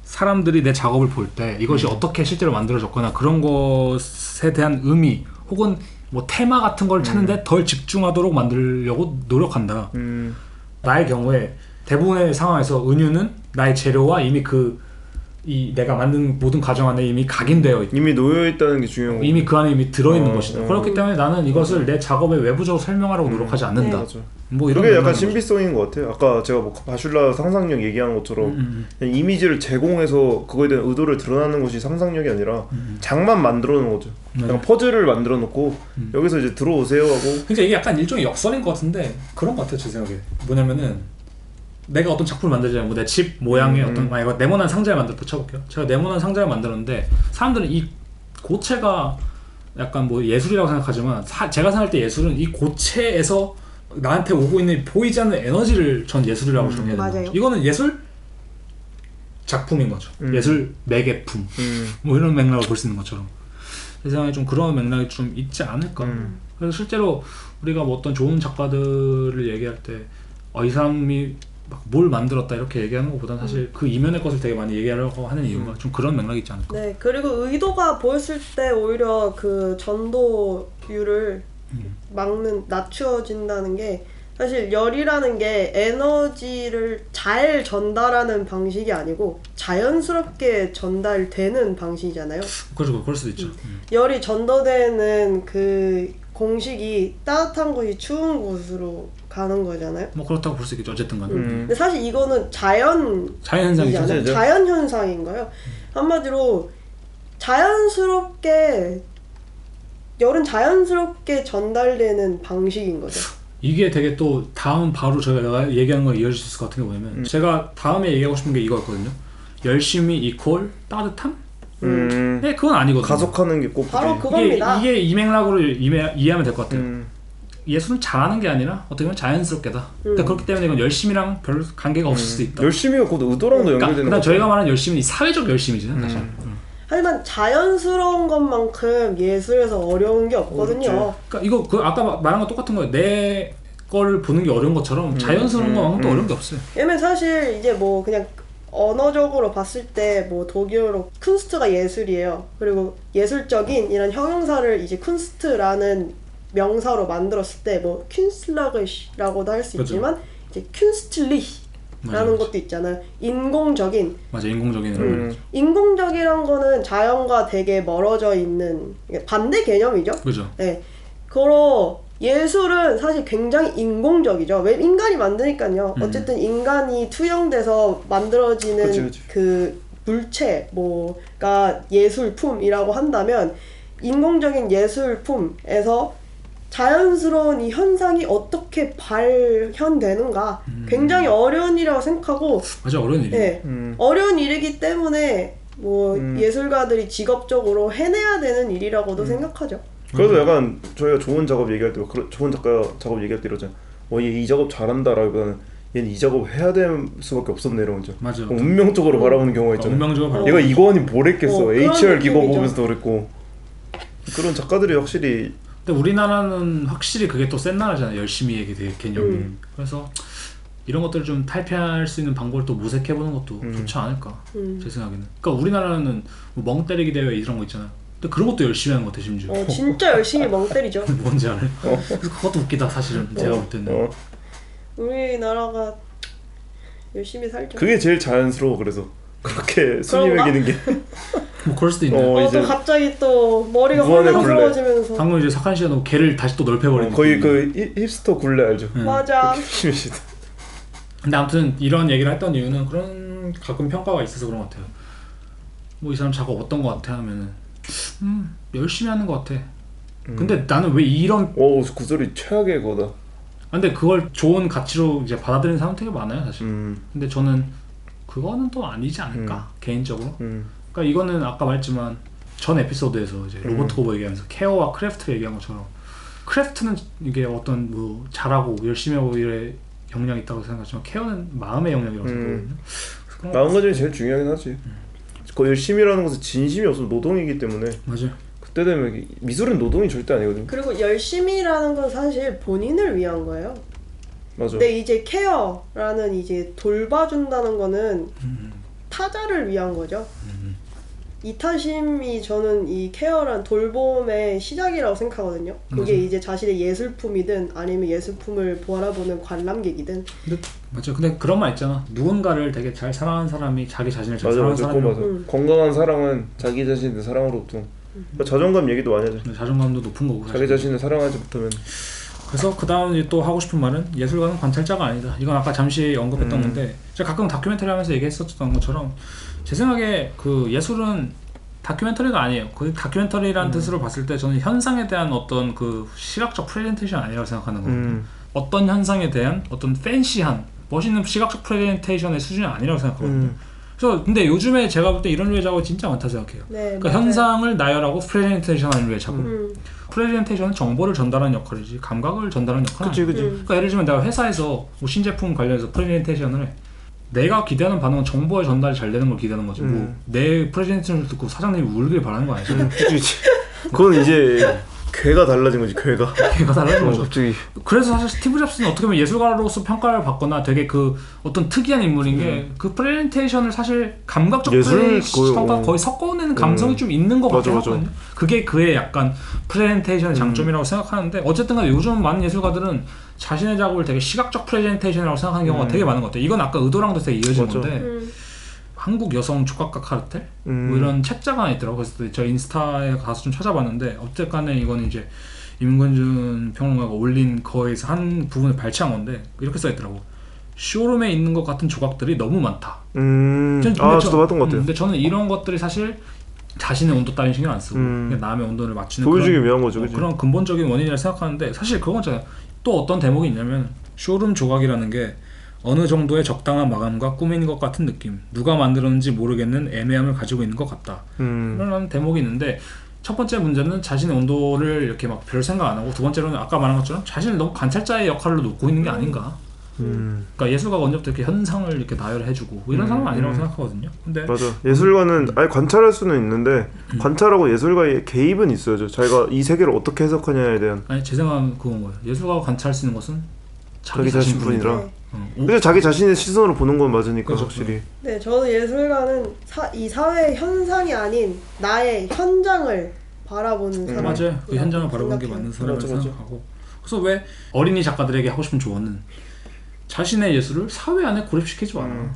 사람들이 내 작업을 볼 때 이것이 어떻게 실제로 만들어졌거나 그런 것에 대한 의미 혹은 뭐 테마 같은 걸 찾는데 덜 집중하도록 만들려고 노력한다. 나의 경우에 대부분의 상황에서 은유는 나의 재료와 이미 내가 만든 모든 과정 안에 이미 각인되어 있다. 이미 놓여 있다는 게 중요한 거. 이미 그 안에 이미 들어있는 것이다. 그렇기 때문에 나는 이것을 내 작업에 외부적으로 설명하려고 노력하지 않는다. 맞아. 뭐 이런 그게 약간 거죠. 신비성인 것 같아요. 아까 제가 뭐 바슐라 상상력 얘기한 것처럼 그냥 이미지를 제공해서 그거에 대한 의도를 드러나는 것이 상상력이 아니라 장만 만들어 놓은 거죠. 약간 퍼즐을 만들어 놓고 여기서 이제 들어오세요 하고. 그러니까 이게 약간 일종의 역설인 것 같은데 그런 것 같아요 제 생각에. 뭐냐면은 내가 어떤 작품을 만들잖아요. 뭐 내 집 모양의 어떤 네모난 상자를 만들었다 쳐볼게요. 제가 네모난 상자를 만들었는데 사람들은 이 고체가 약간 뭐 예술이라고 생각하지만 제가 생각할 때 예술은 이 고체에서 나한테 오고 있는 보이지 않는 에너지를 전 예술이라고 정의해야 된다. 맞아요. 이거는 예술 작품인 거죠. 예술 매개품 뭐 이런 맥락을 볼 수 있는 것처럼 제 생각에 좀 그런 맥락이 좀 있지 않을까. 그래서 실제로 우리가 뭐 어떤 좋은 작가들을 얘기할 때 이 사람이 막 뭘 만들었다 이렇게 얘기하는 것보다는 사실 그 이면의 것을 되게 많이 얘기하려고 하는 이유가 좀 그런 맥락이 있지 않을까. 네, 그리고 의도가 보였을 때 오히려 그 전도율을 낮추어진다는 게 사실 열이라는 게 에너지를 잘 전달하는 방식이 아니고 자연스럽게 전달되는 방식이잖아요. 그렇죠, 그럴 수도 있죠. 열이 전도되는 그 공식이 따뜻한 곳이 추운 곳으로 가는 거잖아요. 뭐 그렇다고 볼 수 있겠죠. 어쨌든 간에. 근데 사실 이거는 자연현상이잖아요. 자연현상이죠. 자연현상인 거예요. 한마디로 열은 자연스럽게 전달되는 방식인 거죠. 이게 되게 또 다음 바로 제가 얘기하는 거 이어질 수 있을 것 같은 게 뭐냐면 제가 다음에 얘기하고 싶은 게 이거였거든요. 열심히 이퀄 따뜻함? 네, 그건 아니거든요. 가속하는 게 꼭 바로 그겁니다. 이게 이 맥락으로 이해하면 될 것 같아요. 예술은 잘하는 게 아니라 어떻게 보면 자연스럽게다. 그러니까 그렇기 때문에 이건 열심이랑 별 관계가 없을 수도 있다. 열심히가 곧 의도랑도 연결되는 그러니까 거죠. 저희가 말하는 열심은 이 사회적 열심이지 사실. 하지만 자연스러운 것만큼 예술에서 어려운 게 없거든요. 그러니까 이거 아까 말한 거 똑같은 거예요. 내 거를 보는 게 어려운 것처럼 자연스러운 것만큼 또 어려운 게 없어요. 왜냐면 사실 이제 뭐 그냥 언어적으로 봤을 때 뭐 독일어로 쿤스트가 예술이에요. 그리고 예술적인 이런 형용사를 이제 쿤스트라는 명사로 만들었을 때 뭐 퀸슬라그라고도 할 수 그죠. 있지만 이제 퀸스틀리라는 것도 있잖아요. 인공적인. 맞아, 인공적인. 인공적이란 거는 자연과 되게 멀어져 있는 반대 개념이죠. 그죠. 네. 그러 예술은 사실 굉장히 인공적이죠. 왜 인간이 만드니까요. 어쨌든 인간이 투영돼서 만들어지는 그치. 그 물체 뭐가 예술품이라고 한다면 인공적인 예술품에서 자연스러운 이 현상이 어떻게 발현되는가 굉장히 어려운 일이라고 생각하고 맞아, 어려운 일이야. 네, 어려운 일이기 때문에 뭐 예술가들이 직업적으로 해내야 되는 일이라고도 생각하죠. 그래서 약간 저희가 좋은 작업 얘기할 때 좋은 작업 얘기할 때 이러잖아. 얘 이 작업 잘한다라기보다는 얘는 이 작업 해야 될 수밖에 없었네 이런 거죠. 맞아. 운명적으로 바라보는 경우가 있잖아. 운명적으로 바라보는 얘가 이거니 뭘 했겠어. 그런 HR 기고 느낌이죠. 보면서도 그랬고 그런 작가들이 확실히 근데 우리나라는 확실히 그게 또 센 나라잖아요. 열심히 얘기 되게 개념이. 그래서 이런 것들을 좀 탈피할 수 있는 방법을 또 모색해보는 것도 좋지 않을까 제 생각에는. 그러니까 우리나라는 뭐 멍 때리기 대회 이런 거 있잖아요. 근데 그런 것도 열심히 하는 것 같아 심지어. 진짜 열심히 멍 때리죠. 뭔지 알아요? 그래서 그것도 웃기다 사실은 제가 볼 때는. 우리나라가 열심히 살죠. 그게 제일 자연스러워. 그래서 그렇게 순위 그런가? 매기는 게 뭐 그럴 수도 있네. 이제 또 갑자기 또 머리가 무한의 혼란스러워지면서 방금 이제 사칸 씨가 개를 다시 또 넓혀버린 거의 느낌이. 그 힙스터 굴레 알죠? 맞아. 심시다. 근데 아무튼 이런 얘기를 했던 이유는 그런 가끔 평가가 있어서 그런 것 같아요. 뭐 이 사람 작업 어떤 것 같아 하면은 열심히 하는 것 같아. 근데 나는 왜 이런 그 소리 최악의 거다. 근데 그걸 좋은 가치로 이제 받아들이는 사람 되게 많아요 사실. 근데 저는 그거는 또 아니지 않을까 개인적으로. 그러니까 이거는 아까 말했지만 전 에피소드에서 이제 로버트 고버 얘기하면서 케어와 크래프트 얘기한 것처럼 크래프트는 이게 어떤 뭐 잘하고 열심히 하고 이래 영향이 있다고 생각하지만 케어는 마음의 영역이라고 생각하거든요. 마음가짐이 제일 중요하긴 하지. 그 열심히라는 것은 진심이 없어서 노동이기 때문에 맞아요. 그때 되면 미술은 노동이 절대 아니거든요. 그리고 열심히라는 건 사실 본인을 위한 거예요. 맞아. 근데 이제 케어라는 이제 돌봐준다는 거는 타자를 위한 거죠. 이타심이 저는 이 케어란 돌봄의 시작이라고 생각하거든요. 그게 맞아. 이제 자신의 예술품이든 아니면 예술품을 바라보는 관람객이든. 근데 그런 말 있잖아. 누군가를 되게 잘 사랑하는 사람이 자기 자신을 잘 맞아. 사랑하는 그거 사람이라고. 맞아. 건강한 사랑은 자기 자신의 사랑으로부터. 그러니까 자존감 얘기도 많이 하죠. 자존감도 높은 거고. 자기 사실. 자신을 사랑하지 못하면. 그래서 그 다음에 또 하고 싶은 말은 예술가는 관찰자가 아니다. 이건 아까 잠시 언급했던 건데 제가 가끔 다큐멘터리 하면서 얘기했었던 것처럼 제 생각에 그 예술은 다큐멘터리가 아니에요. 그 다큐멘터리라는 뜻으로 봤을 때 저는 현상에 대한 어떤 그 시각적 프레젠테이션 아니라고 생각하는 거거든요. 어떤 현상에 대한 어떤 팬시한 멋있는 시각적 프레젠테이션의 수준이 아니라고 생각하거든요. 그래서 근데 요즘에 제가 볼 때 이런 류의 작업이 진짜 많다 생각해요. 네, 그러니까 맞아요. 현상을 나열하고 프레젠테이션하는 류의 작업. 프레젠테이션은 정보를 전달하는 역할이지 감각을 전달하는 역할은 그치. 그러니까 예를 들면 내가 회사에서 뭐 신제품 관련해서 프레젠테이션을 해. 내가 기대하는 반응은 정보의 전달이 잘 되는 걸 기대하는 거지. 뭐 내 프레젠테이션을 듣고 사장님이 울길 바라는 거 아니죠? 그치. 그건 이제 괴가 달라진 거지. 괴가. 걔가 달라진 거죠. 갑자기. 그래서 사실 스티브 잡스는 어떻게 보면 예술가로서 평가를 받거나 되게 그 어떤 특이한 인물인 게 그 프레젠테이션을 사실 감각적 예술 프레젠테이션과 거의 섞어내는 감성이 좀 있는 것 맞아, 같긴 맞아. 하거든요. 그게 그의 약간 프레젠테이션의 장점이라고 생각하는데 어쨌든 간에 요즘 많은 예술가들은 자신의 작업을 되게 시각적 프레젠테이션이라고 생각하는 경우가 되게 많은 것 같아요. 이건 아까 의도랑도 되게 이어진 맞아. 건데 한국 여성 촉각가 카르텔 뭐 이런 책자가 하나 있더라고요. 그래서 저 인스타에 가서 좀 찾아봤는데 어쨌든 간에 이건 이제 임건준 평론가가 올린 거에서 한 부분을 발췌한 건데 이렇게 써있더라고. 쇼룸에 있는 것 같은 조각들이 너무 많다. 저도 봤던 것 같아요. 근데 저는 이런 것들이 사실 자신의 온도 따윈 신경 안 쓰고 그냥 남의 온도를 맞추는 보여주기 위한 거죠, 그치? 그런 근본적인 원인이라 생각하는데 사실 그건 있잖아요. 또 어떤 대목이 있냐면 쇼룸 조각이라는 게 어느 정도의 적당한 마감과 꾸민 것 같은 느낌, 누가 만들었는지 모르겠는 애매함을 가지고 있는 것 같다. 그런 대목이 있는데 첫 번째 문제는 자신의 온도를 이렇게 막 별 생각 안 하고 두 번째로는 아까 말한 것처럼 자신을 너무 관찰자의 역할로 놓고 있는 게 아닌가. 그러니까 예술가가 언제부터 이렇게 현상을 이렇게 나열해주고 뭐 이런 사람은 아니라고 생각하거든요. 근데 맞아. 예술가는 아예 관찰할 수는 있는데 관찰하고 예술가의 개입은 있어야죠. 자기가 이 세계를 어떻게 해석하냐에 대한. 아니 제 생각은 그건 거예요. 예술가가 관찰할 수 있는 것은 자기 자신뿐이라. 네. 그래서 자기 자신의 시선으로 보는 건 맞으니까 그렇죠. 확실히. 네, 저는 예술가는 이 사회의 현상이 아닌 나의 현장을 바라보는 사람. 맞아요. 그 현장을 바라보는 게 맞는 사람을 맞아, 맞아. 생각하고. 그래서 왜 어린이 작가들에게 하고 싶은 조언은 자신의 예술을 사회 안에 고립시키지 마라.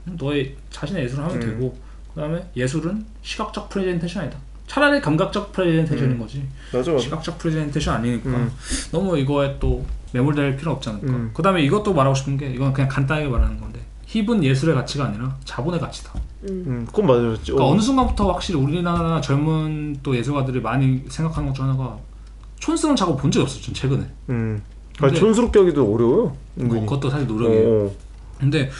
너의 자신의 예술을 하면 되고 그 다음에 예술은 시각적 프레젠테이션 아니다. 차라리 감각적 프레젠테이션인 거지. 맞아. 시각적 프레젠테이션 아니니까 너무 이거에 또 매몰될 필요 없지 않을까. 그 다음에 이것도 말하고 싶은 게 이건 그냥 간단하게 말하는 건데 힙은 예술의 가치가 아니라 자본의 가치다. 그건 맞아요. 그러니까 어느 순간부터 확실히 우리나라 젊은 또 예술가들이 많이 생각하는 것 중 하나가 촌스러운 작업 본 적이 없었죠 최근에. 아니, 촌스럽게 하기도 어려워요. 그것도 사실 노력이에요. 근데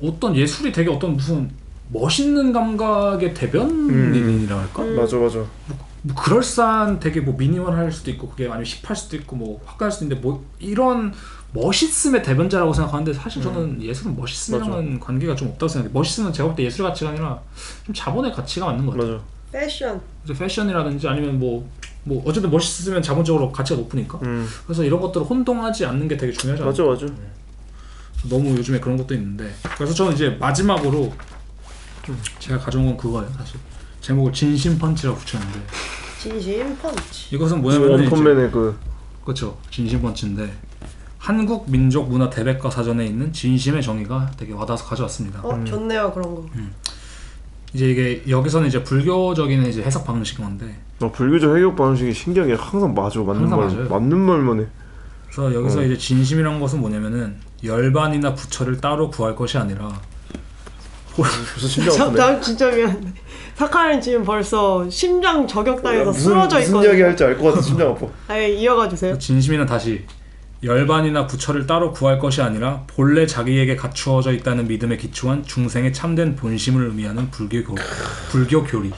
어떤 예술이 되게 어떤 무슨 멋있는 감각의 대변인이라고 할까? 맞아. 뭐 그럴싸한 되게 뭐 미니멀할 수도 있고 그게 아니면 힙할 수도 있고 뭐 화려할 수도 있는데 뭐 이런 멋있음의 대변자라고 생각하는데 사실 저는 예술은 멋있음이랑은 관계가 좀 없다고 생각해요. 멋있으면 제가 볼 때 예술의 가치가 아니라 좀 자본의 가치가 맞는 것 같아요. 맞아. 패션. 그래서 패션이라든지 아니면 뭐 어쨌든 멋있으면 자본적으로 가치가 높으니까. 그래서 이런 것들을 혼동하지 않는 게 되게 중요하지 않아요? 맞아. 너무 요즘에 그런 것도 있는데 그래서 저는 이제 마지막으로 제가 가져온 건 그거예요. 사실 제목을 진심 펀치라고 붙였는데 진심 펀치. 이것은 뭐냐면 원펀맨의 그렇죠. 진심 펀치인데 한국 민족 문화 대백과 사전에 있는 진심의 정의가 되게 와닿아서 가져왔습니다. 좋네요 그런 거. 이제 이게 여기서는 이제 불교적인 이제 해석 방식인 건데 불교적 해석 방식이 신기하게 항상 맞아. 맞는 말만 해. 그래서 여기서 이제 진심이란 것은 뭐냐면은 열반이나 부처를 따로 구할 것이 아니라 벌써 심장 아프네. 나 진짜 미안해. 사카린 지금 벌써 심장 저격당해서 쓰러져 있거든요. 무슨 이야기 할지 알 것 같아. 심장 아파. 아니 이어가 주세요. 진심이는 다시 열반이나 부처를 따로 구할 것이 아니라 본래 자기에게 갖추어져 있다는 믿음에 기초한 중생의 참된 본심을 의미하는 불교 교리.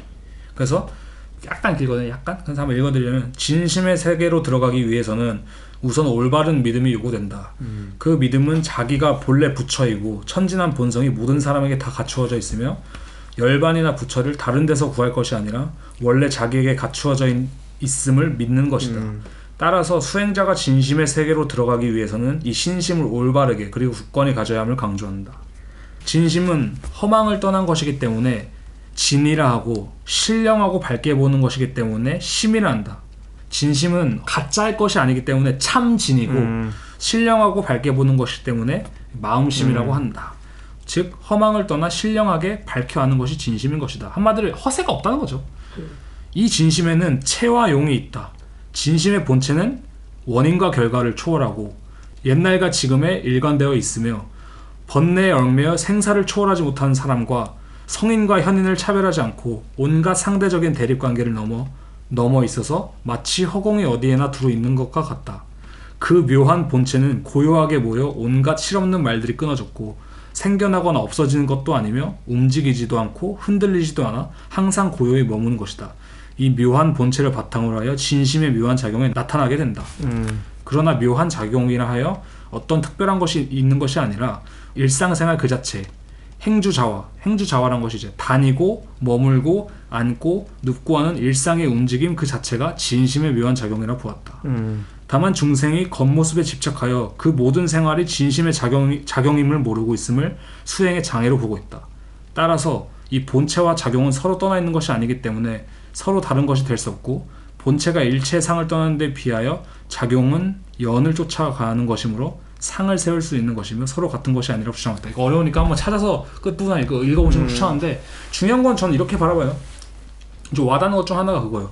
그래서 약간 길거든요. 약간? 그래서 한번 읽어드리면 진심의 세계로 들어가기 위해서는 우선 올바른 믿음이 요구된다. 그 믿음은 자기가 본래 부처이고 천진한 본성이 모든 사람에게 다 갖추어져 있으며 열반이나 부처를 다른 데서 구할 것이 아니라 원래 자기에게 갖추어져 있음을 믿는 것이다. 따라서 수행자가 진심의 세계로 들어가기 위해서는 이 신심을 올바르게 그리고 굳건히 가져야 함을 강조한다. 진심은 허망을 떠난 것이기 때문에 진이라 하고 신령하고 밝게 보는 것이기 때문에 심이라 한다. 진심은 가짜일 것이 아니기 때문에 참진이고 신령하고 밝게 보는 것이기 때문에 마음심이라고 한다. 즉 허망을 떠나 신령하게 밝혀 하는 것이 진심인 것이다. 한마디로 허세가 없다는 거죠. 이 진심에는 체와 용이 있다. 진심의 본체는 원인과 결과를 초월하고 옛날과 지금에 일관되어 있으며 번뇌에 얽매여 생사를 초월하지 못하는 사람과 성인과 현인을 차별하지 않고 온갖 상대적인 대립관계를 넘어 있어서 마치 허공이 어디에나 두루 있는 것과 같다. 그 묘한 본체는 고요하게 모여 온갖 실없는 말들이 끊어졌고 생겨나거나 없어지는 것도 아니며 움직이지도 않고 흔들리지도 않아 항상 고요히 머무는 것이다. 이 묘한 본체를 바탕으로 하여 진심의 묘한 작용이 나타나게 된다. 그러나 묘한 작용이라 하여 어떤 특별한 것이 있는 것이 아니라 일상생활 그 자체, 행주자화란 것이 이제 다니고 머물고 앉고 눕고 하는 일상의 움직임 그 자체가 진심의 묘한 작용이라 보았다. 다만 중생이 겉모습에 집착하여 그 모든 생활이 진심의 작용임을 모르고 있음을 수행의 장애로 보고 있다. 따라서 이 본체와 작용은 서로 떠나 있는 것이 아니기 때문에 서로 다른 것이 될 수 없고 본체가 일체의 상을 떠나는 데 비하여 작용은 연을 쫓아가는 것이므로 상을 세울 수 있는 것이며 서로 같은 것이 아니라 주장했다. 이거 어려우니까 한번 찾아서 끝부분 읽어보시면 추천하는데 중요한 건 저는 이렇게 바라봐요. 좀 와닿는 것 중 하나가 그거예요.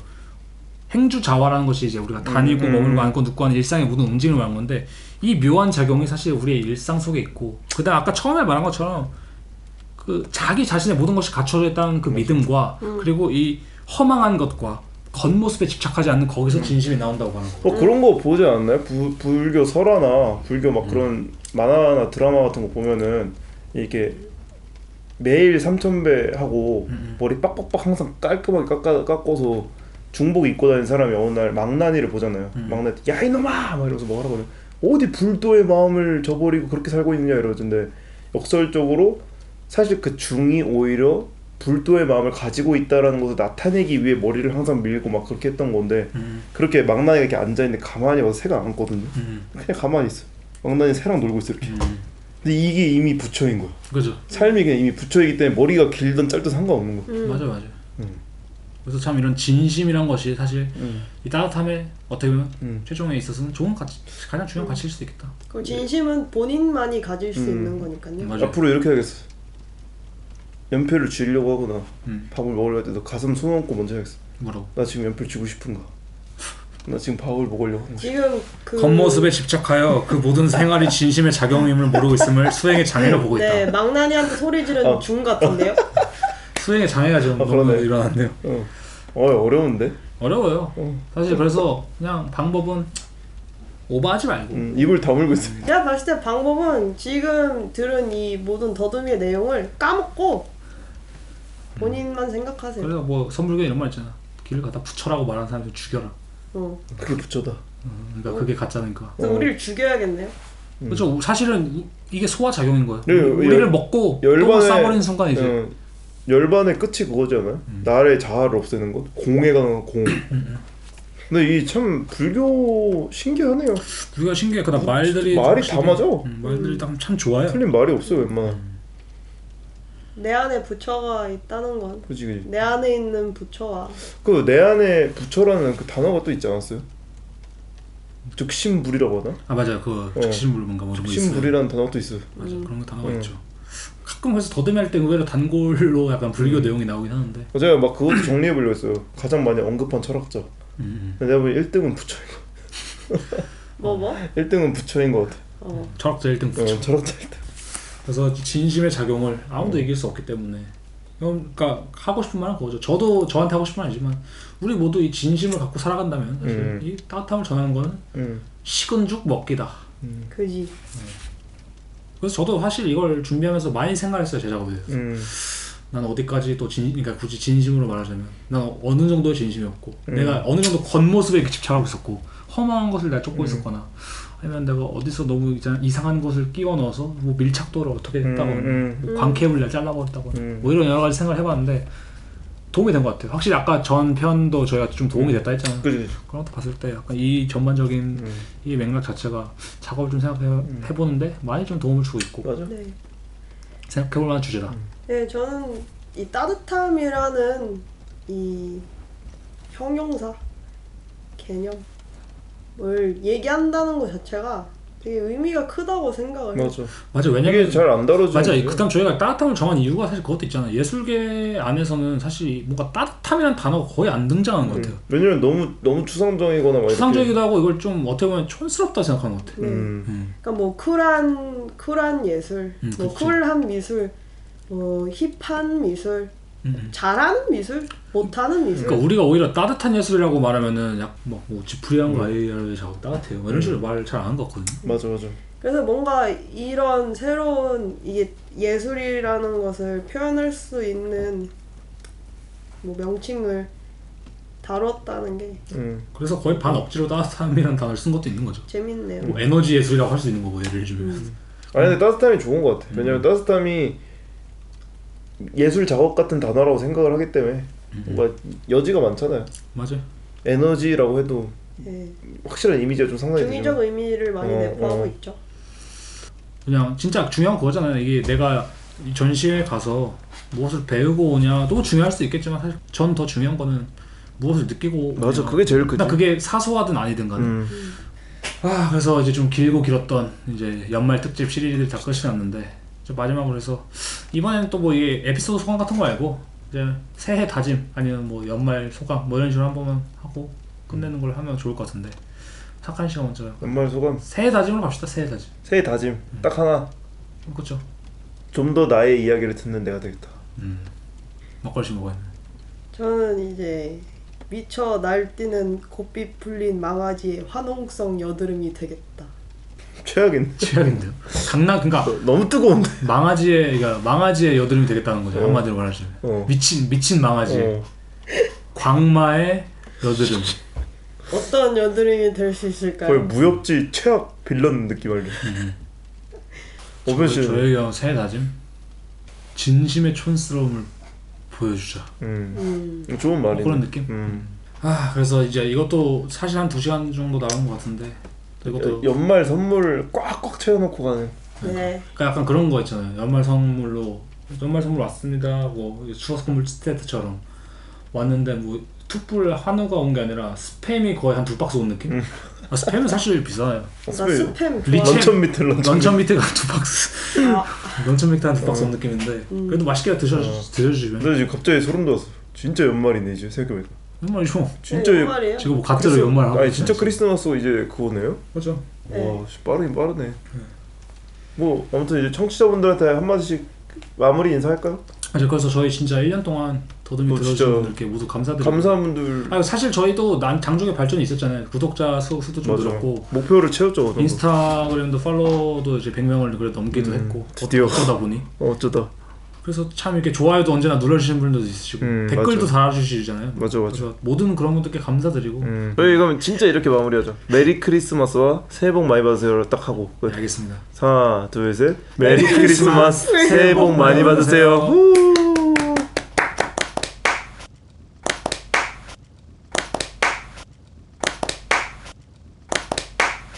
행주자화라는 것이 이제 우리가 다니고 머물고 앉고 눕고 하는 일상의 모든 움직임을 말하는 건데 이 묘한 작용이 사실 우리의 일상 속에 있고 그다음 아까 처음에 말한 것처럼 그 자기 자신의 모든 것이 갖춰져 있다는 그 믿음과 그리고 이 허망한 것과 겉모습에 집착하지 않는 거기서 진심이 나온다고 하는 거. 그런 거 보지 않나요? 불교 설화나 불교 막 그런 만화나 드라마 같은 거 보면은 이렇게 매일 3000배 하고 머리 빡빡빡 항상 깔끔하게 깎아서 중복 입고 다니는 사람이 어느 날 망나니를 보잖아요. 망나니 야 이놈아! 막 이러면서 뭐 하라고 어디 불도의 마음을 저버리고 그렇게 살고 있느냐 이러던데 역설적으로 사실 그 중이 오히려 불도의 마음을 가지고 있다라는 것을 나타내기 위해 머리를 항상 밀고 막 그렇게 했던 건데 그렇게 망나니가 이렇게 앉아있는데 가만히 봐서 새가 안 앉거든요. 그냥 가만히 있어. 망나니 새랑 놀고 있어 이렇게. 근데 이게 이미 부처인 거야. 그죠. 삶이 그냥 이미 부처이기 때문에 머리가 길든 짧든 상관없는 거야. 맞아. 그래서 참 이런 진심이란 것이 사실 이 따뜻함에 어떻게 보면 최종에 있어서는 좋은 가치, 가장 중요한 가치일 수도 있겠다. 그 진심은 본인만이 가질 수 있는 거니까요. 맞아. 앞으로 이렇게 하겠어. 연필을 쥐려고 하거나 밥을 먹으려 할 때도 가슴 손 얹고 먼저 해야겠어. 뭐라고? 나 지금 연필 쥐고 싶은가? 나 지금 밥을 먹으려고 하는 거야. 지금 그 겉모습에 집착하여 그 모든 생활이 진심의 작용임을 모르고 있음을 수행의 장애로 보고 있다. 네, 망나니한테 소리 지르는 중 같은데요. 수행의 장애가 지금 너무 그러네. 일어났네요. 어려운데? 어려워요. 사실 그래서 그냥 방법은 오버하지 말고 입을 다물고 있어. 제가 봤을 때 방법은 지금 들은 이 모든 더듬이의 내용을 까먹고 본인만 생각하세요. 그래서 뭐 선불교 이런 말 있잖아. 길을 갖다 붙여라고 말하는 사람들 죽여라. 그게 부처다. 그러니까 그게 가짜니까. 그래서 우리를 죽여야겠네요. 그렇죠. 사실은 이게 소화 작용인 거예요. 네, 우리를 먹고 똥을 싸버리는 순간 이제 열반의 끝이 그거지 않아요? 나의 자아를 없애는 것, 공에 관한 공. 근데 이 참 불교 신기하네요. 우리가 신기해. 그다음 말들이 말이 확실히, 다 맞아. 말들이 참 좋아요. 틀린 말이 없어요, 웬만한. 내 안에 부처가 있다는 건 그지 그지. 내 안에 있는 부처와 그 내 안에 부처라는 그 단어가 또 있지 않았어요? 즉심불이라고 하나? 아 맞아요. 그 즉신불 뭔가 뭐 이런 거 있어요. 즉심불이라는 단어가 있어요. 맞아. 그런 거 단어가 있죠. 가끔 그래서 더듬이할 때 의외로 단골로 약간 불교 내용이 나오긴 하는데. 제가 막 그것도 정리해 보려고 했어요. 가장 많이 언급한 철학자. 근데 내가 보기엔 1등은 부처인 거. 뭐? 1등은 부처인 것 같아. 철학자 1등 부처. 철학자 1등. 그래서 진심의 작용을 아무도 이길 수 없기 때문에 그러니까 하고 싶은 말은 그거죠. 저도 저한테 하고 싶은 말 아니지만 우리 모두 이 진심을 갖고 살아간다면 사실 이 따뜻함을 전하는 거는 식은 죽 먹기다. 그지. 그래서 저도 사실 이걸 준비하면서 많이 생각했어요. 제 작업에 대해서. 난 어디까지 또 그러니까 굳이 진심으로 말하자면 난 어느 정도의 진심이었고 내가 어느 정도 겉모습에 집착하고 있었고 허망한 것을 내가 쫓고 있었거나 아니면 내가 어디서 너무 이상한 것을 끼워 넣어서 뭐 밀착도를 어떻게 했다거나 뭐 광캡을 내가 잘라버렸다거나 뭐 이런 여러 가지 생각을 해봤는데 도움이 된 것 같아요. 확실히 아까 전 편도 저희가 좀 도움이 됐다 했잖아요. 그지. 그런 것도 봤을 때 약간 이 전반적인 이 맥락 자체가 작업을 좀 생각해보는데 많이 좀 도움을 주고 있고 맞아. 네. 생각해볼 만한 주제다. 네, 저는 이 따뜻함이라는 이 형용사 개념을 얘기한다는 것 자체가 되게 의미가 크다고 생각을 해요. 맞아. 왜냐면 이게 잘 안 다뤄지는. 맞아. 거죠? 그다음 저희가 따뜻함을 정한 이유가 사실 그것도 있잖아요. 예술계 안에서는 사실 뭔가 따뜻함이라는 단어가 거의 안 등장하는 것 같아요. 왜냐면 너무 추상적이거나 막 추상적이기도 하고 이걸 좀 어떻게 보면 촌스럽다 생각하는 것 같아요. 네. 그러니까 뭐 쿨한 예술, 뭐 그치. 쿨한 미술, 뭐 힙한 미술, 잘하는 미술, 못하는 미술. 그러니까 우리가 오히려 따뜻한 예술이라고 말하면은 뭐 지푸리한 거 아이를 작업 따뜻해요. 뭐 이런 식으로 말 잘 안 하는 것 같거든요. 맞아. 그래서 뭔가 이런 새로운 이게 예술이라는 것을 표현할 수 있는 뭐 명칭을 다뤘다는 게 그래서 거의 반 억지로 따뜻함이라는 단어를 쓴 것도 있는 거죠. 재밌네요. 뭐 에너지 예술이라고 할 수 있는 거고 예를 들면. 아니 근데 따뜻함이 좋은 것 같아. 왜냐면 따뜻함이 예술 작업 같은 단어라고 생각을 하기 때문에 뭔가 여지가 많잖아요. 맞아요. 에너지라고 해도 네. 확실한 이미지가 좀 상당히 중의적 되죠. 의미를 많이 내포하고 있죠. 그냥 진짜 중요한 그거잖아요. 이게 내가 이 전시회 가서 무엇을 배우고 오냐도 중요할 수 있겠지만 사실 전 더 중요한 거는 무엇을 느끼고 맞아. 오냐. 그게 제일 크지. 그게 사소하든 아니든 간에. 그래서 이제 좀 길고 길었던 이제 연말 특집 시리즈들이 다 끝이 났는데 이제 마지막으로 해서 이번에는 또 뭐 이게 에피소드 소감 같은 거 말고 이제 새해 다짐 아니면 뭐 연말 소감 뭐 이런 식으로 한 번만 하고 끝내는 걸 하면 좋을 것 같은데 착한 시간 먼저 연말 소감. 새해 다짐으로 갑시다. 새해 다짐. 새해 다짐 딱 하나. 그렇죠. 좀 더 나의 이야기를 듣는 내가 되겠다. 먹걸시 먹어야 돼. 저는 이제 미쳐 날뛰는 곱빛 풀린 망아지의 화농성 여드름이 되겠다. 최악인. 최악인데요. 그러니까 너무 뜨거운데. 망아지의 여드름이 되겠다는 거죠. 한마디로 말하자면. 미친 망아지. 광마의 여드름. 어떤 여드름이 될 수 있을까요? 거의 무협지 최악 빌런 느낌 알죠. 오변 씨. 저에게 새해 다짐. 진심의 촌스러움을 보여주자. 좋은 말이네. 그런 느낌. 그래서 이제 이것도 사실 한 2시간 정도 나온 것 같은데 이것도 연말 선물 꽉꽉 채워놓고 가는. 네. 그러니까 약간 그런 거 있잖아요. 연말 선물 왔습니다. 뭐 추석 선물 세트처럼 왔는데 뭐 툭불 한우가 온 게 아니라 스팸이 거의 한 2박스 온 느낌? 아, 스팸은 사실 비싸요. 나 스팸 좋아. 런천 미틀 런천 미트가 2박스. 아, 런천 미트 한 2박스 온 느낌인데 그래도 맛있게 드셔주시면. 근데 지금 갑자기 소름 돋았어. 진짜 연말이네 이제 생각해보니까. 정말이죠. 진짜 네, 연말이에요? 지금 뭐 갓대로 연말하고. 아니 진짜 크리스마스 이제 그거네요? 그렇죠. 네. 와 빠르긴 빠르네. 뭐 아무튼 이제 청취자분들한테 한마디씩 마무리 인사할까요? 그래서 저희 진짜 1년 동안 더듬이 들어주신 진짜 분들께 모두 감사드리고. 감사한 분들. 아, 사실 저희도 장중에 발전이 있었잖아요. 구독자 수도 좀 늘었고 목표를 채웠죠. 저도. 인스타그램도 팔로워도 이제 100명을 그래 넘기도 했고 드디어. 어쩌다 보니 어쩌다. 그래서 참 이렇게 좋아요도 언제나 눌러주시는 분들도 있으시고 댓글도 달아주시잖아요. 맞아. 그래서 모든 그런 분들께 감사드리고. 저희 그럼 진짜 이렇게 마무리하자. 메리 크리스마스와 새해 복 많이 받으세요를 딱 하고 끝. 알겠습니다. 하나 둘 셋. 메리 크리스마스 새해 복 많이 받으세요.